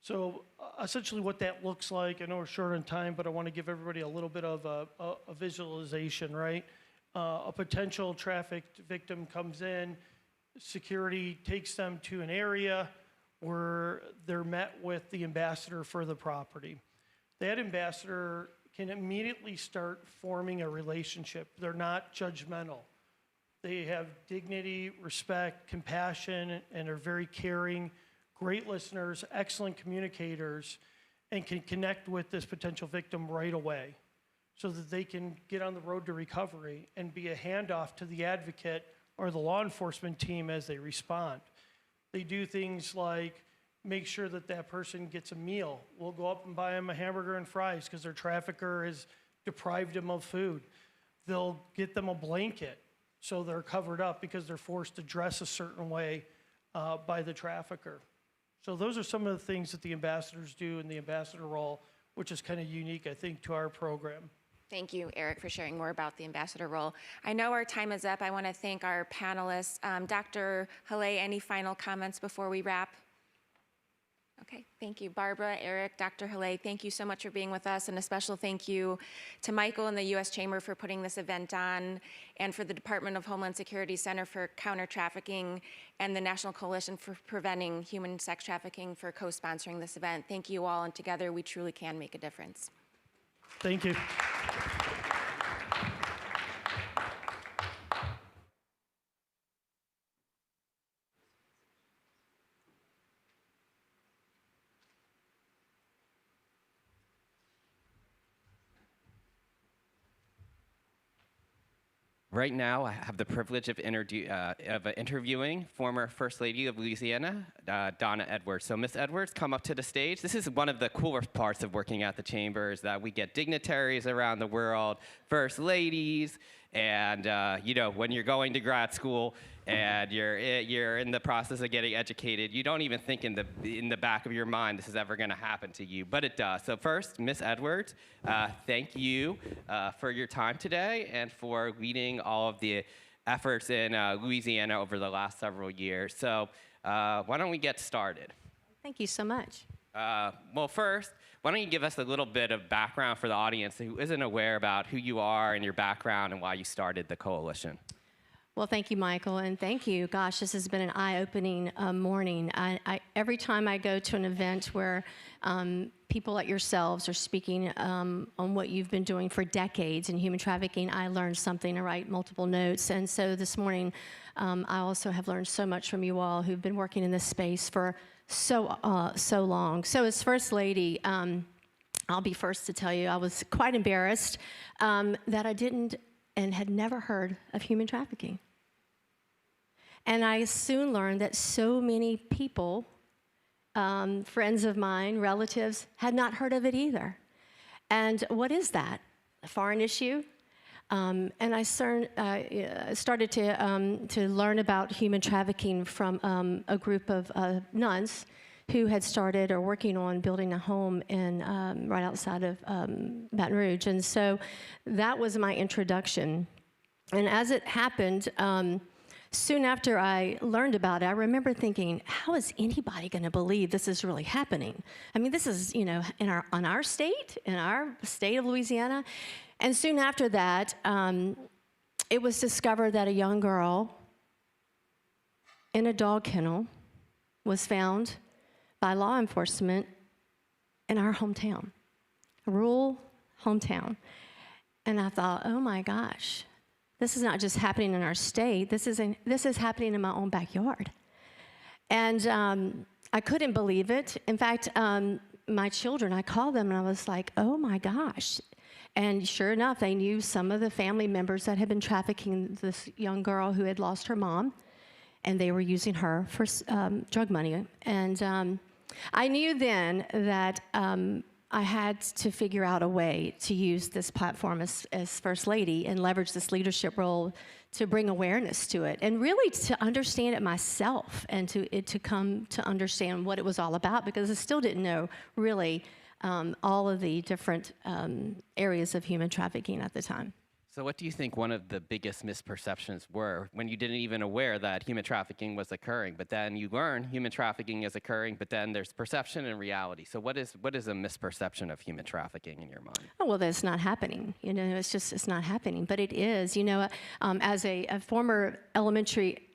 So essentially what that looks like, I know we're short on time, but I want to give everybody a little bit of a visualization, right? A potential trafficked victim comes in, security takes them to an area where they're met with the ambassador for the property. That ambassador can immediately start forming a relationship. They're not judgmental. They have dignity, respect, compassion, and are very caring, great listeners, excellent communicators, and can connect with this potential victim right away so that they can get on the road to recovery and be a handoff to the advocate or the law enforcement team as they respond. They do things like make sure that that person gets a meal. We'll go up and buy them a hamburger and fries because their trafficker has deprived them of food. They'll get them a blanket so they're covered up because they're forced to dress a certain way by the trafficker. So those are some of the things that the ambassadors do in the ambassador role, which is kind of unique, I think, to our program. Thank you, Eric, for sharing more about the ambassador role. I know our time is up. I want to thank our panelists. Dr. Haley, any final comments before we wrap? Okay, thank you. Barbara, Eric, Dr. Haley, thank you so much for being with us, and a special thank you to Michael and the U.S. Chamber for putting this event on, and for the Department of Homeland Security Center for Counter Trafficking and the National Coalition for Preventing Human Sex Trafficking for co-sponsoring this event. Thank you all, and together we truly can make a difference. Thank you. Right now, I have the privilege of interviewing former First Lady of Louisiana, Donna Edwards. So Ms. Edwards, come up to the stage. This is one of the cooler parts of working at the Chamber, is that we get dignitaries around the world, First Ladies, and you know, when you're going to grad school and you're in the process of getting educated, you don't even think in the back of your mind this is ever going to happen to you, but it does. So first, Ms. Edwards, thank you for your time today and for leading all of the efforts in Louisiana over the last several years. So why don't we get started? Thank you so much. Well, first, why don't you give us a little bit of background for the audience who isn't aware about who you are and your background and why you started the coalition? Well, thank you, Michael, and thank you. Gosh, this has been an eye-opening morning. Every time I go to an event where people like yourselves are speaking on what you've been doing for decades in human trafficking, I learn something. I write multiple notes, and so this morning I also have learned so much from you all who've been working in this space for so long. So as First Lady, I'll be first to tell you I was quite embarrassed that I didn't and had never heard of human trafficking. And I soon learned that so many people, friends of mine, relatives, had not heard of it either. And what is that? A foreign issue? And I started to learn about human trafficking from a group of nuns who had started or working on building a home in right outside of Baton Rouge. And so that was my introduction. And as it happened, soon after I learned about it, I remember thinking, how is anybody going to believe this is really happening? I mean, this is, you know, in our state of Louisiana. And soon after that, it was discovered that a young girl in a dog kennel was found by law enforcement in our hometown, a rural hometown. And I thought, oh my gosh, this is not just happening in our state, this is happening in my own backyard. And I couldn't believe it. In fact, my children, I called them and I was like, oh my gosh. And sure enough, they knew some of the family members that had been trafficking this young girl who had lost her mom and they were using her for drug money. And I knew then that I had to figure out a way to use this platform as First Lady and leverage this leadership role to bring awareness to it and really to understand it myself and to come to understand what it was all about, because I still didn't know really all of the different areas of human trafficking at the time. So what do you think one of the biggest misperceptions were when you didn't even aware that human trafficking was occurring, but then you learn human trafficking is occurring, but then there's perception and reality. So what is a misperception of human trafficking in your mind? Oh, well, that's not happening. You know, it's not happening, but it is. You know, as a former elementary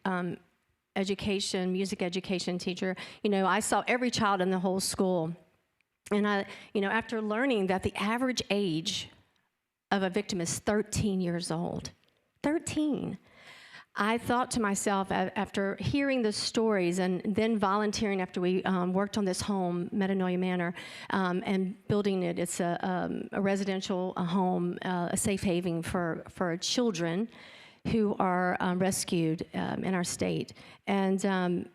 education, music education teacher, you know, I saw every child in the whole school. And after learning that the average age of a victim is 13 years old. 13. I thought to myself, after hearing the stories and then volunteering after we worked on this home, Metanoia Manor, and building it, it's a residential home, a safe haven for children who are rescued in our state. And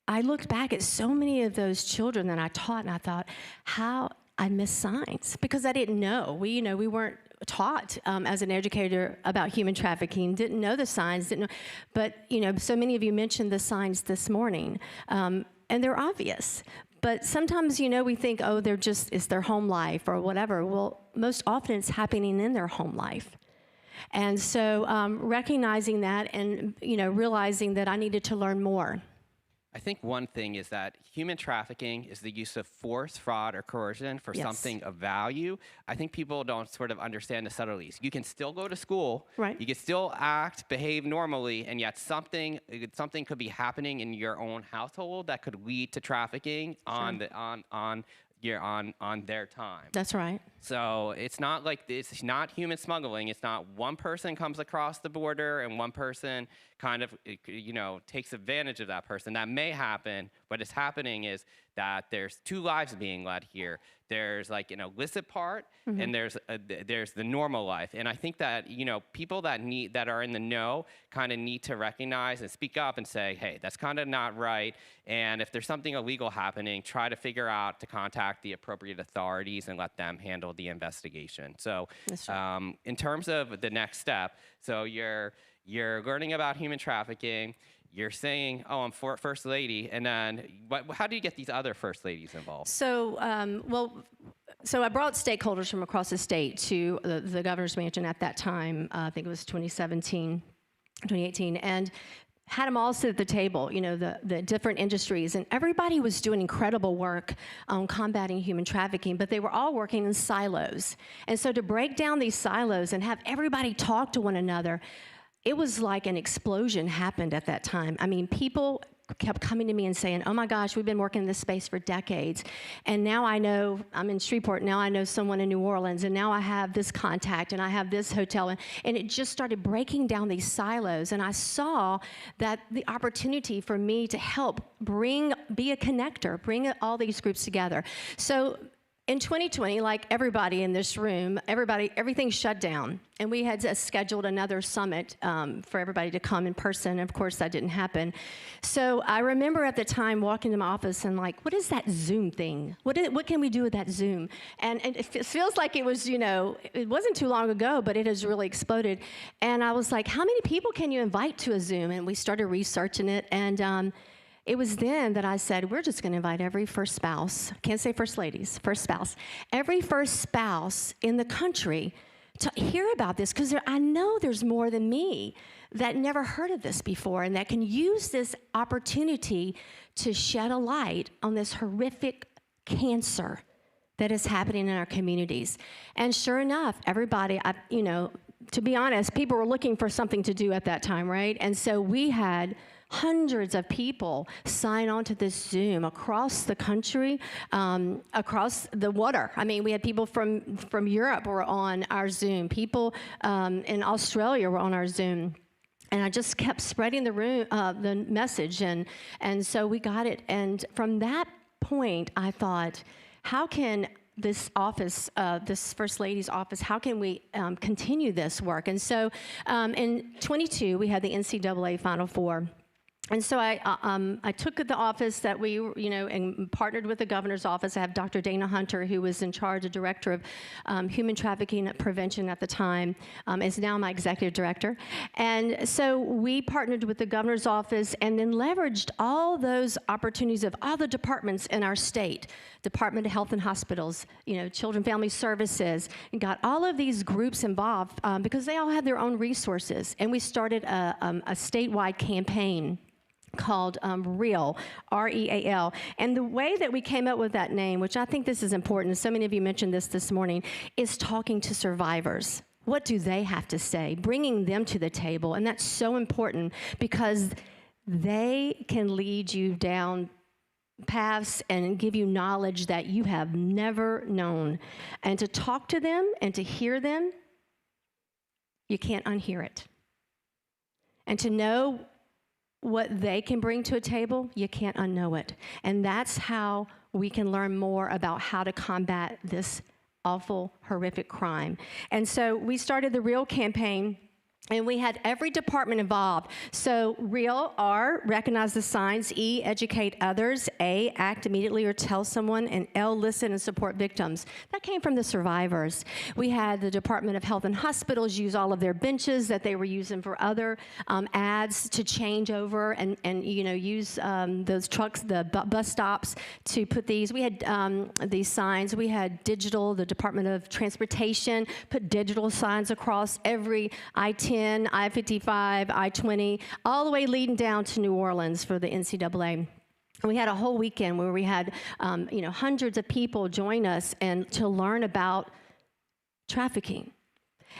I looked back at so many of those children that I taught, and I thought, how I missed signs, because I didn't know. We weren't taught as an educator about human trafficking, didn't know the signs, didn't know. But, so many of you mentioned the signs this morning, and they're obvious. But sometimes, we think, oh, it's their home life or whatever. Well, most often it's happening in their home life. And so recognizing that and, realizing that I needed to learn more. I think one thing is that human trafficking is the use of force, fraud, or coercion for something of value. I think people don't sort of understand the subtleties. You can still go to school, right? You can still act, behave normally, and yet something could be happening in your own household that could lead to trafficking on their time. That's right. So it's not like it's not human smuggling. It's not one person comes across the border and one person kind of, takes advantage of that person. That may happen. What is happening is that there's two lives being led here. There's like an illicit part, and there's the normal life. And I think that people that are in the know kind of need to recognize and speak up and say, hey, that's kind of not right. And if there's something illegal happening, try to figure out to contact the appropriate authorities and let them handle the investigation. So in terms of the next step, so you're learning about human trafficking. You're saying, oh, I'm First Lady, and then how do you get these other First Ladies involved? So, so I brought stakeholders from across the state to the governor's mansion at that time. I think it was 2018, and had them all sit at the table, the different industries, and everybody was doing incredible work on combating human trafficking, but they were all working in silos. And so to break down these silos and have everybody talk to one another, it was like an explosion happened at that time. I mean, people kept coming to me and saying, oh my gosh, we've been working in this space for decades. And now I know, I'm in Shreveport, now I know someone in New Orleans, and now I have this contact, and I have this hotel. And it just started breaking down these silos. And I saw that the opportunity for me to help be a connector, bring all these groups together. So in 2020, like everybody in this room, everything shut down. And we had scheduled another summit for everybody to come in person. Of course, that didn't happen. So I remember at the time walking to my office and like, what is that Zoom thing? What can we do with that Zoom? And it feels like it was, it wasn't too long ago, but it has really exploded. And I was like, how many people can you invite to a Zoom? And we started researching it. And it was then that I said, we're just going to invite every first spouse, can't say first ladies, first spouse, every first spouse in the country to hear about this, because I know there's more than me that never heard of this before and that can use this opportunity to shed a light on this horrific cancer that is happening in our communities. And sure enough, everybody, to be honest, people were looking for something to do at that time, right? And so we had hundreds of people sign on to this Zoom across the country, across the water. I mean, we had people from Europe were on our Zoom. People in Australia were on our Zoom. And I just kept spreading the message, and so we got it. And from that point, I thought, how can this office, this First Lady's office, how can we continue this work? And so in 22, we had the NCAA Final Four. And so I took the office that we, and partnered with the governor's office. I have Dr. Dana Hunter, who was in charge, the director of human trafficking prevention at the time, is now my executive director. And so we partnered with the governor's office and then leveraged all those opportunities of all the departments in our state, Department of Health and Hospitals, Children and Family Services, and got all of these groups involved because they all had their own resources. And we started a statewide campaign called REAL, R-E-A-L. And the way that we came up with that name, which I think this is important, so many of you mentioned this morning, is talking to survivors. What do they have to say? Bringing them to the table. And that's so important because they can lead you down paths and give you knowledge that you have never known. And to talk to them and to hear them, you can't unhear it. And to know what they can bring to a table, you can't unknow it. And that's how we can learn more about how to combat this awful, horrific crime. And so we started the REAL campaign, and we had every department involved. So REAL, R, recognize the signs, E, educate others, A, act immediately or tell someone, and L, listen and support victims. That came from the survivors. We had the Department of Health and Hospitals use all of their benches that they were using for other ads to change over and use those trucks, the bus stops to put these. We had these signs. We had digital, the Department of Transportation put digital signs across every I-10, I-55, I-20, all the way leading down to New Orleans for the NCAA. We had a whole weekend where we had, hundreds of people join us and to learn about trafficking.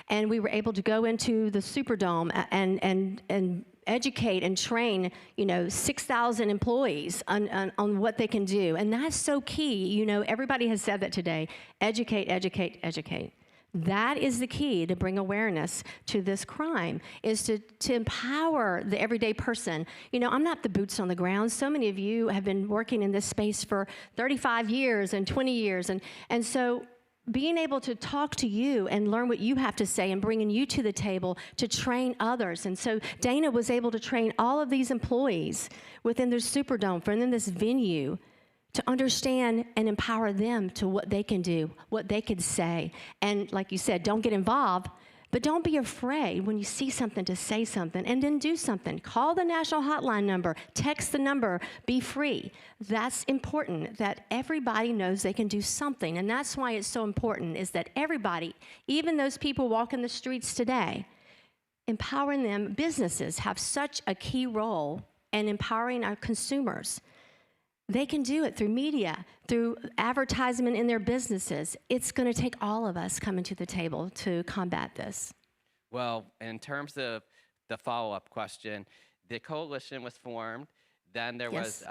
And we were able to go into the Superdome and educate and train, 6,000 employees on what they can do. And that's so key. Everybody has said that today. Educate, educate, educate. That is the key to bring awareness to this crime, is to empower the everyday person. I'm not the boots on the ground. So many of you have been working in this space for 35 years and 20 years. And so being able to talk to you and learn what you have to say and bringing you to the table to train others. And so Dana was able to train all of these employees within the Superdome, within this venue, to understand and empower them to what they can do, what they can say. And like you said, don't get involved, but don't be afraid when you see something to say something and then do something. Call the national hotline number, text the number, be free. That's important, that everybody knows they can do something. And that's why it's so important, is that everybody, even those people walking the streets today, empowering them. Businesses have such a key role in empowering our consumers. They can do it through media, through advertisement in their businesses. It's going to take all of us coming to the table to combat this. Well, in terms of the follow-up question, the coalition was formed. Then there was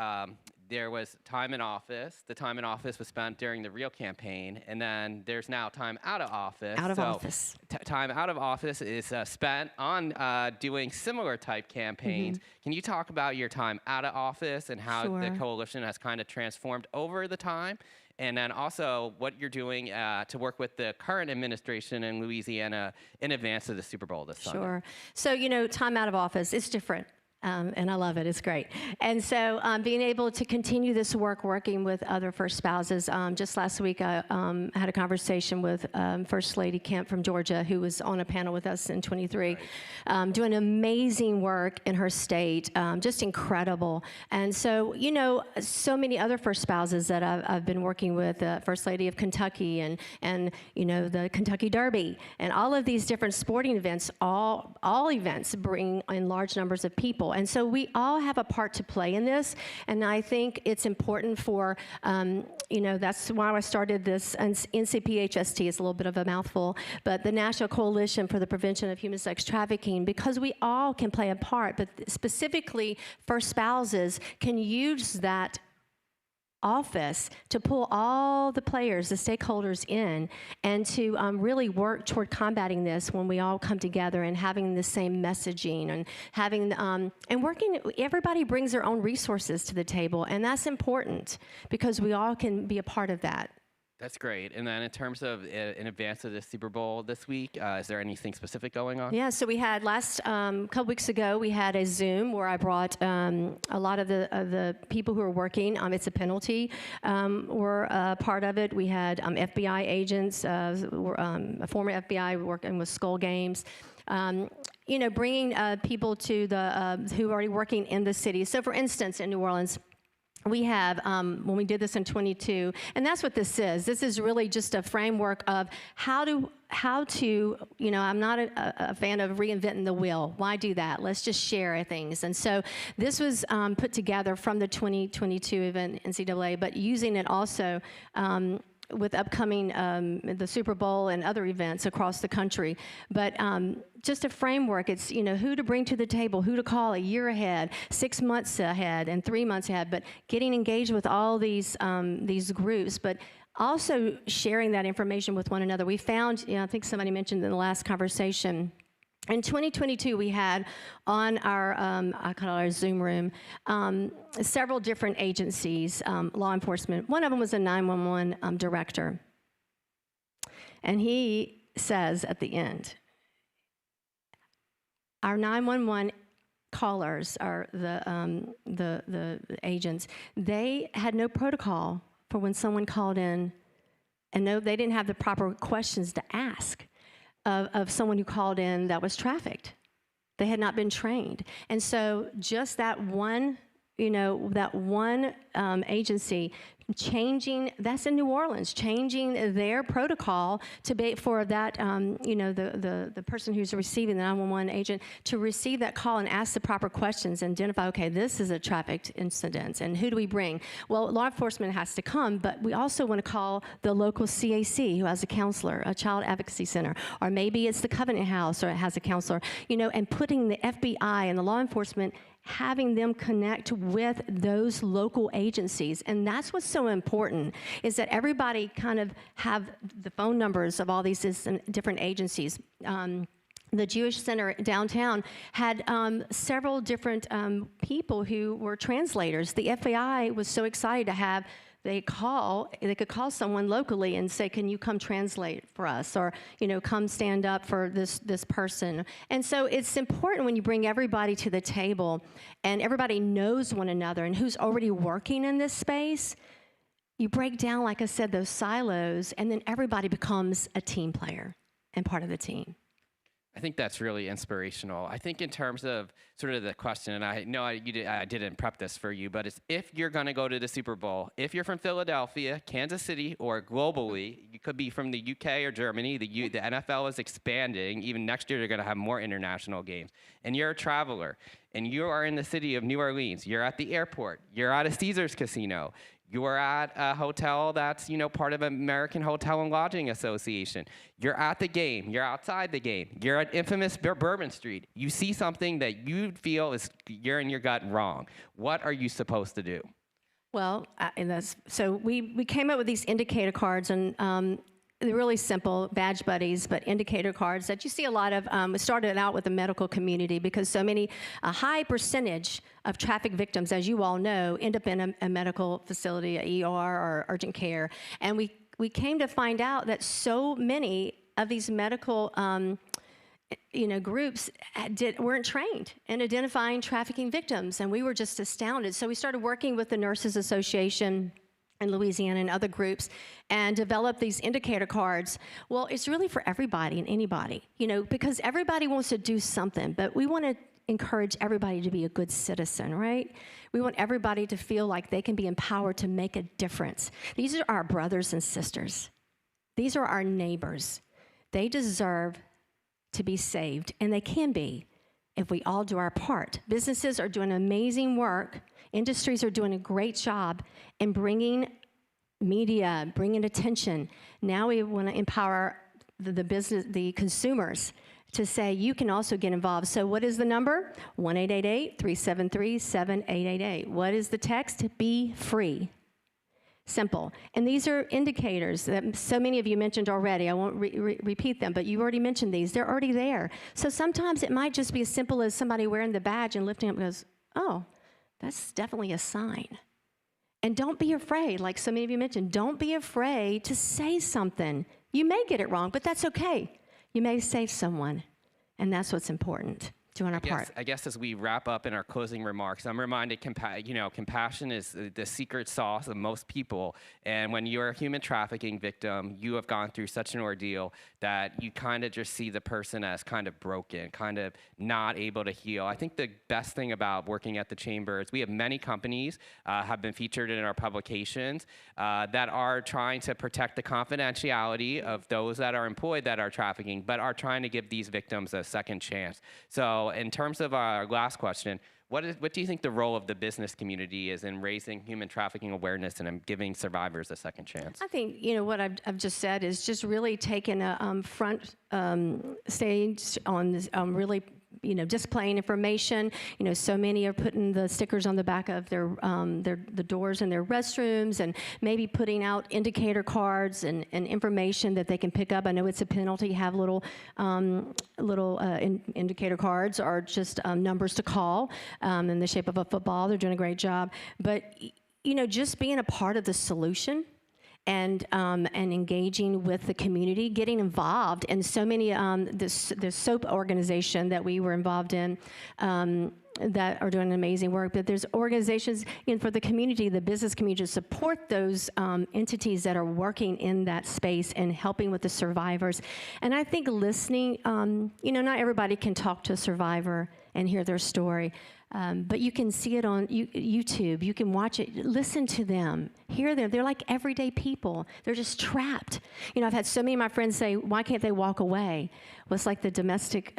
time in office. The time in office was spent during the REAL campaign, and then there's now time out of office. Out of office. Time out of office is spent on doing similar type campaigns. Mm-hmm. Can you talk about your time out of office and how the coalition has kind of transformed over the time? And then also what you're doing to work with the current administration in Louisiana in advance of the Super Bowl this Sunday. Sure. So, time out of office is different. And I love it. It's great. And so being able to continue this work, working with other first spouses. Just last week, I had a conversation with First Lady Kemp from Georgia, who was on a panel with us in 23, doing amazing work in her state, just incredible. And so, so many other first spouses that I've been working with, First Lady of Kentucky and the Kentucky Derby, and all of these different sporting events, all events bring in large numbers of people. And so we all have a part to play in this, and I think it's important for, that's why I started this NCPHST. It's a little bit of a mouthful, but the National Coalition for the Prevention of Human Sex Trafficking, because we all can play a part, but specifically first spouses can use that office to pull all the players, the stakeholders in, and to really work toward combating this when we all come together and having the same messaging and having and working. Everybody brings their own resources to the table, and that's important because we all can be a part of that. That's great. And then in terms of in advance of the Super Bowl this week, is there anything specific going on? Yeah, so we had couple weeks ago, we had a Zoom where I brought a lot of the people who are working, it's a penalty, were part of it. We had FBI agents, a former FBI working with Skull Games, bringing people to who are already working in the city. So for instance, in New Orleans, we have, when we did this in 22, and that's what this is. This is really just a framework of how to I'm not a fan of reinventing the wheel. Why do that? Let's just share things. And so this was put together from the 2022 event, NCAA, but using it also with upcoming the Super Bowl and other events across the country. But just a framework. It's who to bring to the table, who to call a year ahead, 6 months ahead, and 3 months ahead. But getting engaged with all these groups, but also sharing that information with one another. We found, I think somebody mentioned in the last conversation. In 2022, we had on our, I call it our Zoom room, several different agencies, law enforcement. One of them was a 911 director. And he says at the end, our 911 callers, are the agents, they had no protocol for when someone called in, and no, they didn't have the proper questions to ask of someone who called in that was trafficked. They had not been trained. And so just that one, agency changing, that's in New Orleans, changing their protocol to be for that, the person who's receiving the 911 agent to receive that call and ask the proper questions and identify, okay, this is a traffic incident, and who do we bring? Well, law enforcement has to come, but we also want to call the local CAC who has a counselor, a child advocacy center, or maybe it's the Covenant House or it has a counselor, and putting the FBI and the law enforcement, having them connect with those local agencies. And that's what's so important, is that everybody kind of have the phone numbers of all these different agencies. The Jewish Center downtown had several different people who were translators. The FBI was so excited to have they could call someone locally and say, can you come translate for us? Or, come stand up for this person. And so it's important when you bring everybody to the table and everybody knows one another and who's already working in this space, you break down, like I said, those silos, and then everybody becomes a team player and part of the team. I think that's really inspirational. I think in terms of sort of the question, and I know I didn't prep this for you, but it's if you're going to go to the Super Bowl, if you're from Philadelphia, Kansas City, or globally, you could be from the UK or Germany, the NFL is expanding. Even next year, they're going to have more international games. And you're a traveler, and you are in the city of New Orleans. You're at the airport. You're at a Caesars Casino. You're at a hotel that's, part of American Hotel and Lodging Association. You're at the game. You're outside the game. You're at infamous Bourbon Street. You see something that you feel is you're in your gut wrong. What are you supposed to do? Well, so we came up with these indicator cards, and they're really simple, badge buddies, but indicator cards that you see a lot of. It started out with the medical community because so many, a high percentage of traffic victims, as you all know, end up in a medical facility, a ER or urgent care. And we came to find out that so many of these medical groups weren't trained in identifying trafficking victims, and we were just astounded. So we started working with the Nurses Association in Louisiana and other groups, and develop these indicator cards. Well, it's really for everybody and anybody, because everybody wants to do something, but we want to encourage everybody to be a good citizen, right? We want everybody to feel like they can be empowered to make a difference. These are our brothers and sisters. These are our neighbors. They deserve to be saved, and they can be if we all do our part. Businesses are doing amazing work. Industries are doing a great job in bringing media, bringing attention. Now we want to empower the consumers to say you can also get involved. So what is the number? 1-888-373-7888. What is the text? Be free. Simple. And these are indicators that so many of you mentioned already. I won't repeat them, but you already mentioned these. They're already there. So sometimes it might just be as simple as somebody wearing the badge and lifting up and goes, oh, that's definitely a sign. And don't be afraid, like so many of you mentioned, don't be afraid to say something. You may get it wrong, but that's okay. You may save someone, and that's what's important. Doing our part. I guess as we wrap up in our closing remarks, I'm reminded, compassion is the secret sauce of most people. And when you're a human trafficking victim, you have gone through such an ordeal that you kind of just see the person as kind of broken, kind of not able to heal. I think the best thing about working at the Chamber is we have many companies have been featured in our publications that are trying to protect the confidentiality of those that are employed that are trafficking, but are trying to give these victims a second chance. So in terms of our last question, what do you think the role of the business community is in raising human trafficking awareness and giving survivors a second chance? I think, what I've just said is just really taking a front stage on this, really, displaying information. So many are putting the stickers on the back of the doors in their restrooms, and maybe putting out indicator cards and information that they can pick up. I know it's a penalty to have little indicator cards or just numbers to call in the shape of a football. They're doing a great job. But, just being a part of the solution and engaging with the community, getting involved in so many, the SOAP organization that we were involved in that are doing amazing work, but there's organizations for the community, the business community, to support those entities that are working in that space and helping with the survivors. And I think listening, not everybody can talk to a survivor and hear their story. But you can see it on YouTube. You can watch it, listen to them, hear them. They're like everyday people. They're just trapped. I've had so many of my friends say, why can't they walk away? Well, it's like the domestic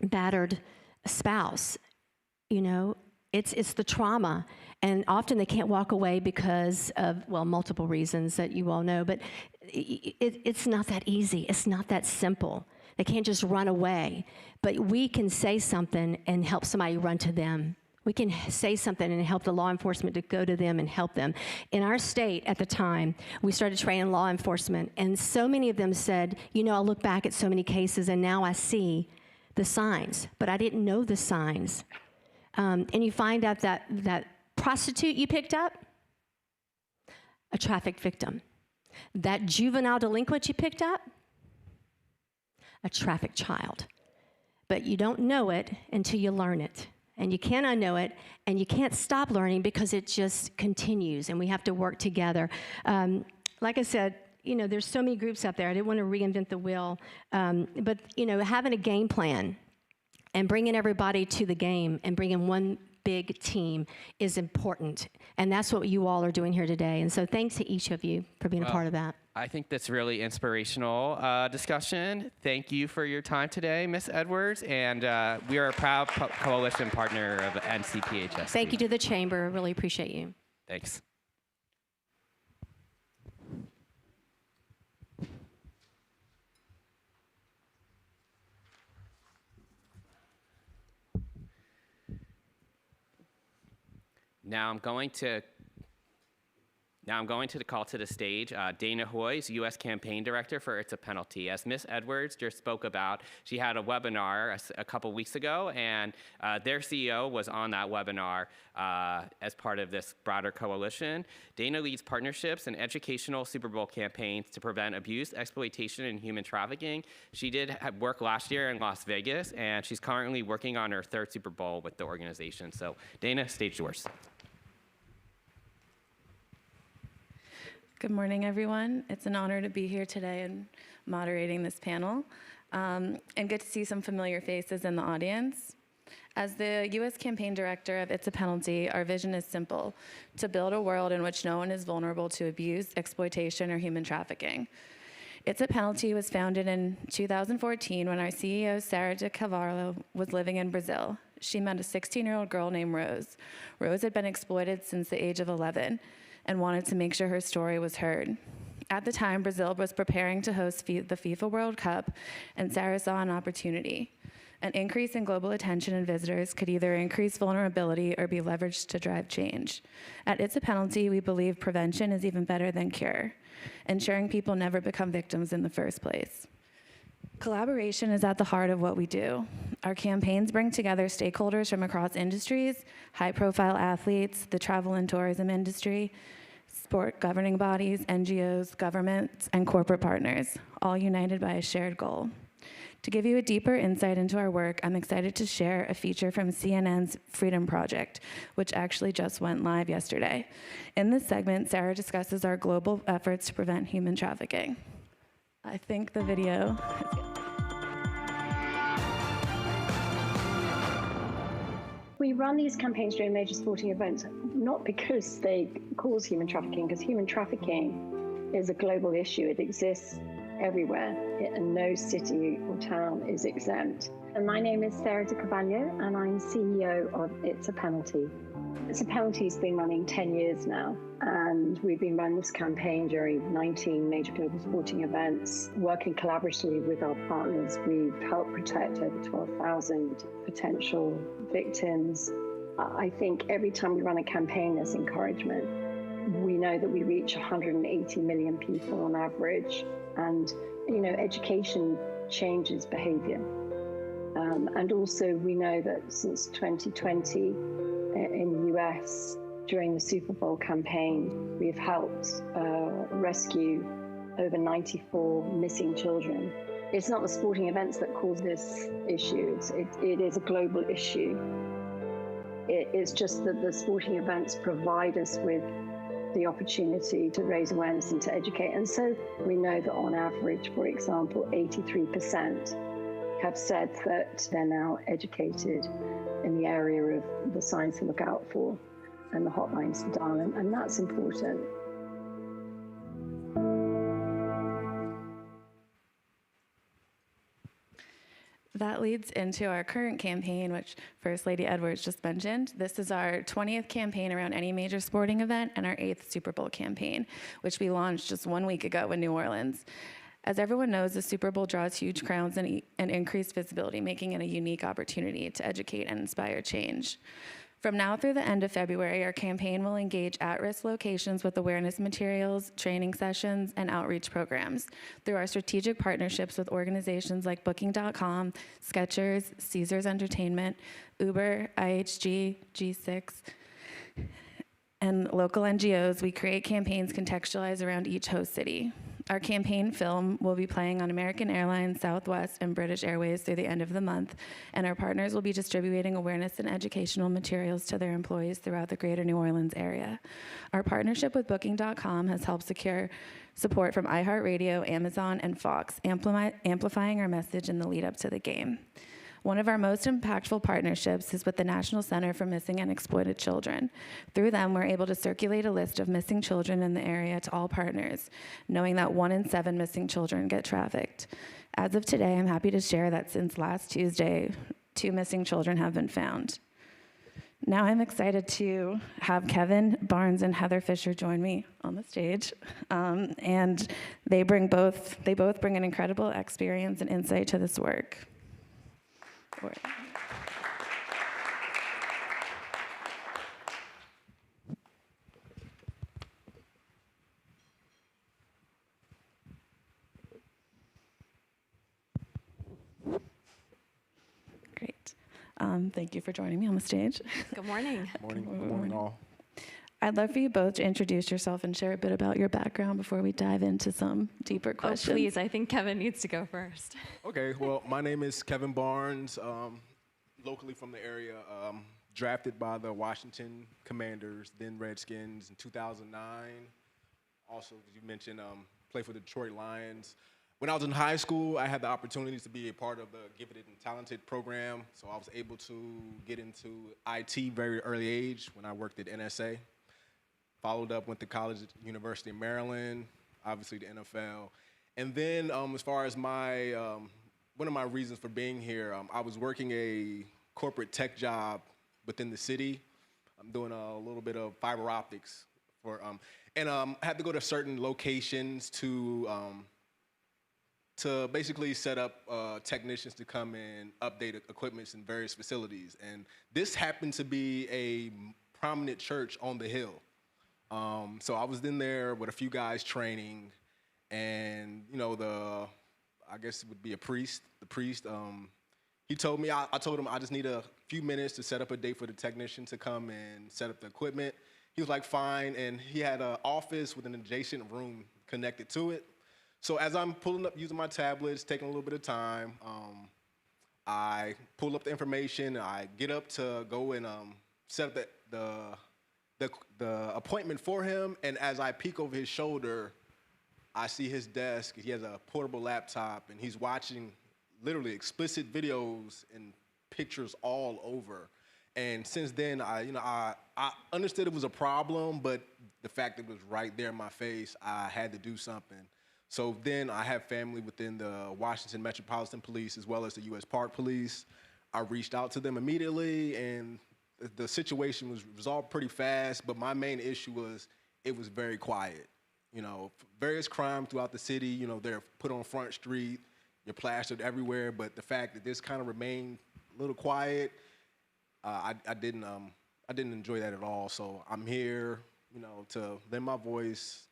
battered spouse. It's the trauma. And often they can't walk away because of, multiple reasons that you all know. But it's not that easy. It's not that simple. They can't just run away. But we can say something and help somebody run to them. We can say something and help the law enforcement to go to them and help them. In our state at the time, we started training law enforcement, and so many of them said, I look back at so many cases and now I see the signs, but I didn't know the signs. And you find out that prostitute you picked up, a trafficked victim. That juvenile delinquent you picked up, a trafficked child. But you don't know it until you learn it. And you cannot know it, and you can't stop learning because it just continues, and we have to work together. Like I said, there's so many groups out there. I didn't want to reinvent the wheel. But having a game plan and bringing everybody to the game and bringing one big team is important. And that's what you all are doing here today. And so thanks to each of you for being a part of that. I think that's really inspirational discussion. Thank you for your time today, Ms. Edwards. And we are a proud coalition partner of NCPHS. Thank you to the Chamber. Really appreciate you. Thanks. Now I'm going to call to the stage Dana Hoyes, U.S. Campaign Director for It's a Penalty. As Ms. Edwards just spoke about, she had a webinar a couple weeks ago, and their CEO was on that webinar as part of this broader coalition. Dana leads partnerships and educational Super Bowl campaigns to prevent abuse, exploitation, and human trafficking. She did work last year in Las Vegas, and she's currently working on her third Super Bowl with the organization. So Dana, stage yours. Good morning, everyone. It's an honor to be here today and moderating this panel, and good to see some familiar faces in the audience. As the U.S. Campaign Director of It's a Penalty, our vision is simple: to build a world in which no one is vulnerable to abuse, exploitation, or human trafficking. It's a Penalty was founded in 2014 when our CEO, Sarah de Carvalho, was living in Brazil. She met a 16-year-old girl named Rose. Rose had been exploited since the age of 11 and wanted to make sure her story was heard. At the time, Brazil was preparing to host the FIFA World Cup, and Sarah saw an opportunity. An increase in global attention and visitors could either increase vulnerability or be leveraged to drive change. At It's a Penalty, we believe prevention is even better than cure, ensuring people never become victims in the first place. Collaboration is at the heart of what we do. Our campaigns bring together stakeholders from across industries, high-profile athletes, the travel and tourism industry, sport governing bodies, NGOs, governments, and corporate partners, all united by a shared goal. To give you a deeper insight into our work, I'm excited to share a feature from CNN's Freedom Project, which actually just went live yesterday. In this segment, Sarah discusses our global efforts to prevent human trafficking. I think the video is good. We run these campaigns during major sporting events, not because they cause human trafficking, because human trafficking is a global issue. It exists everywhere, and no city or town is exempt. And my name is Sarah De Carvalho, and I'm CEO of It's a Penalty. It's a Penalty has been running 10 years now, and we've been running this campaign during 19 major global sporting events. Working collaboratively with our partners, we've helped protect over 12,000 potential victims. I think every time we run a campaign, there's encouragement. We know that we reach 180 million people on average, and education changes behavior. And also we know that since 2020 in the US, during the Super Bowl campaign, we've helped rescue over 94 missing children. It's not the sporting events that cause this issue. It is a global issue. It's just that the sporting events provide us with the opportunity to raise awareness and to educate. And so we know that on average, for example, 83% have said that they're now educated in the area of the signs to look out for and the hotlines to dial, and that's important. That leads into our current campaign, which First Lady Edwards just mentioned. This is our 20th campaign around any major sporting event and our 8th Super Bowl campaign, which we launched just 1 week ago in New Orleans. As everyone knows, the Super Bowl draws huge crowds and increased visibility, making it a unique opportunity to educate and inspire change. From now through the end of February, our campaign will engage at-risk locations with awareness materials, training sessions, and outreach programs through our strategic partnerships with organizations like Booking.com, Skechers, Caesars Entertainment, Uber, IHG, G6, and local NGOs. We create campaigns contextualized around each host city. Our campaign film will be playing on American Airlines, Southwest, and British Airways through the end of the month, and our partners will be distributing awareness and educational materials to their employees throughout the greater New Orleans area. Our partnership with Booking.com has helped secure support from iHeartRadio, Amazon, and Fox, amplifying our message in the lead up to the game. One of our most impactful partnerships is with the National Center for Missing and Exploited Children. Through them, we're able to circulate a list of missing children in the area to all partners, knowing that 1 in 7 missing children get trafficked. As of today, I'm happy to share that since last Tuesday, 2 missing children have been found. Now I'm excited to have Kevin Barnes and Heather Fisher join me on the stage, and they both bring an incredible experience and insight to this work. Great. Thank you for joining me on the stage. Good morning. Good morning all. I'd love for you both to introduce yourself and share a bit about your background before we dive into some deeper questions. Oh, please, I think Kevin needs to go first. Okay, well, my name is Kevin Barnes, locally from the area, drafted by the Washington Commanders, then Redskins in 2009. Also, as you mentioned, played for the Detroit Lions. When I was in high school, I had the opportunity to be a part of the Gifted and Talented program, so I was able to get into IT very early age when I worked at NSA. Followed up, went to college at University of Maryland, obviously the NFL. And then as far as my, one of my reasons for being here, I was working a corporate tech job within the city. I'm doing a little bit of fiber optics for, and I had to go to certain locations to basically set up technicians to come and update equipment in various facilities. And this happened to be a prominent church on the hill. So I was in there with a few guys training, and I guess it would be a priest. The priest, he told me, I told him I just need a few minutes to set up a date for the technician to come and set up the equipment. He was like, fine, and he had an office with an adjacent room connected to it. So as I'm pulling up, using my tablets, taking a little bit of time, I pull up the information, I get up to go and set up the appointment for him, and as I peek over his shoulder, I see his desk. He has a portable laptop, and he's watching literally explicit videos and pictures all over. And since then, I understood it was a problem, but the fact that it was right there in my face, I had to do something. So then I have family within the Washington Metropolitan Police as well as the U.S. Park Police. I reached out to them immediately, and the situation was resolved pretty fast, but my main issue was it was very quiet. You know, various crimes throughout the city, you know, they're put on Front Street, you're plastered everywhere, but the fact that this kind of remained a little quiet, I didn't enjoy that at all. So I'm here, you know, to lend my voice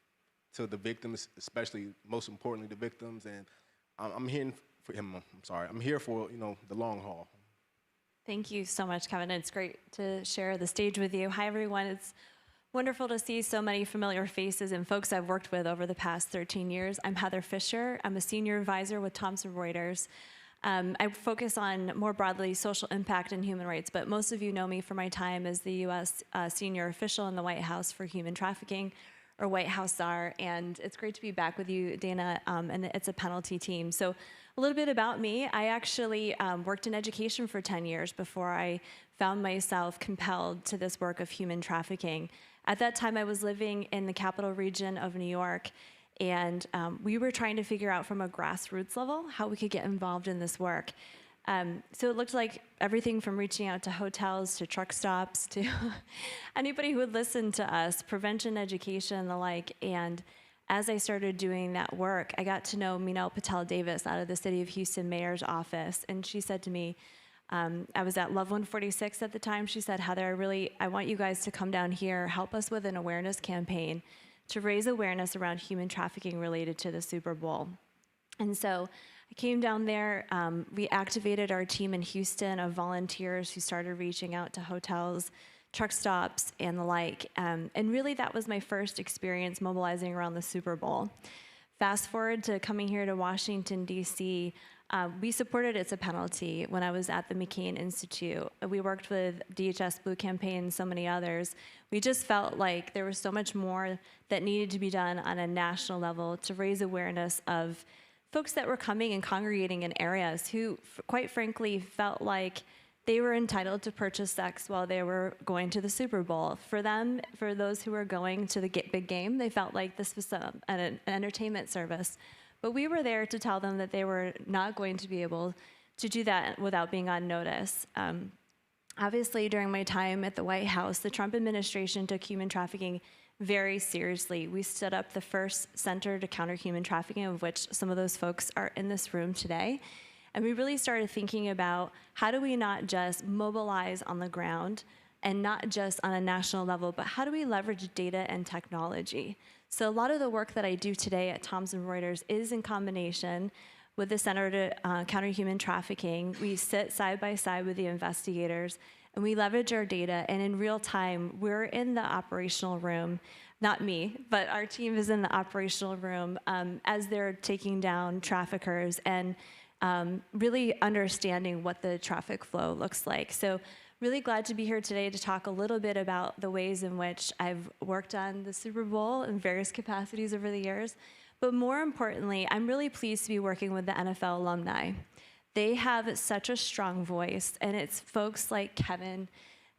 to the victims, especially, most importantly, the victims, and I'm here for him. I'm here for, you know, the long haul. Thank you so much, Kevin. It's great to share the stage with you. Hi, everyone. It's wonderful to see so many familiar faces and folks I've worked with over the past 13 years. I'm Heather Fisher. I'm a senior advisor with Thomson Reuters. I focus on, more broadly, social impact and human rights, but most of you know me for my time as the U.S. senior official in the White House for human trafficking, or White House czar, and it's great to be back with you, Dana, and It's a Penalty team. So a little bit about me. I actually worked in education for 10 years before I found myself compelled to this work of human trafficking. At that time, I was living in the capital region of New York, and we were trying to figure out from a grassroots level how we could get involved in this work. So it looked like everything from reaching out to hotels, to truck stops, to anybody who would listen to us, prevention, education, and the like. And as I started doing that work, I got to know Minal Patel-Davis out of the City of Houston Mayor's office. And she said to me, I was at Love 146 at the time. She said, Heather, I want you guys to come down here, help us with an awareness campaign to raise awareness around human trafficking related to the Super Bowl. And so I came down there, we activated our team in Houston of volunteers who started reaching out to hotels, truck stops, and the like. And really that was my first experience mobilizing around the Super Bowl. Fast forward to coming here to Washington, D.C., we supported It's a Penalty when I was at the McCain Institute. We worked with DHS Blue Campaign and so many others. We just felt like there was so much more that needed to be done on a national level to raise awareness of folks that were coming and congregating in areas who, quite frankly, felt like they were entitled to purchase sex while they were going to the Super Bowl. For them, for those who were going to the big game, they felt like this was an entertainment service. But we were there to tell them that they were not going to be able to do that without being on notice. Obviously, during my time at the White House, the Trump administration took human trafficking very seriously. We stood up the first center to counter human trafficking, of which some of those folks are in this room today. And we really started thinking about how do we not just mobilize on the ground and not just on a national level, but how do we leverage data and technology? So a lot of the work that I do today at Thomson Reuters is in combination with the Center to Counter Human Trafficking. We sit side by side with the investigators, and we leverage our data, and in real time, we're in the operational room, not me, but our team is in the operational room as they're taking down traffickers and really understanding what the traffic flow looks like. So really glad to be here today to talk a little bit about the ways in which I've worked on the Super Bowl in various capacities over the years. But more importantly, I'm really pleased to be working with the NFL alumni. They have such a strong voice, and it's folks like Kevin,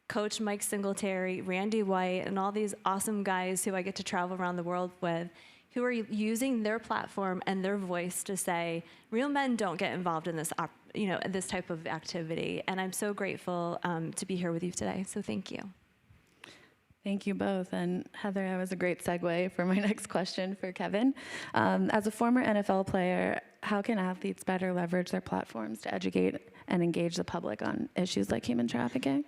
Coach Mike Singletary, Randy White, and all these awesome guys who I get to travel around the world with, who are using their platform and their voice to say, real men don't get involved in this, this type of activity. And I'm so grateful to be here with you today. So thank you. Thank you both. And Heather, that was a great segue for my next question for Kevin. As a former NFL player, how can athletes better leverage their platforms to educate and engage the public on issues like human trafficking?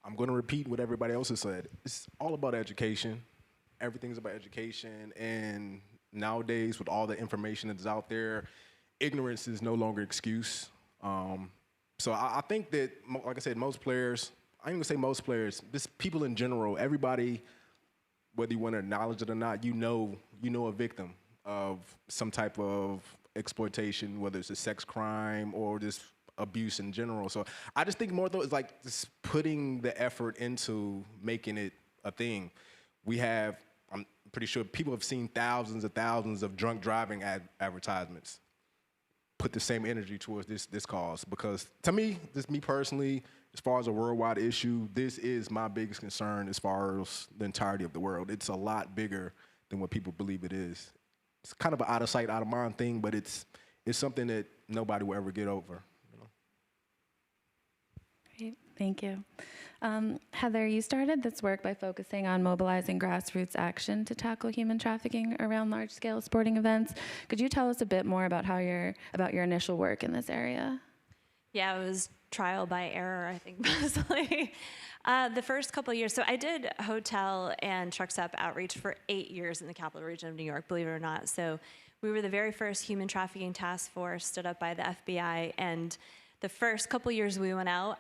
I'm going to repeat what everybody else has said. It's all about education. Everything's about education. And nowadays, with all the information that's out there, ignorance is no longer excuse. So I think that, like I said, most players, I ain't gonna say most players, just people in general, everybody, whether you want to acknowledge it or not, you know a victim of some type of exploitation, whether it's a sex crime or just abuse in general. So I just think more though is like just putting the effort into making it a thing. I'm pretty sure people have seen thousands of drunk driving advertisements. Put the same energy towards this cause, because to me, just me personally, as far as a worldwide issue, this is my biggest concern as far as the entirety of the world. It's a lot bigger than what people believe it is. It's kind of an out of sight, out of mind thing, but it's something that nobody will ever get over. Great, thank you. Heather, you started this work by focusing on mobilizing grassroots action to tackle human trafficking around large-scale sporting events. Could you tell us a bit more about your initial work in this area? Yeah, it was trial by error, I think, mostly. The first couple of years, so I did hotel and truck stop outreach for 8 years in the capital region of New York, believe it or not. So we were the very first human trafficking task force stood up by the FBI, and the first couple years we went out,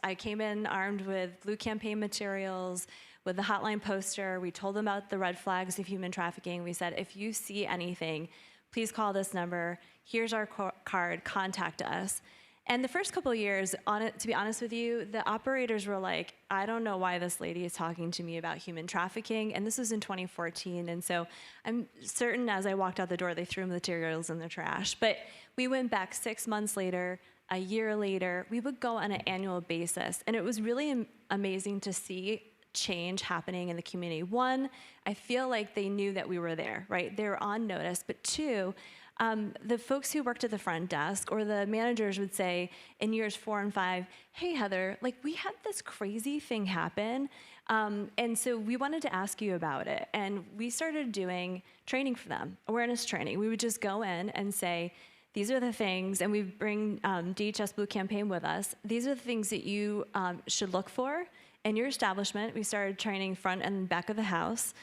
I came in armed with blue campaign materials, with the hotline poster. We told them about the red flags of human trafficking. We said, if you see anything, please call this number. Here's our card, contact us. And the first couple of years, to be honest with you, the operators were like, I don't know why this lady is talking to me about human trafficking. And this was in 2014. And so I'm certain as I walked out the door, they threw materials in the trash. But we went back 6 months later, a year later, we would go on an annual basis. And it was really amazing to see change happening in the community. One, I feel like they knew that we were there, right? They were on notice. But two, the folks who worked at the front desk or the managers would say in years 4 and 5, hey, Heather, like we had this crazy thing happen. And so we wanted to ask you about it. And we started doing training for them, awareness training. We would just go in and say, these are the things, and we bring DHS Blue Campaign with us. These are the things that you should look for in your establishment. We started training front and back of the house.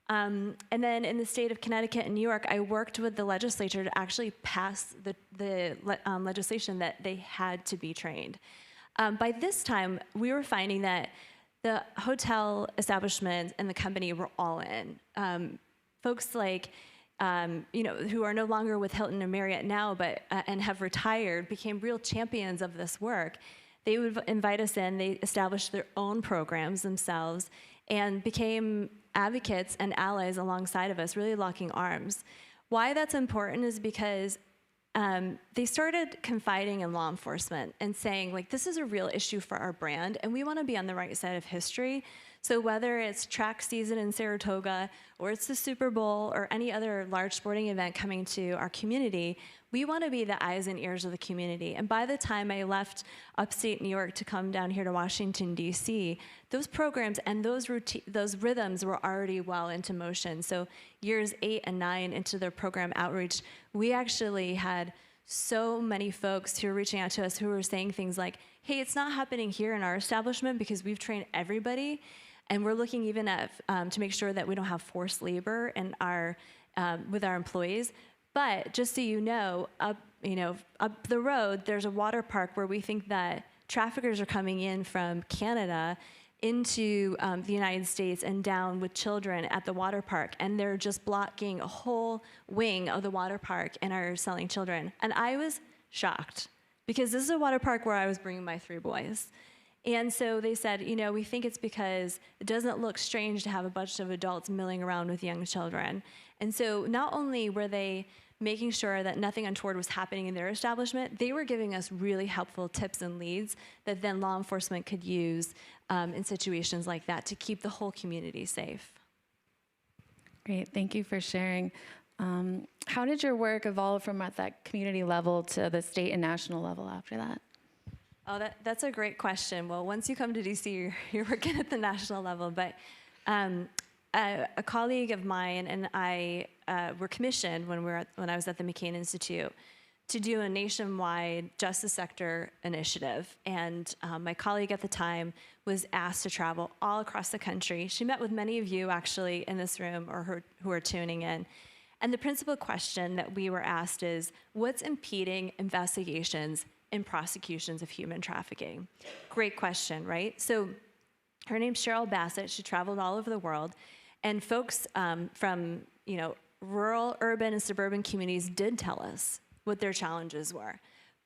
And then in the state of Connecticut and New York, I worked with the legislature to actually pass the legislation that they had to be trained. By this time, we were finding that the hotel establishment and the company were all in. Folks like who are no longer with Hilton or Marriott now, but and have retired, became real champions of this work. They would invite us in. They established their own programs themselves and became advocates and allies alongside of us, really locking arms. Why that's important is because they started confiding in law enforcement and saying, like, this is a real issue for our brand, and we want to be on the right side of history. So whether it's track season in Saratoga, or it's the Super Bowl, or any other large sporting event coming to our community, we want to be the eyes and ears of the community. And by the time I left upstate New York to come down here to Washington, D.C., those programs and those rhythms were already well into motion. So years 8 and 9 into their program outreach, we actually had so many folks who were reaching out to us who were saying things like, hey, it's not happening here in our establishment because we've trained everybody. And we're looking even at to make sure that we don't have forced labor in with our employees. But just so you know, up the road, there's a water park where we think that traffickers are coming in from Canada into the United States and down with children at the water park. And they're just blocking a whole wing of the water park and are selling children. And I was shocked because this is a water park where I was bringing my 3 boys. And so they said, we think it's because it doesn't look strange to have a bunch of adults milling around with young children. And so not only were they making sure that nothing untoward was happening in their establishment, they were giving us really helpful tips and leads that then law enforcement could use in situations like that to keep the whole community safe. Great, thank you for sharing. How did your work evolve from at that community level to the state and national level after that? Oh, that's a great question. Well, once you come to DC, you're working at the national level. But a colleague of mine and I were commissioned when I was at the McCain Institute to do a nationwide justice sector initiative. And my colleague at the time was asked to travel all across the country. She met with many of you actually in this room or who are tuning in. And the principal question that we were asked is, what's impeding investigations and prosecutions of human trafficking? Great question, right? So her name's Cheryl Bassett. She traveled all over the world. And folks from rural, urban, and suburban communities did tell us what their challenges were.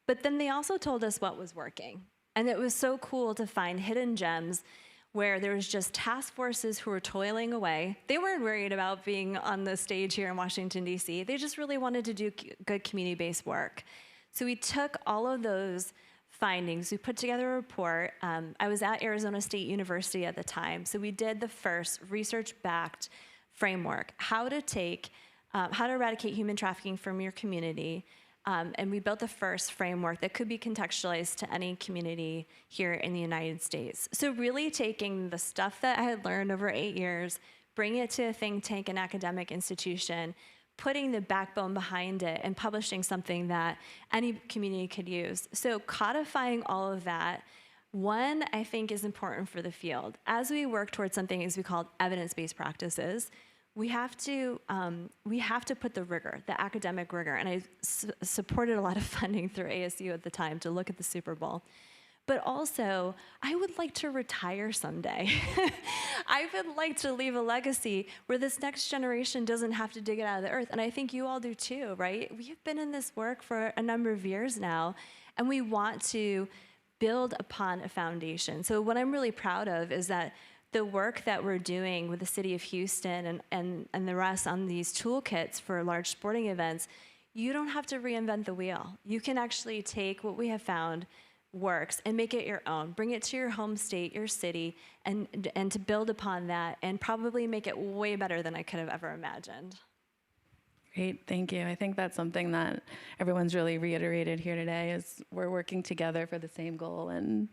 But then they also told us what was working. And it was so cool to find hidden gems where there was just task forces who were toiling away. They weren't worried about being on the stage here in Washington, D.C. They just really wanted to do good community-based work. So we took all of those findings. We put together a report. I was at Arizona State University at the time, so we did the first research-backed framework, how to eradicate human trafficking from your community. And we built the first framework that could be contextualized to any community here in the United States. So really taking the stuff that I had learned over 8 years, bringing it to a think tank and academic institution, putting the backbone behind it, and publishing something that any community could use. So codifying all of that, one, I think is important for the field. As we work towards something as we call evidence-based practices, we have to put the rigor, the academic rigor, and I supported a lot of funding through ASU at the time to look at the Super Bowl. But also, I would like to retire someday. I would like to leave a legacy where this next generation doesn't have to dig it out of the earth. And I think you all do too, right? We have been in this work for a number of years now, and we want to build upon a foundation. So what I'm really proud of is that the work that we're doing with the city of Houston and the rest on these toolkits for large sporting events, you don't have to reinvent the wheel. You can actually take what we have found works and make it your own. Bring it to your home state, your city, and to build upon that and probably make it way better than I could have ever imagined. Great, thank you. I think that's something that everyone's really reiterated here today is we're working together for the same goal and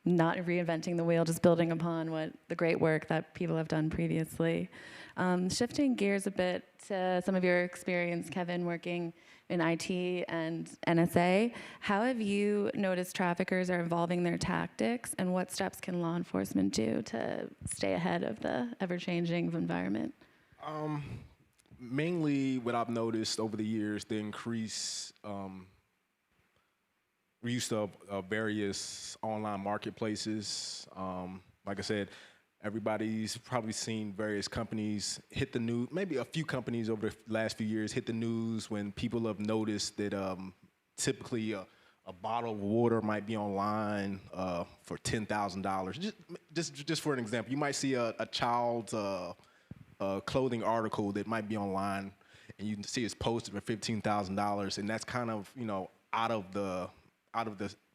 not reinventing the wheel, just building upon what the great work that people have done previously. Shifting gears a bit to some of your experience, Kevin, working in IT and NSA, how have you noticed traffickers are evolving their tactics, and what steps can law enforcement do to stay ahead of the ever-changing environment? Mainly what I've noticed over the years, the increased use of various online marketplaces. Like I said, everybody's probably seen various companies hit the news, maybe a few companies over the last few years hit the news when people have noticed that typically a bottle of water might be online for $10,000. Just for an example, you might see a child's clothing article that might be online, and you can see it's posted for $15,000, and that's kind of out of the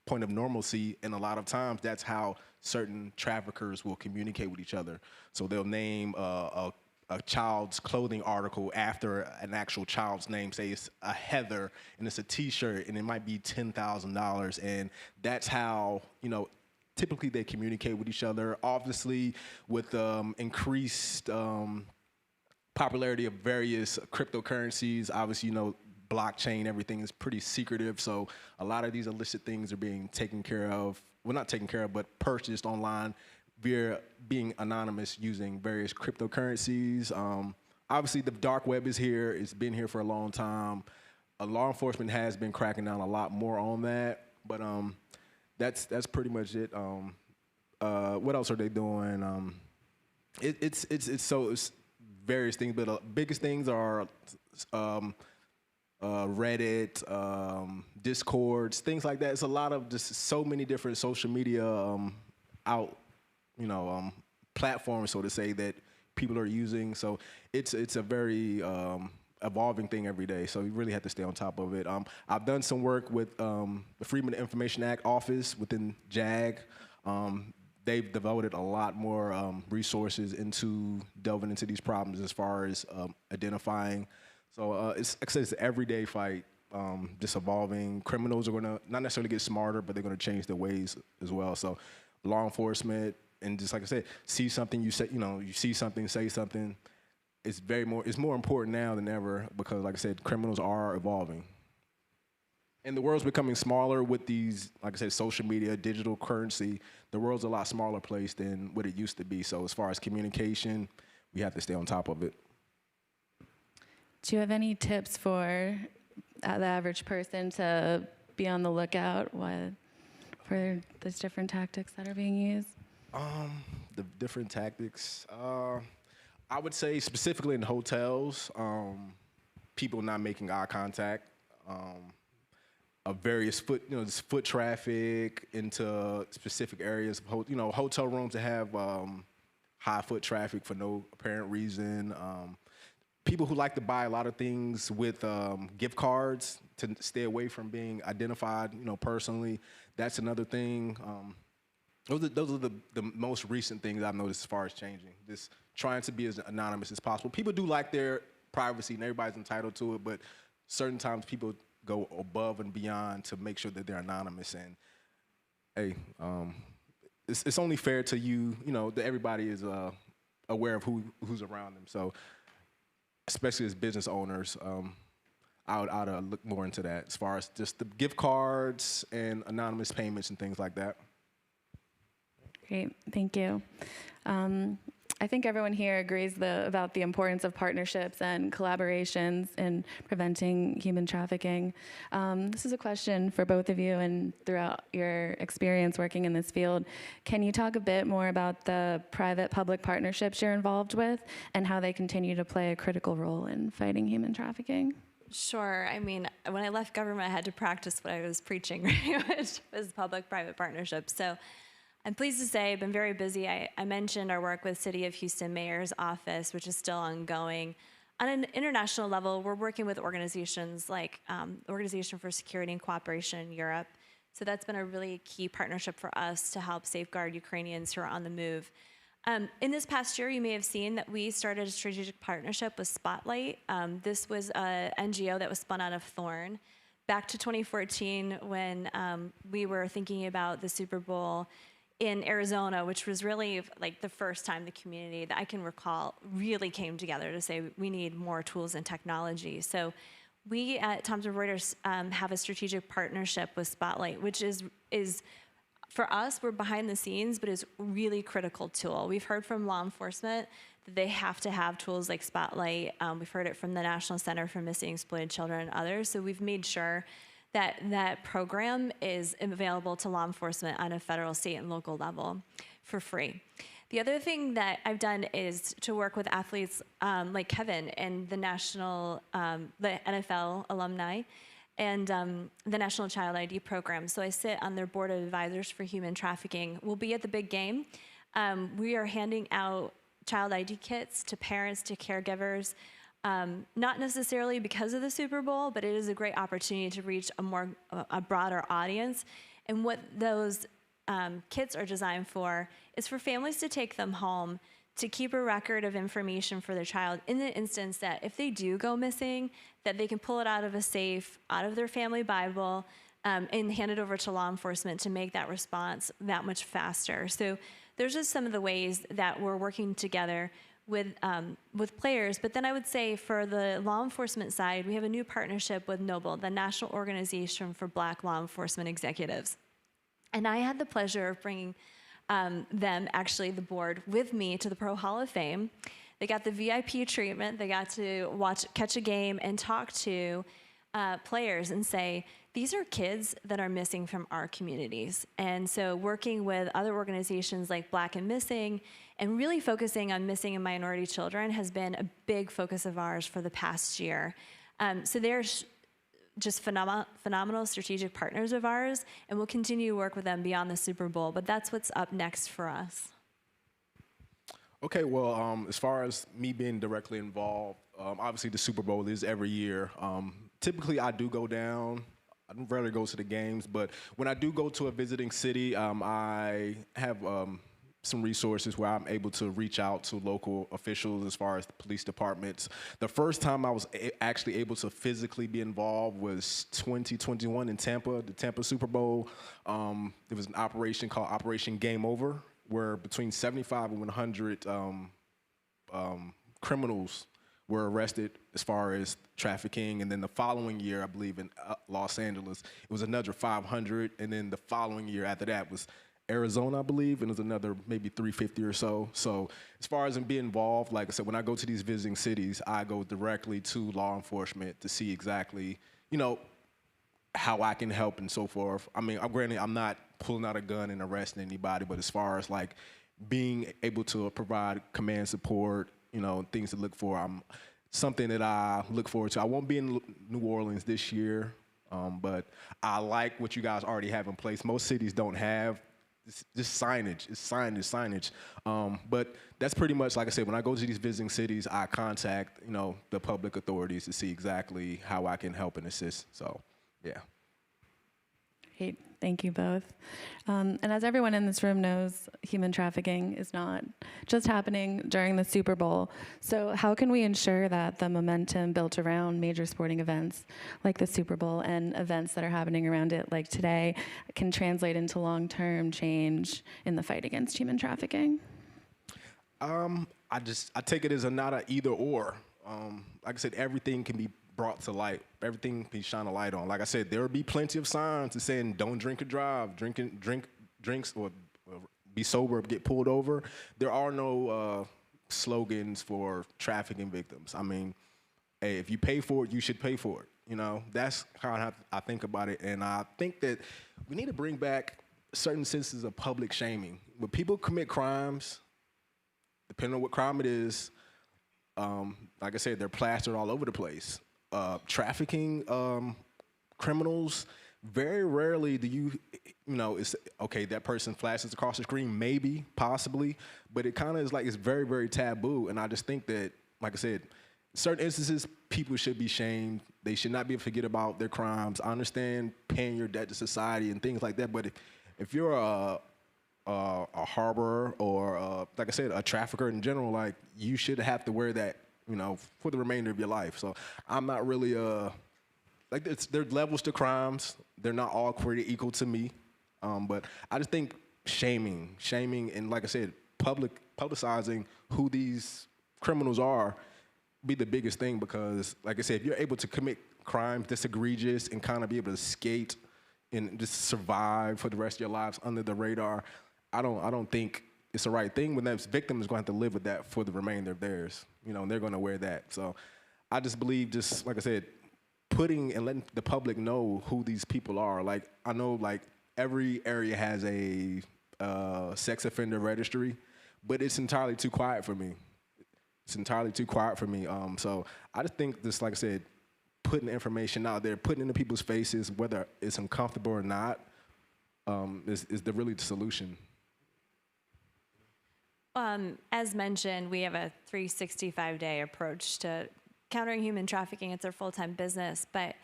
point of normalcy, and a lot of times that's how certain traffickers will communicate with each other. So they'll name a child's clothing article after an actual child's name. Say it's a Heather, and it's a T-shirt, and it might be $10,000, and that's how typically they communicate with each other. Obviously, with increased popularity of various cryptocurrencies, obviously blockchain, everything is pretty secretive, so a lot of these illicit things are being taken care of, well, not taken care of, but purchased online via being anonymous using various cryptocurrencies. Obviously, the dark web is here. It's been here for a long time. Law enforcement has been cracking down a lot more on that, but that's pretty much it. What else are they doing? It's various things, but the biggest things are Reddit, Discords, things like that. It's a lot of just so many different social media platforms, so to say, that people are using. So it's a very evolving thing every day. So you really have to stay on top of it. I've done some work with the Freedom of Information Act office within JAG. They've devoted a lot more resources into delving into these problems as far as identifying. So it's an everyday fight, just evolving. Criminals are going to not necessarily get smarter, but they're going to change their ways as well. So law enforcement, and just like I said, see something, you see something, say something. It's more important now than ever because, like I said, criminals are evolving. And the world's becoming smaller with these, like I said, social media, digital currency. The world's a lot smaller place than what it used to be. So as far as communication, we have to stay on top of it. Do you have any tips for the average person to be on the lookout for those different tactics that are being used? The different tactics. I would say specifically in hotels, people not making eye contact, of various foot traffic into specific areas. Hotel rooms that have high foot traffic for no apparent reason. People who like to buy a lot of things with gift cards to stay away from being identified, personally. That's another thing. Those are the most recent things I've noticed as far as changing. Just trying to be as anonymous as possible. People do like their privacy, and everybody's entitled to it, but certain times people go above and beyond to make sure that they're anonymous. And hey, it's only fair to you, that everybody is aware of who's around them. So, especially as business owners, I would look more into that as far as just the gift cards and anonymous payments and things like that. Great, thank you. I think everyone here agrees about the importance of partnerships and collaborations in preventing human trafficking. This is a question for both of you, and throughout your experience working in this field, can you talk a bit more about the private-public partnerships you're involved with and how they continue to play a critical role in fighting human trafficking? Sure. I mean, when I left government, I had to practice what I was preaching, right? Which was public-private partnerships. So I'm pleased to say I've been very busy. I mentioned our work with City of Houston Mayor's Office, which is still ongoing. On an international level, we're working with organizations like Organization for Security and Cooperation in Europe. So that's been a really key partnership for us to help safeguard Ukrainians who are on the move. In this past year, you may have seen that we started a strategic partnership with Spotlight. This was an NGO that was spun out of Thorn. Back to 2014, when we were thinking about the Super Bowl in Arizona, which was really like the first time the community that I can recall really came together to say we need more tools and technology. So we at Thomson Reuters have a strategic partnership with Spotlight, which is for us, we're behind the scenes, but is a really critical tool. We've heard from law enforcement that they have to have tools like Spotlight. We've heard it from the National Center for Missing and Exploited Children and others. So we've made sure that program is available to law enforcement on a federal, state, and local level for free. The other thing that I've done is to work with athletes like Kevin and the NFL alumni and the National Child ID program. So I sit on their board of advisors for human trafficking. We'll be at the big game. We are handing out child ID kits to parents, to caregivers, not necessarily because of the Super Bowl, but it is a great opportunity to reach a broader audience. And what those kits are designed for is for families to take them home, to keep a record of information for their child in the instance that if they do go missing, that they can pull it out of a safe, out of their family Bible, and hand it over to law enforcement to make that response that much faster. So there's just some of the ways that we're working together with players. But then I would say for the law enforcement side, we have a new partnership with NOBLE, the National Organization for Black Law Enforcement Executives. And I had the pleasure of bringing them, actually the board, with me to the Pro Hall of Fame. They got the VIP treatment. They got to catch a game and talk to players and say, these are kids that are missing from our communities. And so working with other organizations like Black and Missing and really focusing on missing and minority children has been a big focus of ours for the past year. So they're just phenomenal strategic partners of ours, and we'll continue to work with them beyond the Super Bowl, but that's what's up next for us. Okay, well, as far as me being directly involved, obviously the Super Bowl is every year. Typically I do go down. I rarely go to the games, but when I do go to a visiting city, I have some resources where I'm able to reach out to local officials as far as the police departments. The first time I was actually able to physically be involved was 2021 in Tampa, the Tampa Super Bowl. There was an operation called Operation Game Over, where between 75 and 100 criminals were arrested as far as trafficking. And then the following year, I believe in Los Angeles, it was another 500. And then the following year after that was Arizona, I believe, and there's another maybe 350 or so. So as far as being involved, like I said, when I go to these visiting cities, I go directly to law enforcement to see exactly, you know, how I can help and so forth. I mean, granted, I'm not pulling out a gun and arresting anybody, but as far as like being able to provide command support, you know, things to look for, something that I look forward to. I won't be in New Orleans this year, but I like what you guys already have in place. Most cities don't have just signage. It's signage. But that's pretty much, like I said, when I go to these visiting cities, I contact, you know, the public authorities to see exactly how I can help and assist. So, yeah. Great. Thank you both. And as everyone in this room knows, human trafficking is not just happening during the Super Bowl. So how can we ensure that the momentum built around major sporting events like the Super Bowl and events that are happening around it like today can translate into long-term change in the fight against human trafficking? I take it as not an either or. Like I said, everything can be brought to light. Everything be shine a light on. Like I said, there will be plenty of signs saying don't drink or drive, drinks or be sober or get pulled over. There are no slogans for trafficking victims. I mean, hey, if you pay for it, you should pay for it. You know, that's how I think about it. And I think that we need to bring back certain senses of public shaming. When people commit crimes, depending on what crime it is, like I said, they're plastered all over the place. Trafficking criminals, very rarely do you know, it's okay, that person flashes across the screen, maybe, possibly, but it kind of is like it's very, very taboo. And I just think that, like I said, certain instances, people should be shamed. They should not be able to forget about their crimes. I understand paying your debt to society and things like that, but if you're a harborer or, like I said, a trafficker in general, like, you should have to wear that, you know, for the remainder of your life. So I'm not really, like, there's levels to crimes. They're not all created equal to me. But I just think shaming, and like I said, publicizing who these criminals are be the biggest thing, because, like I said, if you're able to commit crimes this egregious and kind of be able to skate and just survive for the rest of your lives under the radar, I don't think it's the right thing when that victim is going to have to live with that for the remainder of theirs, you know, and they're going to wear that. So I just believe, just like I said, putting and letting the public know who these people are. Like, I know, like, every area has a sex offender registry, but it's entirely too quiet for me. It's entirely too quiet for me. So I just think this, like I said, putting the information out there, putting it into people's faces, whether it's uncomfortable or not, is really the solution. As mentioned, we have a 365-day approach to countering human trafficking. It's our full-time business, but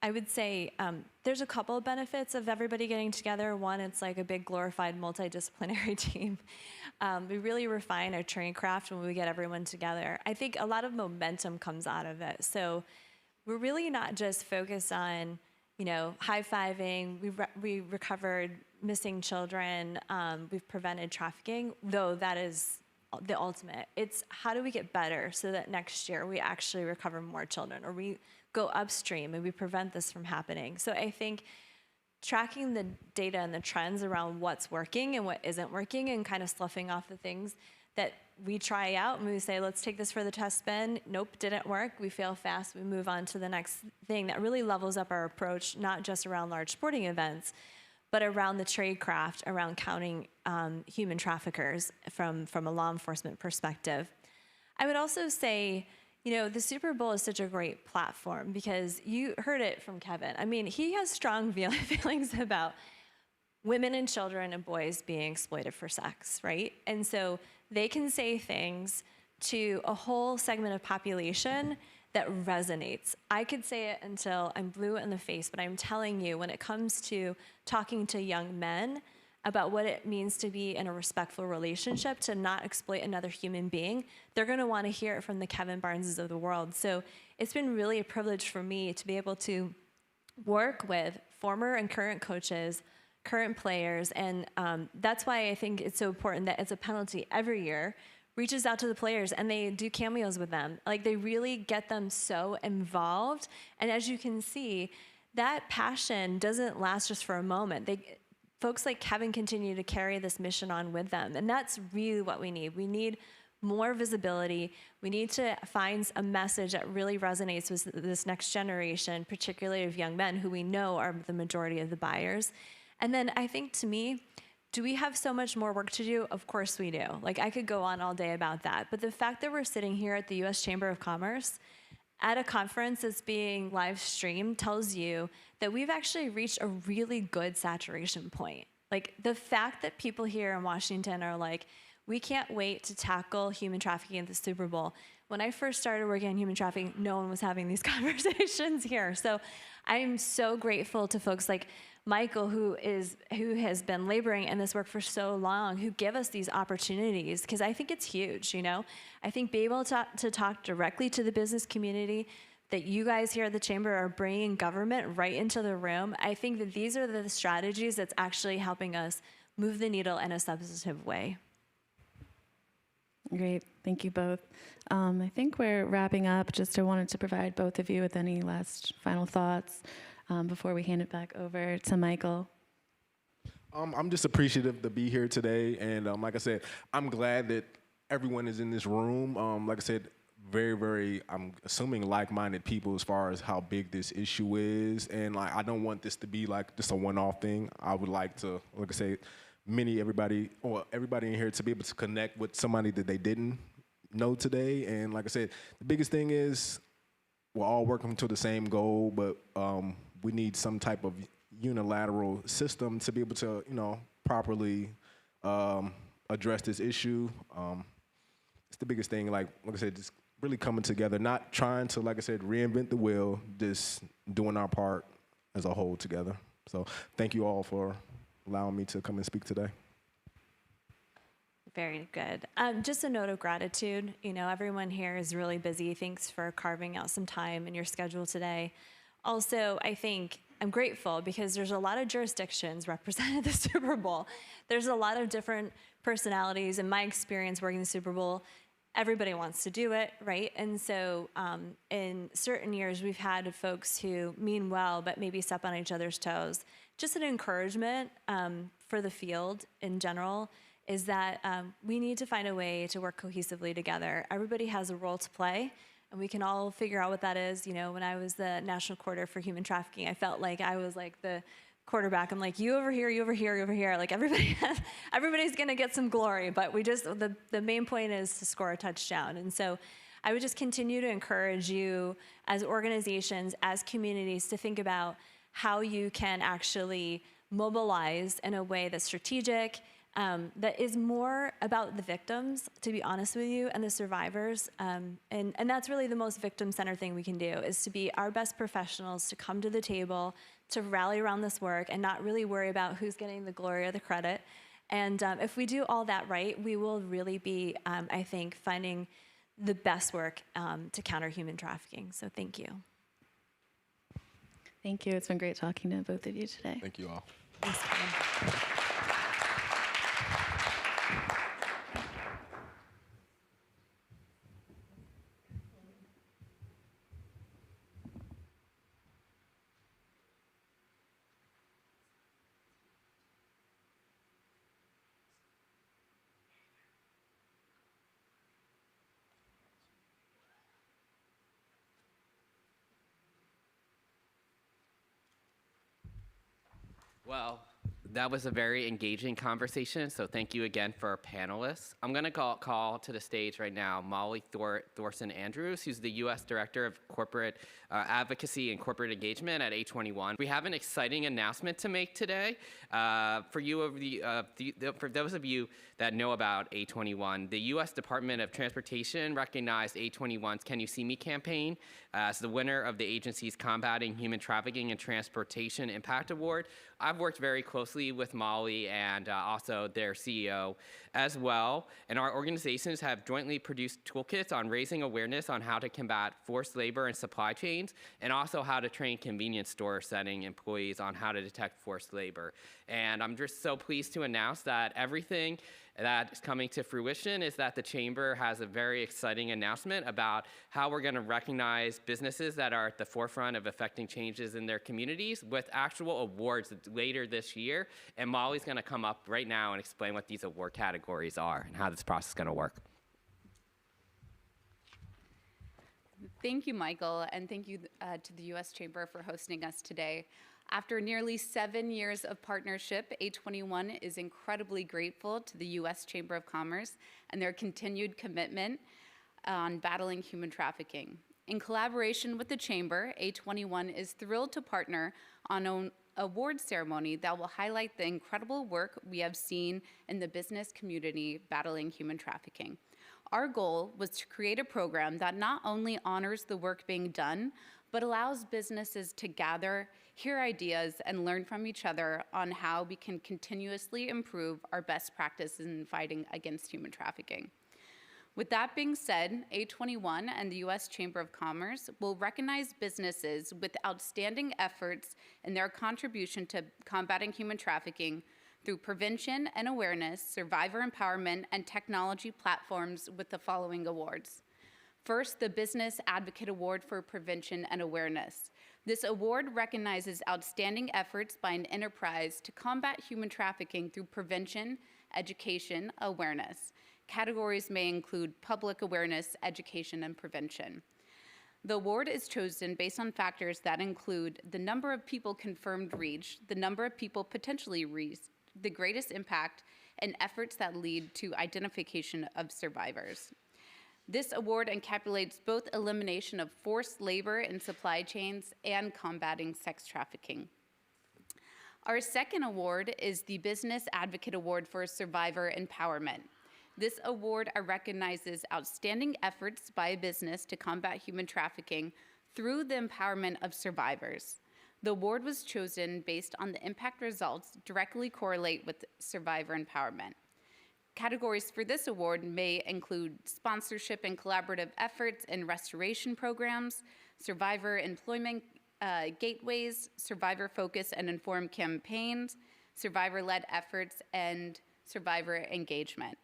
I would say there's a couple of benefits of everybody getting together. One, it's like a big glorified multidisciplinary team. We really refine our training craft when we get everyone together. I think a lot of momentum comes out of it. So we're really not just focused on, you know, high-fiving. We recovered missing children. We've prevented trafficking, though that is the ultimate. It's how do we get better so that next year we actually recover more children, or we go upstream and we prevent this from happening. So I think tracking the data and the trends around what's working and what isn't working, and kind of sloughing off the things that we try out and we say, let's take this for the test bin. Nope, didn't work. We fail fast. We move on to the next thing. That really levels up our approach, not just around large sporting events, but around the trade craft, around counting human traffickers from a law enforcement perspective. I would also say, you know, the Super Bowl is such a great platform because you heard it from Kevin. I mean, he has strong feelings about women and children and boys being exploited for sex, right? And so they can say things to a whole segment of population that resonates. I could say it until I'm blue in the face, but I'm telling you, when it comes to talking to young men about what it means to be in a respectful relationship, to not exploit another human being, they're gonna wanna hear it from the Kevin Barneses of the world. So it's been really a privilege for me to be able to work with former and current coaches, current players, and that's why I think it's so important that It's a Penalty every year reaches out to the players and they do cameos with them. Like, they really get them so involved. And as you can see, that passion doesn't last just for a moment. folks like Kevin continue to carry this mission on with them. And that's really what we need. We need more visibility. We need to find a message that really resonates with this next generation, particularly of young men who we know are the majority of the buyers. And then I think, to me, do we have so much more work to do? Of course we do. Like, I could go on all day about that. But the fact that we're sitting here at the U.S. Chamber of Commerce at a conference that's being live streamed tells you that we've actually reached a really good saturation point. Like, the fact that people here in Washington are like, we can't wait to tackle human trafficking at the Super Bowl. When I first started working on human trafficking, no one was having these conversations here. So I'm so grateful to folks like Michael, who has been laboring in this work for so long, who give us these opportunities, because I think it's huge, you know? I think being able to talk directly to the business community, that you guys here at the Chamber are bringing government right into the room, I think that these are the strategies that's actually helping us move the needle in a substantive way. Great, thank you both. I think we're wrapping up. Just I wanted to provide both of you with any last final thoughts before we hand it back over to Michael. I'm just appreciative to be here today, and like I said, I'm glad that everyone is in this room. Like I said, very, I'm assuming like-minded people as far as how big this issue is, and like I don't want this to be like just a one-off thing. I would like to, like I said, everybody in here to be able to connect with somebody that they didn't know today. And like I said, the biggest thing is we're all working to the same goal, but we need some type of unilateral system to be able to, properly address this issue. It's the biggest thing, like I said, just really coming together, not trying to, like I said, reinvent the wheel, just doing our part as a whole together. So thank you all for allowing me to come and speak today. Very good. Just a note of gratitude. Everyone here is really busy. Thanks for carving out some time in your schedule today. Also, I think I'm grateful because there's a lot of jurisdictions represented at the Super Bowl. There's a lot of different personalities. In my experience working the Super Bowl, everybody wants to do it, right? And so in certain years, we've had folks who mean well, but maybe step on each other's toes. Just an encouragement for the field in general is that we need to find a way to work cohesively together. Everybody has a role to play, and we can all figure out what that is. When I was the national coordinator for human trafficking, I felt like I was like the quarterback. I'm like, you over here, you over here, you over here. Like everybody's gonna get some glory, but the main point is to score a touchdown. And so I would just continue to encourage you as organizations, as communities, to think about how you can actually mobilize in a way that's strategic, that is more about the victims, to be honest with you, and the survivors. And that's really the most victim-centered thing we can do, is to be our best professionals, to come to the table, to rally around this work, and not really worry about who's getting the glory or the credit. And if we do all that right, we will really be, I think, finding the best work to counter human trafficking. So thank you. Thank you. It's been great talking to both of you today. Thank you all. Thanks, Kevin. Well, that was a very engaging conversation, so thank you again for our panelists. I'm going to call to the stage right now Molly Thorson Andrews, who's the U.S. Director of Corporate Advocacy and Corporate Engagement at A21. We have an exciting announcement to make today. For those of you that know about A21, the U.S. Department of Transportation recognized A21's Can You See Me campaign as the winner of the agency's Combating Human Trafficking and Transportation Impact Award. I've worked very closely with Molly and also their CEO as well, and our organizations have jointly produced toolkits on raising awareness on how to combat forced labor and supply chains, and also how to train convenience store setting employees on how to detect forced labor. And I'm just so pleased to announce that everything that is coming to fruition is that the Chamber has a very exciting announcement about how we're going to recognize businesses that are at the forefront of affecting changes in their communities with actual awards later this year. And Molly's going to come up right now and explain what these award categories are and how this process is going to work. Thank you, Michael, and thank you to the U.S. Chamber for hosting us today. After nearly 7 years of partnership, A21 is incredibly grateful to the U.S. Chamber of Commerce and their continued commitment on battling human trafficking. In collaboration with the Chamber, A21 is thrilled to partner on an award ceremony that will highlight the incredible work we have seen in the business community battling human trafficking. Our goal was to create a program that not only honors the work being done, but allows businesses to gather, hear ideas, and learn from each other on how we can continuously improve our best practices in fighting against human trafficking. With that being said, A21 and the U.S. Chamber of Commerce will recognize businesses with outstanding efforts in their contribution to combating human trafficking through prevention and awareness, survivor empowerment, and technology platforms with the following awards. First, the Business Advocate Award for Prevention and Awareness. This award recognizes outstanding efforts by an enterprise to combat human trafficking through prevention, education, awareness. Categories may include public awareness, education, and prevention. The award is chosen based on factors that include the number of people confirmed reached, the number of people potentially reached, the greatest impact, and efforts that lead to identification of survivors. This award encapsulates both elimination of forced labor in supply chains and combating sex trafficking. Our second award is the Business Advocate Award for Survivor Empowerment. This award recognizes outstanding efforts by a business to combat human trafficking through the empowerment of survivors. The award was chosen based on the impact results directly correlate with survivor empowerment. Categories for this award may include sponsorship and collaborative efforts in restoration programs, survivor employment gateways, survivor focus and informed campaigns, survivor-led efforts, and survivor engagement.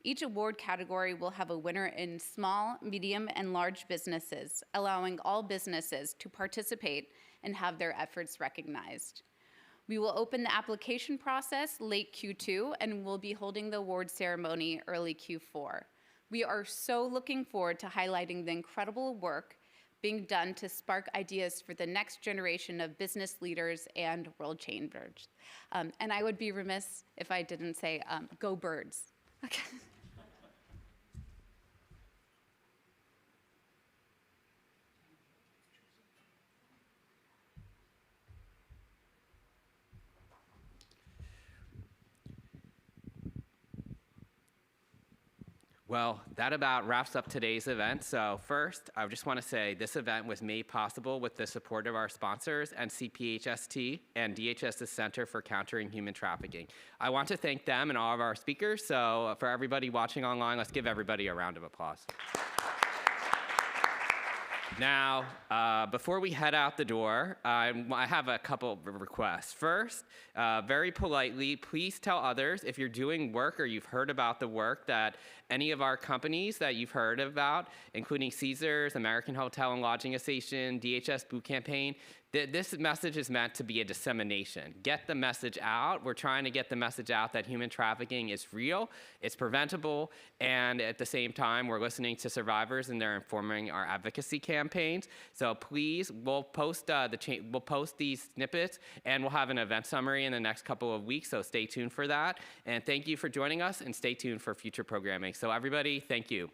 Each award category will have a winner in small, medium, and large businesses, allowing all businesses to participate and have their efforts recognized. We will open the application process late Q2 and we'll be holding the award ceremony early Q4. We are so looking forward to highlighting the incredible work being done to spark ideas for the next generation of business leaders and world changers. And I would be remiss if I didn't say, go birds. Okay. Well, that about wraps up today's event. So first, I just want to say this event was made possible with the support of our sponsors, NCPHST and DHS's Center for Countering Human Trafficking. I want to thank them and all of our speakers. So for everybody watching online, let's give everybody a round of applause. Now, before we head out the door, I have a couple of requests. First, very politely, please tell others if you're doing work or you've heard about the work that any of our companies that you've heard about, including Caesars, American Hotel and Lodging Association, DHS Boot Campaign, this message is meant to be a dissemination. Get the message out. We're trying to get the message out that human trafficking is real, it's preventable, and at the same time, we're listening to survivors and they're informing our advocacy campaigns. So please, we'll post these snippets and we'll have an event summary in the next couple of weeks, so stay tuned for that. And thank you for joining us and stay tuned for future programming. So everybody, thank you.